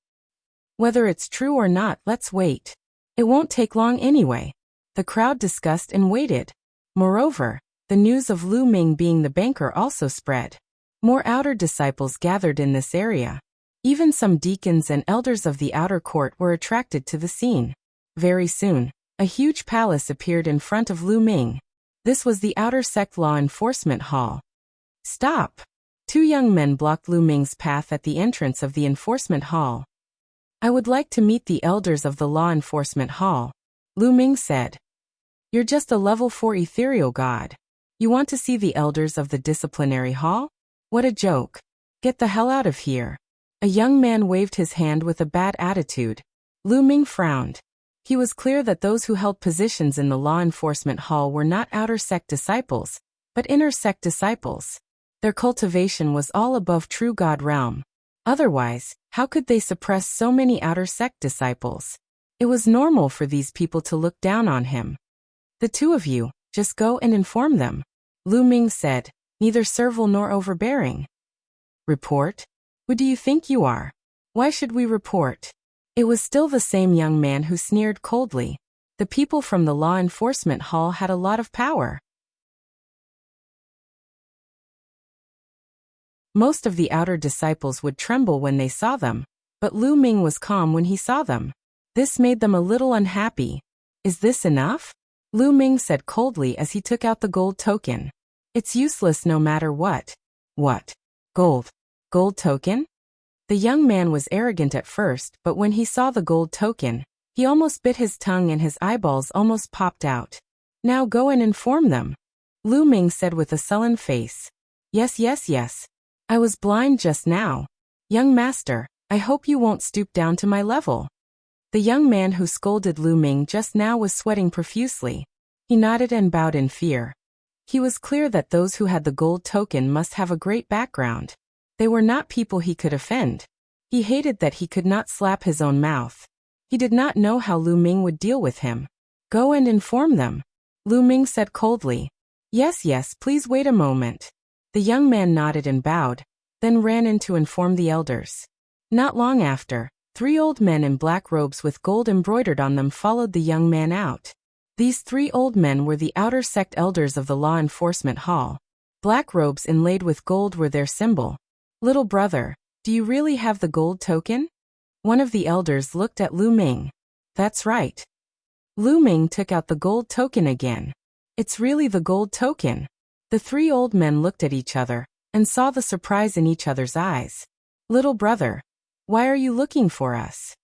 Whether it's true or not, let's wait. It won't take long anyway. The crowd discussed and waited. Moreover, the news of Lu Ming being the banker also spread. More outer disciples gathered in this area. Even some deacons and elders of the outer court were attracted to the scene. Very soon, a huge palace appeared in front of Lu Ming. This was the outer sect law enforcement hall. Stop! Two young men blocked Lu Ming's path at the entrance of the enforcement hall. I would like to meet the elders of the law enforcement hall, Lu Ming said. You're just a level 4 ethereal god. You want to see the elders of the disciplinary hall? What a joke. Get the hell out of here. A young man waved his hand with a bad attitude. Lu Ming frowned. He was clear that those who held positions in the law enforcement hall were not outer sect disciples, but inner sect disciples. Their cultivation was all above true God realm. Otherwise, how could they suppress so many outer sect disciples? It was normal for these people to look down on him. The two of you, just go and inform them, Lu Ming said, neither servile nor overbearing. Report? Who do you think you are? Why should we report? It was still the same young man who sneered coldly. The people from the law enforcement hall had a lot of power. Most of the outer disciples would tremble when they saw them, but Lu Ming was calm when he saw them. This made them a little unhappy. Is this enough? Lu Ming said coldly as he took out the gold token. It's useless no matter what. What? Gold? Gold token? The young man was arrogant at first, but when he saw the gold token, he almost bit his tongue and his eyeballs almost popped out. Now go and inform them, Lu Ming said with a sullen face. Yes, yes, yes. I was blind just now. Young master, I hope you won't stoop down to my level. The young man who scolded Lu Ming just now was sweating profusely. He nodded and bowed in fear. He was clear that those who had the gold token must have a great background. They were not people he could offend. He hated that he could not slap his own mouth. He did not know how Lu Ming would deal with him. Go and inform them, Lu Ming said coldly. Yes, yes, please wait a moment. The young man nodded and bowed, then ran in to inform the elders. Not long after, 3 old men in black robes with gold embroidered on them followed the young man out. These 3 old men were the outer sect elders of the law enforcement hall. Black robes inlaid with gold were their symbol. Little brother, do you really have the gold token? One of the elders looked at Lu Ming. That's right. Lu Ming took out the gold token again. It's really the gold token. The 3 old men looked at each other and saw the surprise in each other's eyes. Little brother, why are you looking for us?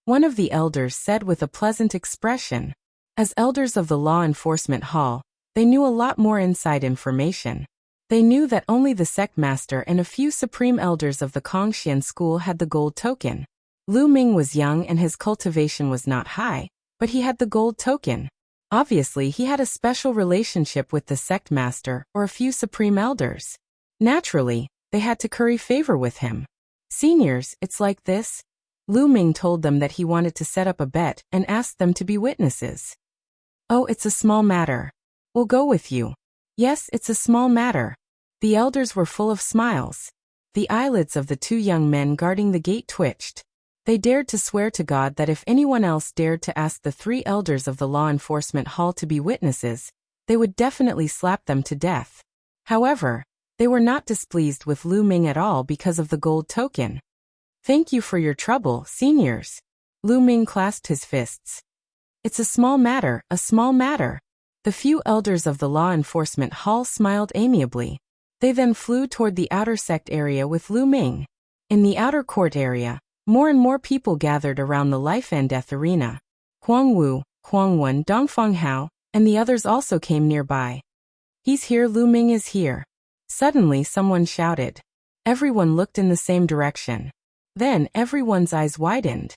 One of the elders said with a pleasant expression. As elders of the law enforcement hall, they knew a lot more inside information. They knew that only the sect master and a few supreme elders of the Kongxian school had the gold token. Lu Ming was young and his cultivation was not high, but he had the gold token. Obviously, he had a special relationship with the sect master or a few supreme elders. Naturally, they had to curry favor with him. Seniors, it's like this. Lu Ming told them that he wanted to set up a bet and asked them to be witnesses. Oh, it's a small matter. We'll go with you. Yes, it's a small matter. The elders were full of smiles. The eyelids of the two young men guarding the gate twitched. They dared to swear to God that if anyone else dared to ask the three elders of the law enforcement hall to be witnesses, they would definitely slap them to death. However, they were not displeased with Lu Ming at all because of the gold token. Thank you for your trouble, seniors. Lu Ming clasped his fists. It's a small matter, a small matter. The few elders of the law enforcement hall smiled amiably. They then flew toward the outer sect area with Lu Ming. In the outer court area, more and more people gathered around the life and death arena. Huang Wu, Huang Wen, Dongfang Hao, and the others also came nearby. He's here, Lu Ming is here. Suddenly someone shouted. Everyone looked in the same direction. Then everyone's eyes widened.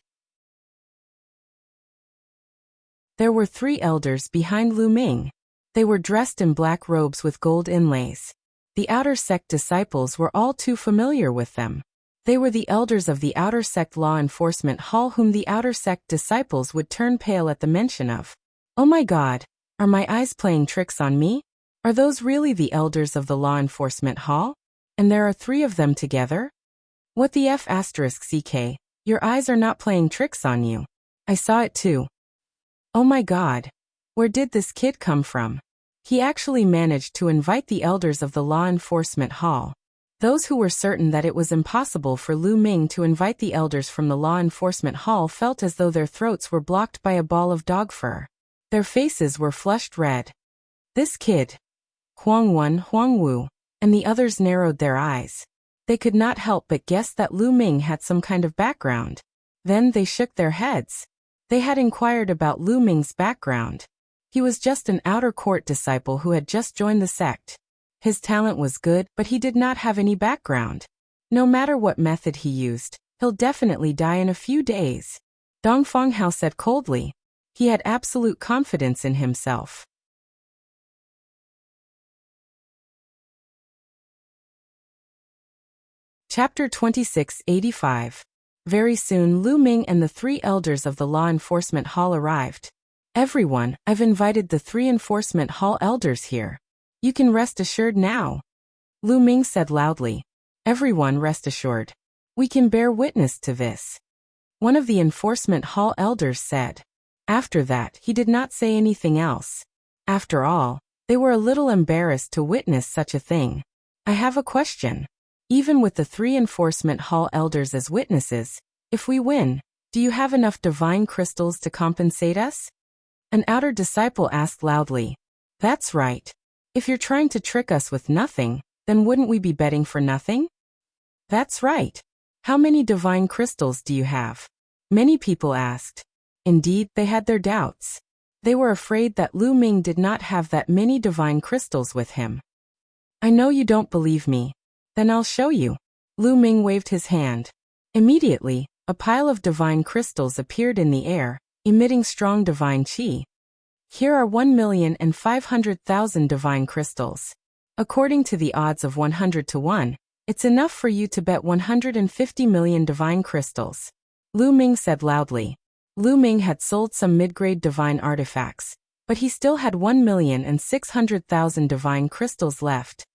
There were three elders behind Lu Ming. They were dressed in black robes with gold inlays. The outer sect disciples were all too familiar with them. They were the elders of the outer sect law enforcement hall whom the outer sect disciples would turn pale at the mention of. Oh my God, are my eyes playing tricks on me? Are those really the elders of the law enforcement hall? And there are three of them together? What the F***ck, your eyes are not playing tricks on you. I saw it too. Oh my God, where did this kid come from? He actually managed to invite the elders of the law enforcement hall. Those who were certain that it was impossible for Lu Ming to invite the elders from the law enforcement hall felt as though their throats were blocked by a ball of dog fur. Their faces were flushed red. This kid, Huang Wen, Huang Wu, and the others narrowed their eyes. They could not help but guess that Lu Ming had some kind of background. Then they shook their heads. They had inquired about Lu Ming's background. He was just an outer court disciple who had just joined the sect. His talent was good, but he did not have any background. No matter what method he used, he'll definitely die in a few days. Dongfang Hao said coldly. He had absolute confidence in himself. Chapter 2685. Very soon Lu Ming and the three elders of the law enforcement hall arrived. Everyone, I've invited the three enforcement hall elders here. You can rest assured now. Lu Ming said loudly. Everyone rest assured. We can bear witness to this. One of the enforcement hall elders said. After that, he did not say anything else. After all, they were a little embarrassed to witness such a thing. I have a question. Even with the three enforcement hall elders as witnesses, if we win, do you have enough divine crystals to compensate us? An outer disciple asked loudly. That's right. If you're trying to trick us with nothing, then wouldn't we be betting for nothing? That's right. How many divine crystals do you have? Many people asked. Indeed, they had their doubts. They were afraid that Lu Ming did not have that many divine crystals with him. I know you don't believe me. Then I'll show you. Lu Ming waved his hand. Immediately, a pile of divine crystals appeared in the air, emitting strong divine qi. Here are 1,500,000 divine crystals. According to the odds of 100 to 1, it's enough for you to bet 150 million divine crystals. Lu Ming said loudly. Lu Ming had sold some mid-grade divine artifacts, but he still had 1,600,000 divine crystals left.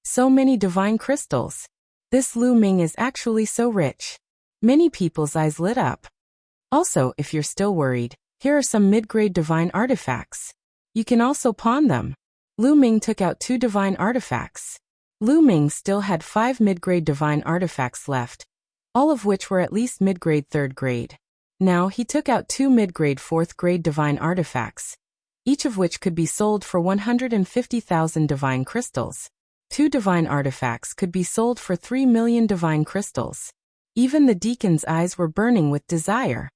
So many divine crystals. This Lu Ming is actually so rich. Many people's eyes lit up. Also, if you're still worried, here are some mid-grade divine artifacts. You can also pawn them. Lu Ming took out 2 divine artifacts. Lu Ming still had 5 mid-grade divine artifacts left, all of which were at least mid-grade 3rd grade. Now he took out 2 mid-grade 4th grade divine artifacts, each of which could be sold for 150,000 divine crystals. 2 divine artifacts could be sold for 3 million divine crystals. Even the deacon's eyes were burning with desire.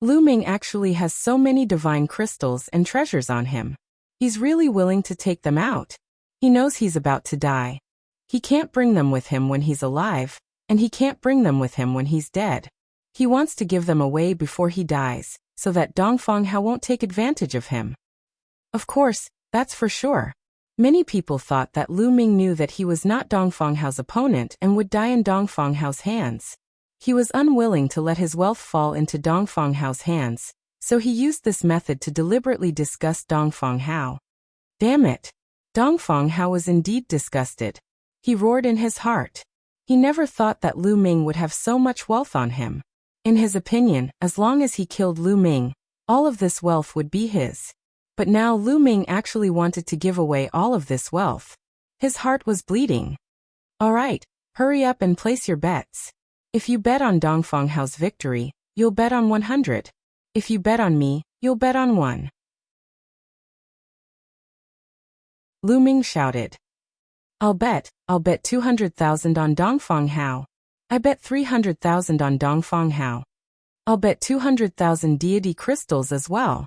Lu Ming actually has so many divine crystals and treasures on him. He's really willing to take them out. He knows he's about to die. He can't bring them with him when he's alive, and he can't bring them with him when he's dead. He wants to give them away before he dies, so that Dongfang Hao won't take advantage of him. Of course, that's for sure. Many people thought that Lu Ming knew that he was not Dongfang Hao's opponent and would die in Dongfang Hao's hands. He was unwilling to let his wealth fall into Dongfang Hao's hands, so he used this method to deliberately disgust Dongfang Hao. Damn it! Dongfang Hao was indeed disgusted. He roared in his heart. He never thought that Lu Ming would have so much wealth on him. In his opinion, as long as he killed Lu Ming, all of this wealth would be his. But now Lu Ming actually wanted to give away all of this wealth. His heart was bleeding. All right, hurry up and place your bets. If you bet on Dongfang Hao's victory, you'll bet on 100. If you bet on me, you'll bet on 1. Lu Ming shouted. I'll bet 200,000 on Dongfang Hao. I bet 300,000 on Dongfang Hao. I'll bet 200,000 deity crystals as well.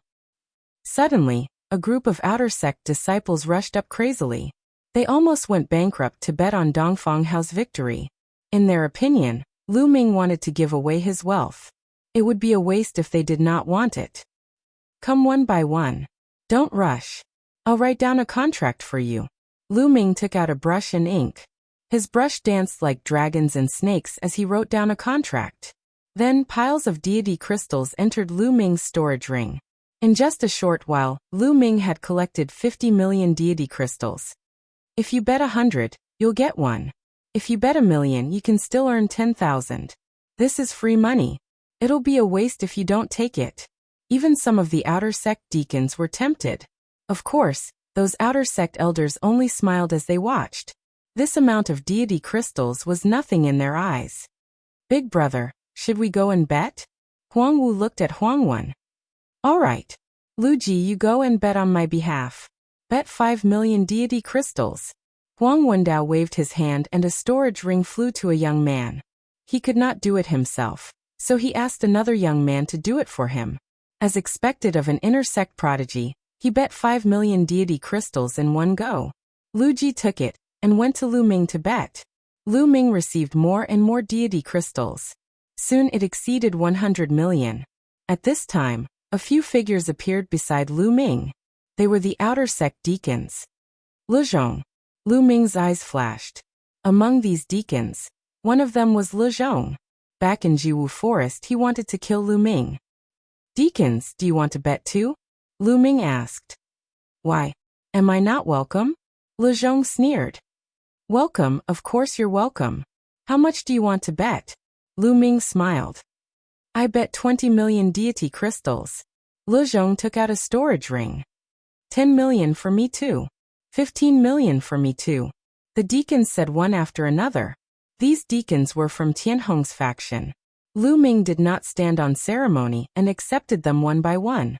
Suddenly, a group of outer sect disciples rushed up crazily. They almost went bankrupt to bet on Dongfang Hao's victory. In their opinion, Lu Ming wanted to give away his wealth. It would be a waste if they did not want it. Come one by one. Don't rush. I'll write down a contract for you. Lu Ming took out a brush and ink. His brush danced like dragons and snakes as he wrote down a contract. Then piles of deity crystals entered Lu Ming's storage ring. In just a short while, Lu Ming had collected 50 million deity crystals. If you bet 100, you'll get 1. If you bet 1,000,000, you can still earn 10,000. This is free money. It'll be a waste if you don't take it. Even some of the outer sect deacons were tempted. Of course, those outer sect elders only smiled as they watched. This amount of deity crystals was nothing in their eyes. Big brother, should we go and bet? Huang Wu looked at Huang Wen. All right. Lu Ji, you go and bet on my behalf. Bet 5 million deity crystals. Huang Wendao waved his hand and a storage ring flew to a young man. He could not do it himself, so he asked another young man to do it for him. As expected of an inner sect prodigy, he bet 5 million deity crystals in one go. Lu Ji took it and went to Lu Ming to bet. Lu Ming received more and more deity crystals. Soon it exceeded 100 million. At this time, a few figures appeared beside Lu Ming. They were the outer sect deacons. Lezhong. Lu Ming's eyes flashed. Among these deacons, one of them was Lezhong. Back in Jiwu Forest, he wanted to kill Lu Ming. Deacons, do you want to bet too? Lu Ming asked. Why? Am I not welcome? Lezhong sneered. Welcome, of course you're welcome. How much do you want to bet? Lu Ming smiled. I bet 20 million deity crystals. Lezhong took out a storage ring. 10 million for me too. 15 million for me too. The deacons said one after another. These deacons were from Tianhong's faction. Lu Ming did not stand on ceremony and accepted them one by one.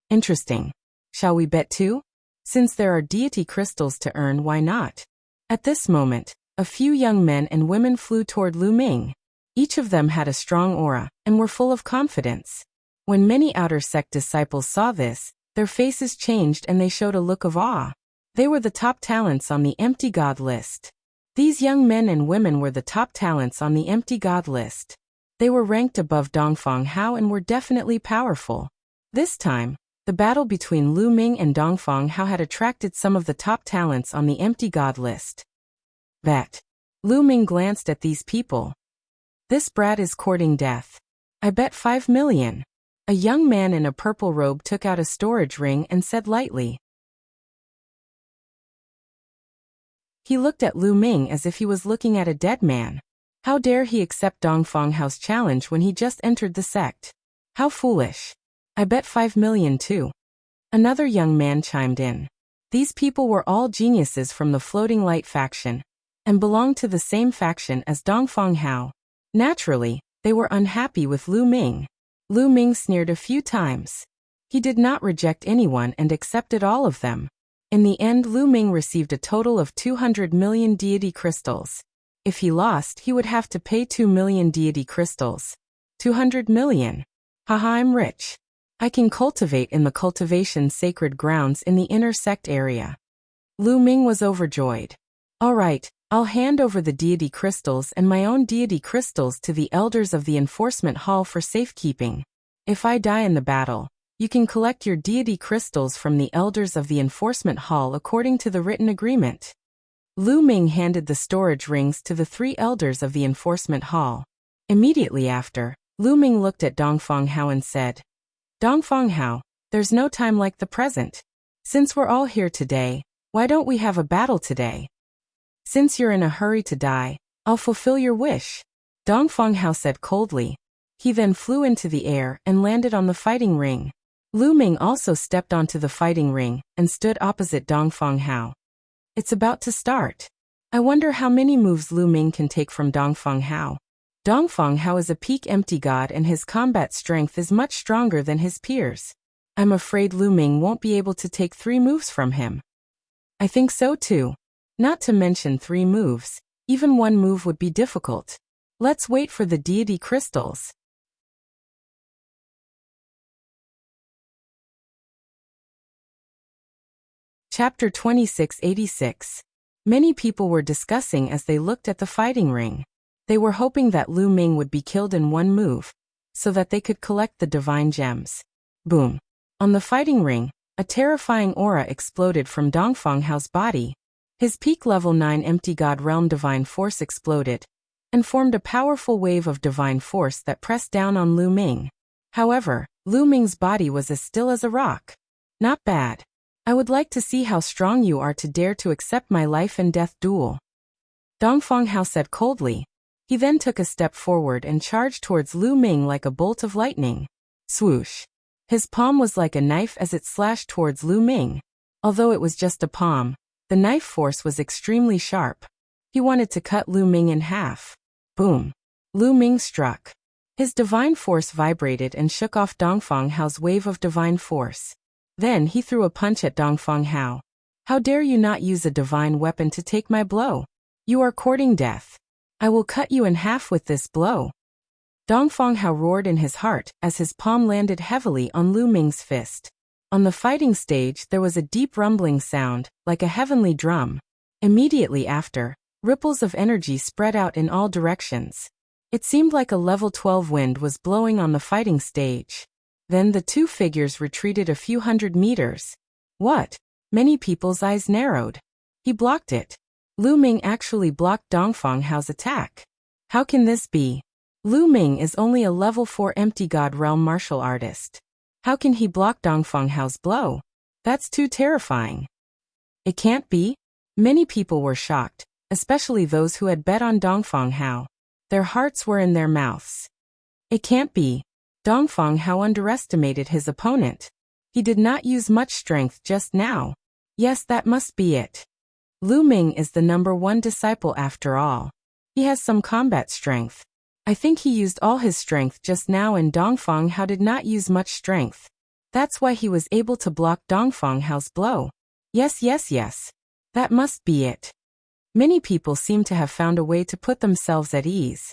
Interesting. Shall we bet too? Since there are deity crystals to earn, why not? At this moment, a few young men and women flew toward Lu Ming. Each of them had a strong aura and were full of confidence. When many outer sect disciples saw this, their faces changed and they showed a look of awe. They were the top talents on the empty god list. These young men and women were the top talents on the empty god list. They were ranked above Dongfang Hao and were definitely powerful. This time, the battle between Lu Ming and Dongfang Hao had attracted some of the top talents on the empty god list. Bet. Lu Ming glanced at these people. This brat is courting death. I bet 5 million. A young man in a purple robe took out a storage ring and said lightly. He looked at Lu Ming as if he was looking at a dead man. How dare he accept Dongfang Hao's challenge when he just entered the sect? How foolish. I bet 5 million too. Another young man chimed in. These people were all geniuses from the Floating Light faction, and belonged to the same faction as Dongfang Hao. Naturally, they were unhappy with Lu Ming. Lu Ming sneered a few times. He did not reject anyone and accepted all of them. In the end, Lu Ming received a total of 200 million deity crystals. If he lost, he would have to pay 2 million deity crystals. 200 million. Haha, I'm rich. I can cultivate in the cultivation sacred grounds in the inner sect area. Lu Ming was overjoyed. All right, I'll hand over the deity crystals and my own deity crystals to the elders of the enforcement hall for safekeeping. If I die in the battle, you can collect your deity crystals from the elders of the enforcement hall according to the written agreement. Lu Ming handed the storage rings to the 3 elders of the enforcement hall. Immediately after, Lu Ming looked at Dongfang Hao and said, Dongfang Hao, there's no time like the present. Since we're all here today, Why don't we have a battle today? Since you're in a hurry to die, I'll fulfill your wish, Dong Fanghao said coldly. He then flew into the air and landed on the fighting ring. Lu Ming also stepped onto the fighting ring and stood opposite Dong Fanghao. It's about to start. I wonder how many moves Lu Ming can take from Dong Fanghao. Dong Fanghao is a peak empty god and his combat strength is much stronger than his peers. I'm afraid Lu Ming won't be able to take 3 moves from him. I think so too. Not to mention 3 moves. Even 1 move would be difficult. Let's wait for the deity crystals. Chapter 2686. Many people were discussing as they looked at the fighting ring. They were hoping that Lu Ming would be killed in 1 move, so that they could collect the divine gems. Boom. On the fighting ring, a terrifying aura exploded from Dong Fanghao's body. His peak level 9 empty god realm divine force exploded, and formed a powerful wave of divine force that pressed down on Lu Ming. However, Lu Ming's body was as still as a rock. Not bad. I would like to see how strong you are to dare to accept my life and death duel, Dong Fanghao said coldly. He then took a step forward and charged towards Lu Ming like a bolt of lightning. Swoosh. His palm was like a knife as it slashed towards Lu Ming. Although it was just a palm, the knife force was extremely sharp. He wanted to cut Lu Ming in half. Boom. Lu Ming struck. His divine force vibrated and shook off Dong Fanghao's wave of divine force. Then he threw a punch at Dong Fanghao. How dare you not use a divine weapon to take my blow? You are courting death. I will cut you in half with this blow. Dong Fanghao roared in his heart as his palm landed heavily on Lu Ming's fist. On the fighting stage there was a deep rumbling sound, like a heavenly drum. Immediately after, ripples of energy spread out in all directions. It seemed like a level 12 wind was blowing on the fighting stage. Then the 2 figures retreated a few hundred meters. What? Many people's eyes narrowed. He blocked it. Lu Ming actually blocked Dong Fanghao's attack. How can this be? Lu Ming is only a level 4 empty god realm martial artist. How can he block Dong Fanghao's blow? That's too terrifying. It can't be. Many people were shocked, especially those who had bet on Dong Fanghao. Their hearts were in their mouths. It can't be. Dong Fanghao underestimated his opponent. He did not use much strength just now. Yes, that must be it. Lu Ming is the number 1 disciple after all. He has some combat strength. I think he used all his strength just now and Dong Fanghao did not use much strength. That's why he was able to block Dong Fanghao's blow. Yes. That must be it. Many people seem to have found a way to put themselves at ease.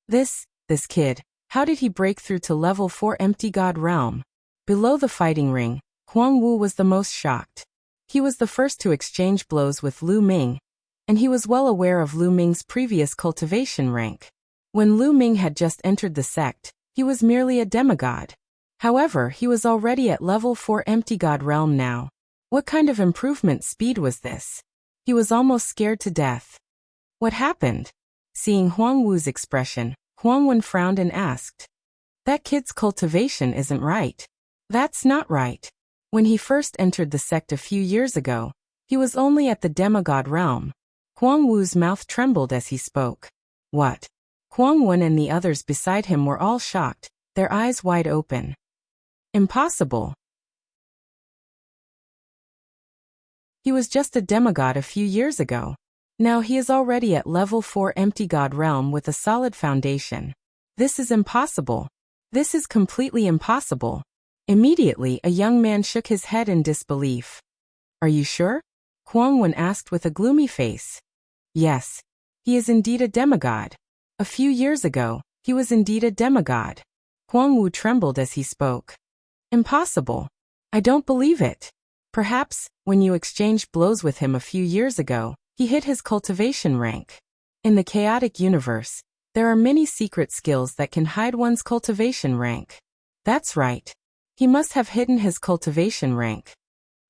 This kid. How did he break through to level 4 empty god realm? Below the fighting ring, Huang Wu was the most shocked. He was the first to exchange blows with Lu Ming, and he was well aware of Lu Ming's previous cultivation rank. When Lu Ming had just entered the sect, he was merely a demigod. However, he was already at level 4 empty god realm now. What kind of improvement speed was this? He was almost scared to death. What happened? Seeing Huang Wu's expression, Huang Wen frowned and asked. That kid's cultivation isn't right. That's not right. When he first entered the sect a few years ago, he was only at the demigod realm. Huang Wu's mouth trembled as he spoke. What? Huang Wen and the others beside him were all shocked, their eyes wide open. Impossible. He was just a demigod a few years ago. Now he is already at level 4 empty god realm with a solid foundation. This is impossible. This is completely impossible. Immediately a young man shook his head in disbelief. Are you sure? Huang Wen asked with a gloomy face. Yes. He is indeed a demigod. A few years ago, he was indeed a demigod. Huang Wu trembled as he spoke. Impossible. I don't believe it. Perhaps, when you exchanged blows with him a few years ago, he hit his cultivation rank. In the chaotic universe, there are many secret skills that can hide one's cultivation rank. That's right. He must have hidden his cultivation rank.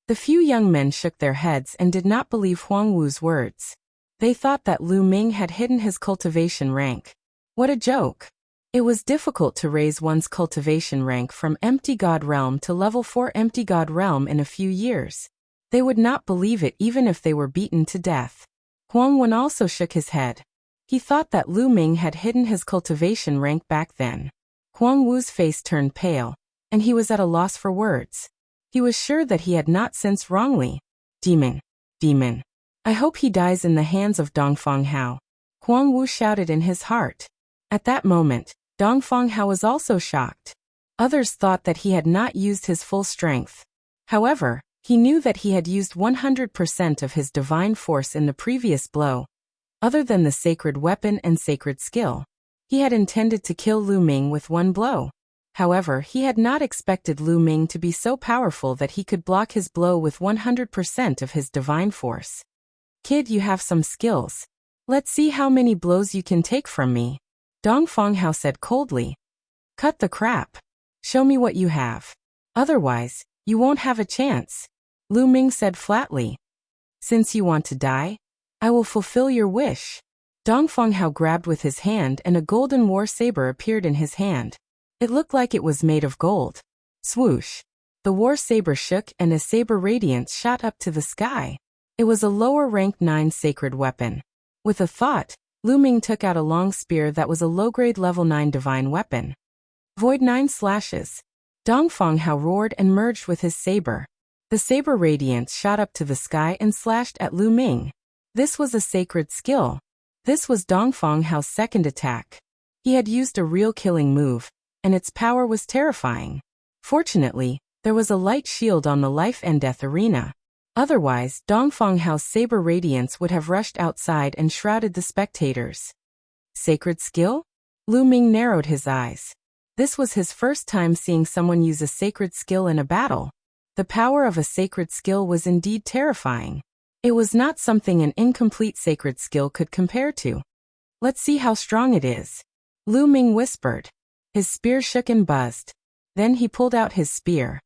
The few young men shook their heads and did not believe Huang Wu's words. They thought that Lu Ming had hidden his cultivation rank. What a joke. It was difficult to raise one's cultivation rank from empty god realm to level 4 empty god realm in a few years. They would not believe it even if they were beaten to death. Huang Wen also shook his head. He thought that Lu Ming had hidden his cultivation rank back then. Huang Wu's face turned pale, and he was at a loss for words. He was sure that he had not sensed wrongly. Demon. Demon. I hope he dies in the hands of Dongfang Hao. Huang Wu shouted in his heart. At that moment, Dongfang Hao was also shocked. Others thought that he had not used his full strength. However, he knew that he had used 100% of his divine force in the previous blow. Other than the sacred weapon and sacred skill, he had intended to kill Lu Ming with one blow. However, he had not expected Lu Ming to be so powerful that he could block his blow with 100% of his divine force. Kid, you have some skills. Let's see how many blows you can take from me. Dongfang Hao said coldly. Cut the crap. Show me what you have. Otherwise, you won't have a chance. Lu Ming said flatly. Since you want to die, I will fulfill your wish. Dongfang Hao grabbed with his hand and a golden war saber appeared in his hand. It looked like it was made of gold. Swoosh. The war saber shook and a saber radiance shot up to the sky. It was a lower rank 9 sacred weapon. With a thought, Lu Ming took out a long spear that was a low-grade level 9 divine weapon. Void 9 slashes. Dongfang Hao roared and merged with his saber. The saber radiance shot up to the sky and slashed at Lu Ming. This was a sacred skill. This was Dongfang Hao's second attack. He had used a real killing move, and its power was terrifying. Fortunately, there was a light shield on the life and death arena. Otherwise, Dongfang Hao's saber radiance would have rushed outside and shrouded the spectators. Sacred skill? Lu Ming narrowed his eyes. This was his first time seeing someone use a sacred skill in a battle. The power of a sacred skill was indeed terrifying. It was not something an incomplete sacred skill could compare to. Let's see how strong it is. Lu Ming whispered. His spear shook and buzzed. Then he pulled out his spear.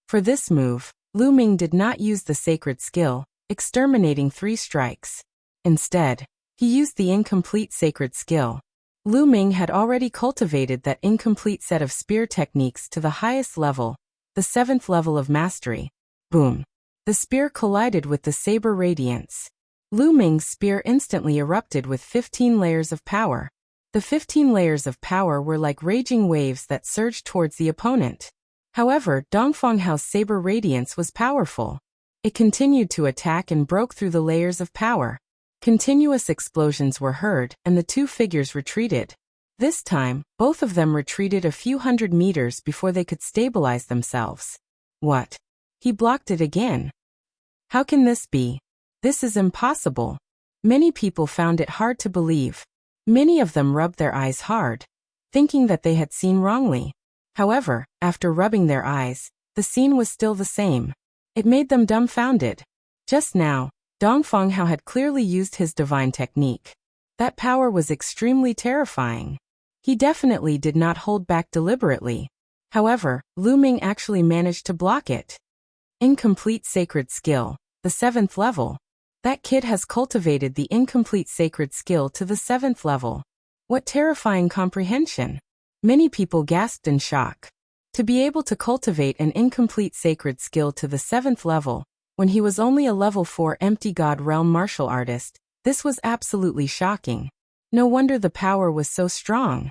For this move, Lu Ming did not use the sacred skill, exterminating 3 strikes. Instead, he used the incomplete sacred skill. Lu Ming had already cultivated that incomplete set of spear techniques to the highest level, the 7th level of mastery. Boom. The spear collided with the saber radiance. Lu Ming's spear instantly erupted with 15 layers of power. The 15 layers of power were like raging waves that surged towards the opponent. However, Dongfang Hao's saber radiance was powerful. It continued to attack and broke through the layers of power. Continuous explosions were heard, and the 2 figures retreated. This time, both of them retreated a few hundred meters before they could stabilize themselves. What? He blocked it again. How can this be? This is impossible. Many people found it hard to believe. Many of them rubbed their eyes hard, thinking that they had seen wrongly. However, after rubbing their eyes, the scene was still the same. It made them dumbfounded. Just now, Dongfang Hao had clearly used his divine technique. That power was extremely terrifying. He definitely did not hold back deliberately. However, Lu Ming actually managed to block it. Incomplete sacred skill, the 7th level. That kid has cultivated the incomplete sacred skill to the 7th level. What terrifying comprehension! Many people gasped in shock. To be able to cultivate an incomplete sacred skill to the 7th level, when he was only a level 4 empty god realm martial artist, this was absolutely shocking. No wonder the power was so strong.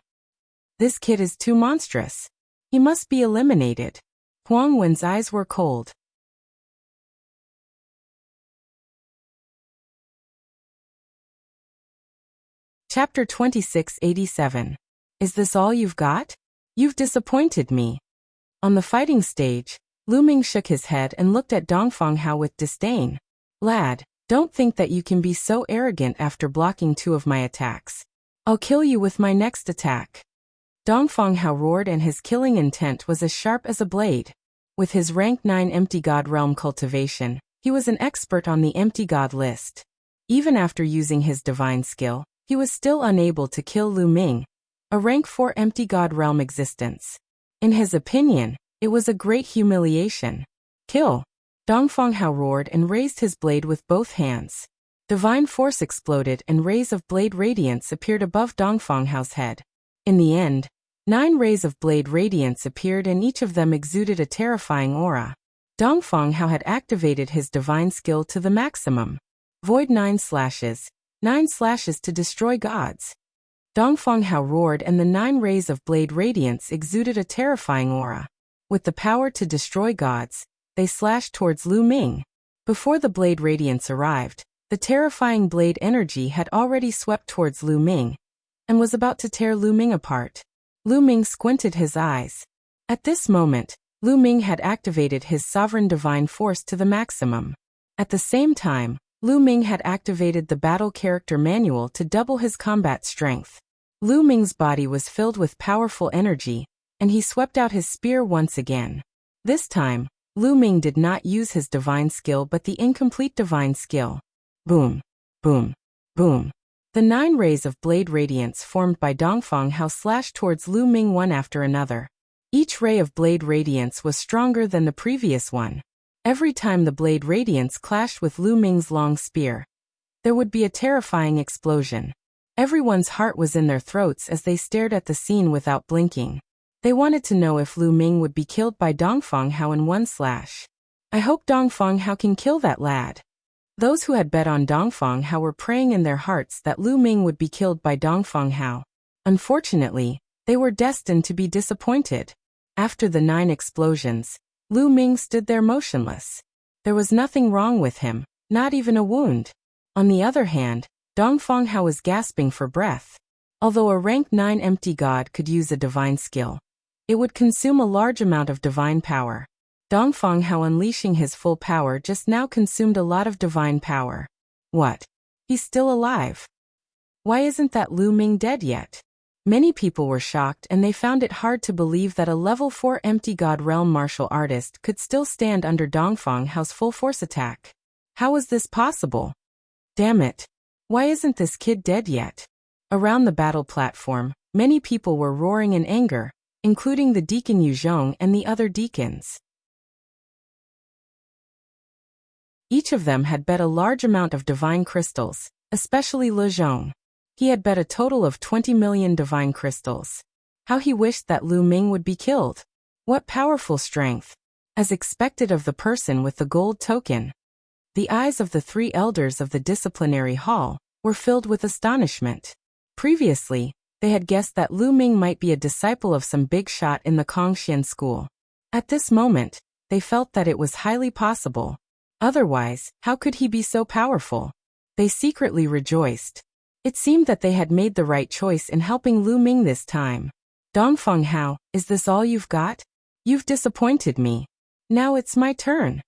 This kid is too monstrous. He must be eliminated. Huang Wen's eyes were cold. Chapter 2687. Is this all you've got? You've disappointed me. On the fighting stage, Lu Ming shook his head and looked at Dongfang Hao with disdain. Lad, don't think that you can be so arrogant after blocking 2 of my attacks. I'll kill you with my next attack. Dongfang Hao roared, and his killing intent was as sharp as a blade. With his rank 9 empty god realm cultivation, he was an expert on the empty god list. Even after using his divine skill, he was still unable to kill Lu Ming, a rank 4 empty god realm existence. In his opinion, it was a great humiliation. Kill! Dongfang Hao roared and raised his blade with both hands. Divine force exploded and rays of blade radiance appeared above Dongfang Hao's head. In the end, 9 rays of blade radiance appeared and each of them exuded a terrifying aura. Dongfeng Hao had activated his divine skill to the maximum. Void 9 slashes. 9 slashes to destroy gods. Dongfeng Hao roared and the 9 rays of blade radiance exuded a terrifying aura. With the power to destroy gods, they slashed towards Lu Ming. Before the blade radiance arrived, the terrifying blade energy had already swept towards Lu Ming and was about to tear Lu Ming apart. Lu Ming squinted his eyes. At this moment, Lu Ming had activated his sovereign divine force to the maximum. At the same time, Lu Ming had activated the battle character manual to double his combat strength. Lu Ming's body was filled with powerful energy, and he swept out his spear once again. This time, Lu Ming did not use his divine skill but the incomplete divine skill. Boom, boom, boom. The 9 rays of blade radiance formed by Dongfeng Hao slashed towards Lu Ming one after another. Each ray of blade radiance was stronger than the previous one. Every time the blade radiance clashed with Lu Ming's long spear, there would be a terrifying explosion. Everyone's heart was in their throats as they stared at the scene without blinking. They wanted to know if Lu Ming would be killed by Dongfeng Hao in one slash. I hope Dongfeng Hao can kill that lad. Those who had bet on Dongfeng Hao were praying in their hearts that Lu Ming would be killed by Dongfeng Hao. Unfortunately, they were destined to be disappointed. After the 9 explosions, Lu Ming stood there motionless. There was nothing wrong with him, not even a wound. On the other hand, Dongfeng Hao was gasping for breath. Although a rank 9 empty god could use a divine skill, it would consume a large amount of divine power. Dongfeng Hao unleashing his full power just now consumed a lot of divine power. What? He's still alive. Why isn't that Lu Ming dead yet? Many people were shocked and they found it hard to believe that a level 4 empty god realm martial artist could still stand under Dongfeng Hao's full force attack. How was this possible? Damn it. Why isn't this kid dead yet? Around the battle platform, many people were roaring in anger, including the deacon Yuzhong and the other deacons. Each of them had bet a large amount of divine crystals, especially Le Zhong. He had bet a total of 20 million divine crystals. How he wished that Lu Ming would be killed. What powerful strength. As expected of the person with the gold token. The eyes of the 3 elders of the disciplinary hall were filled with astonishment. Previously, they had guessed that Lu Ming might be a disciple of some big shot in the Kongxian school. At this moment, they felt that it was highly possible. Otherwise, how could he be so powerful? They secretly rejoiced. It seemed that they had made the right choice in helping Lu Ming this time. Dongfeng Hao, is this all you've got? You've disappointed me. Now it's my turn.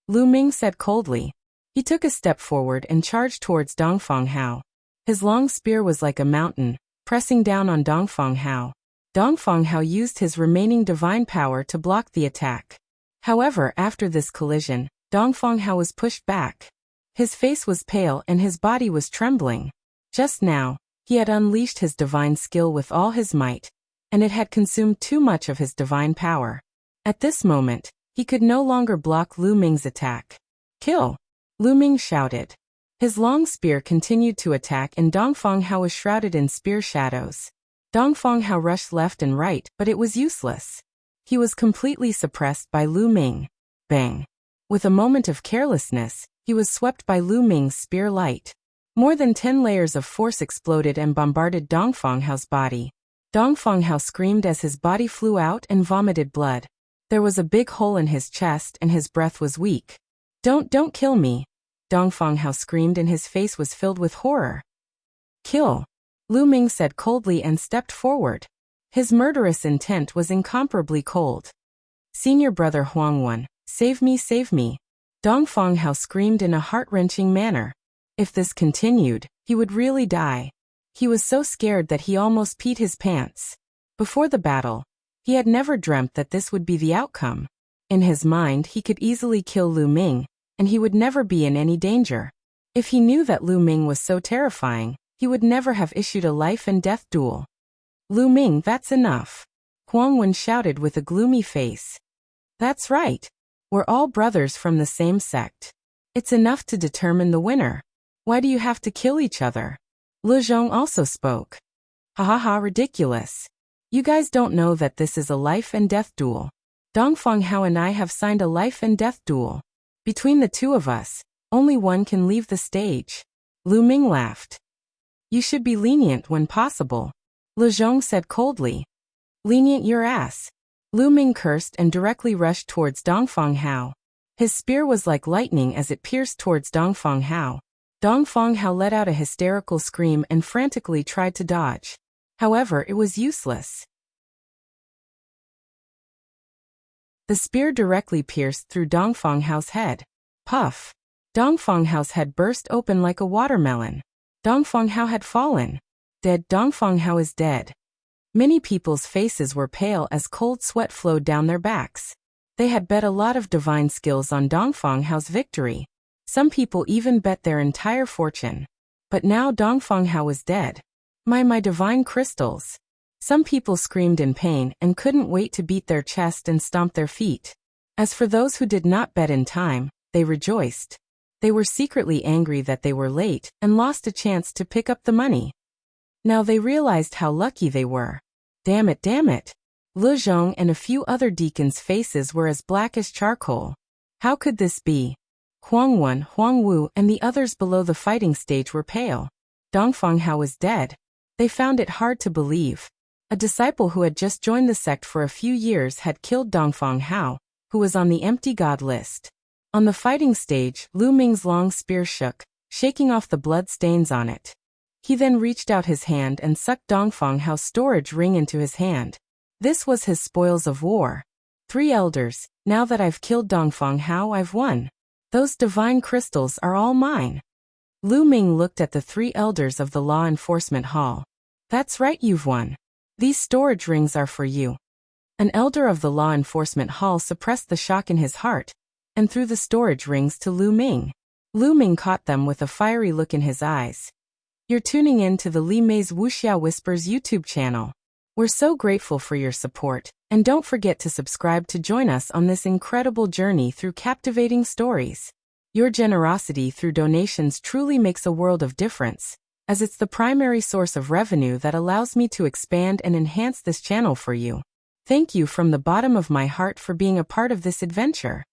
Lu Ming said coldly. He took a step forward and charged towards Dongfeng Hao. His long spear was like a mountain, pressing down on Dongfeng Hao. Dongfeng Hao used his remaining divine power to block the attack. However, after this collision, Dongfeng Hao was pushed back. His face was pale and his body was trembling. Just now, he had unleashed his divine skill with all his might, and it had consumed too much of his divine power. At this moment, he could no longer block Lu Ming's attack. Kill! Lu Ming shouted. His long spear continued to attack and Dongfeng Hao was shrouded in spear shadows. Dongfeng Hao rushed left and right, but it was useless. He was completely suppressed by Lu Ming. Bang! With a moment of carelessness, he was swept by Lu Ming's spear light. More than 10 layers of force exploded and bombarded Dongfeng Hao's body. Dongfeng Hao screamed as his body flew out and vomited blood. There was a big hole in his chest and his breath was weak. Don't kill me. Dongfeng Hao screamed and his face was filled with horror. Kill. Lu Ming said coldly and stepped forward. His murderous intent was incomparably cold. Senior brother Huangwan, save me, save me. Dongfeng Hao screamed in a heart-wrenching manner. If this continued, he would really die. He was so scared that he almost peed his pants. Before the battle, he had never dreamt that this would be the outcome. In his mind, he could easily kill Lu Ming, and he would never be in any danger. If he knew that Lu Ming was so terrifying, he would never have issued a life and death duel. Lu Ming, that's enough. Huang Wen shouted with a gloomy face. That's right. We're all brothers from the same sect. It's enough to determine the winner. Why do you have to kill each other? Le Zhong also spoke. Ha ha ha, ridiculous. You guys don't know that this is a life and death duel. Dongfeng Hao and I have signed a life and death duel. Between the two of us, only one can leave the stage. Lu Ming laughed. You should be lenient when possible. Le Zhong said coldly. Lenient your ass. Lu Ming cursed and directly rushed towards Dongfeng Hao. His spear was like lightning as it pierced towards Dongfeng Hao. Dongfeng Hao let out a hysterical scream and frantically tried to dodge. However, it was useless. The spear directly pierced through Dongfeng Hao's head. Puff! Dongfeng Hao's head burst open like a watermelon. Dongfeng Hao had fallen. Dead. Dongfeng Hao is dead. Many people's faces were pale as cold sweat flowed down their backs. They had bet a lot of divine skills on Dongfeng Hao's victory. Some people even bet their entire fortune. But now Dongfeng Hao was dead. My divine crystals. Some people screamed in pain and couldn't wait to beat their chest and stomp their feet. As for those who did not bet in time, they rejoiced. They were secretly angry that they were late and lost a chance to pick up the money. Now they realized how lucky they were. Damn it, damn it. Le Zhong and a few other deacons' faces were as black as charcoal. How could this be? Huang Wen, Huang Wu, and the others below the fighting stage were pale. Dongfeng Hao was dead. They found it hard to believe. A disciple who had just joined the sect for a few years had killed Dongfeng Hao, who was on the empty god list. On the fighting stage, Lu Ming's long spear shook, shaking off the blood stains on it. He then reached out his hand and sucked Dongfeng Hao's storage ring into his hand. This was his spoils of war. 3 elders, now that I've killed Dongfeng Hao, I've won. Those divine crystals are all mine. Lu Ming looked at the 3 elders of the law enforcement hall. That's right, you've won. These storage rings are for you. An elder of the law enforcement hall suppressed the shock in his heart and threw the storage rings to Lu Ming. Lu Ming caught them with a fiery look in his eyes. You're tuning in to the Li Mei's Wuxia Whispers YouTube channel. We're so grateful for your support, and don't forget to subscribe to join us on this incredible journey through captivating stories. Your generosity through donations truly makes a world of difference, as it's the primary source of revenue that allows me to expand and enhance this channel for you. Thank you from the bottom of my heart for being a part of this adventure.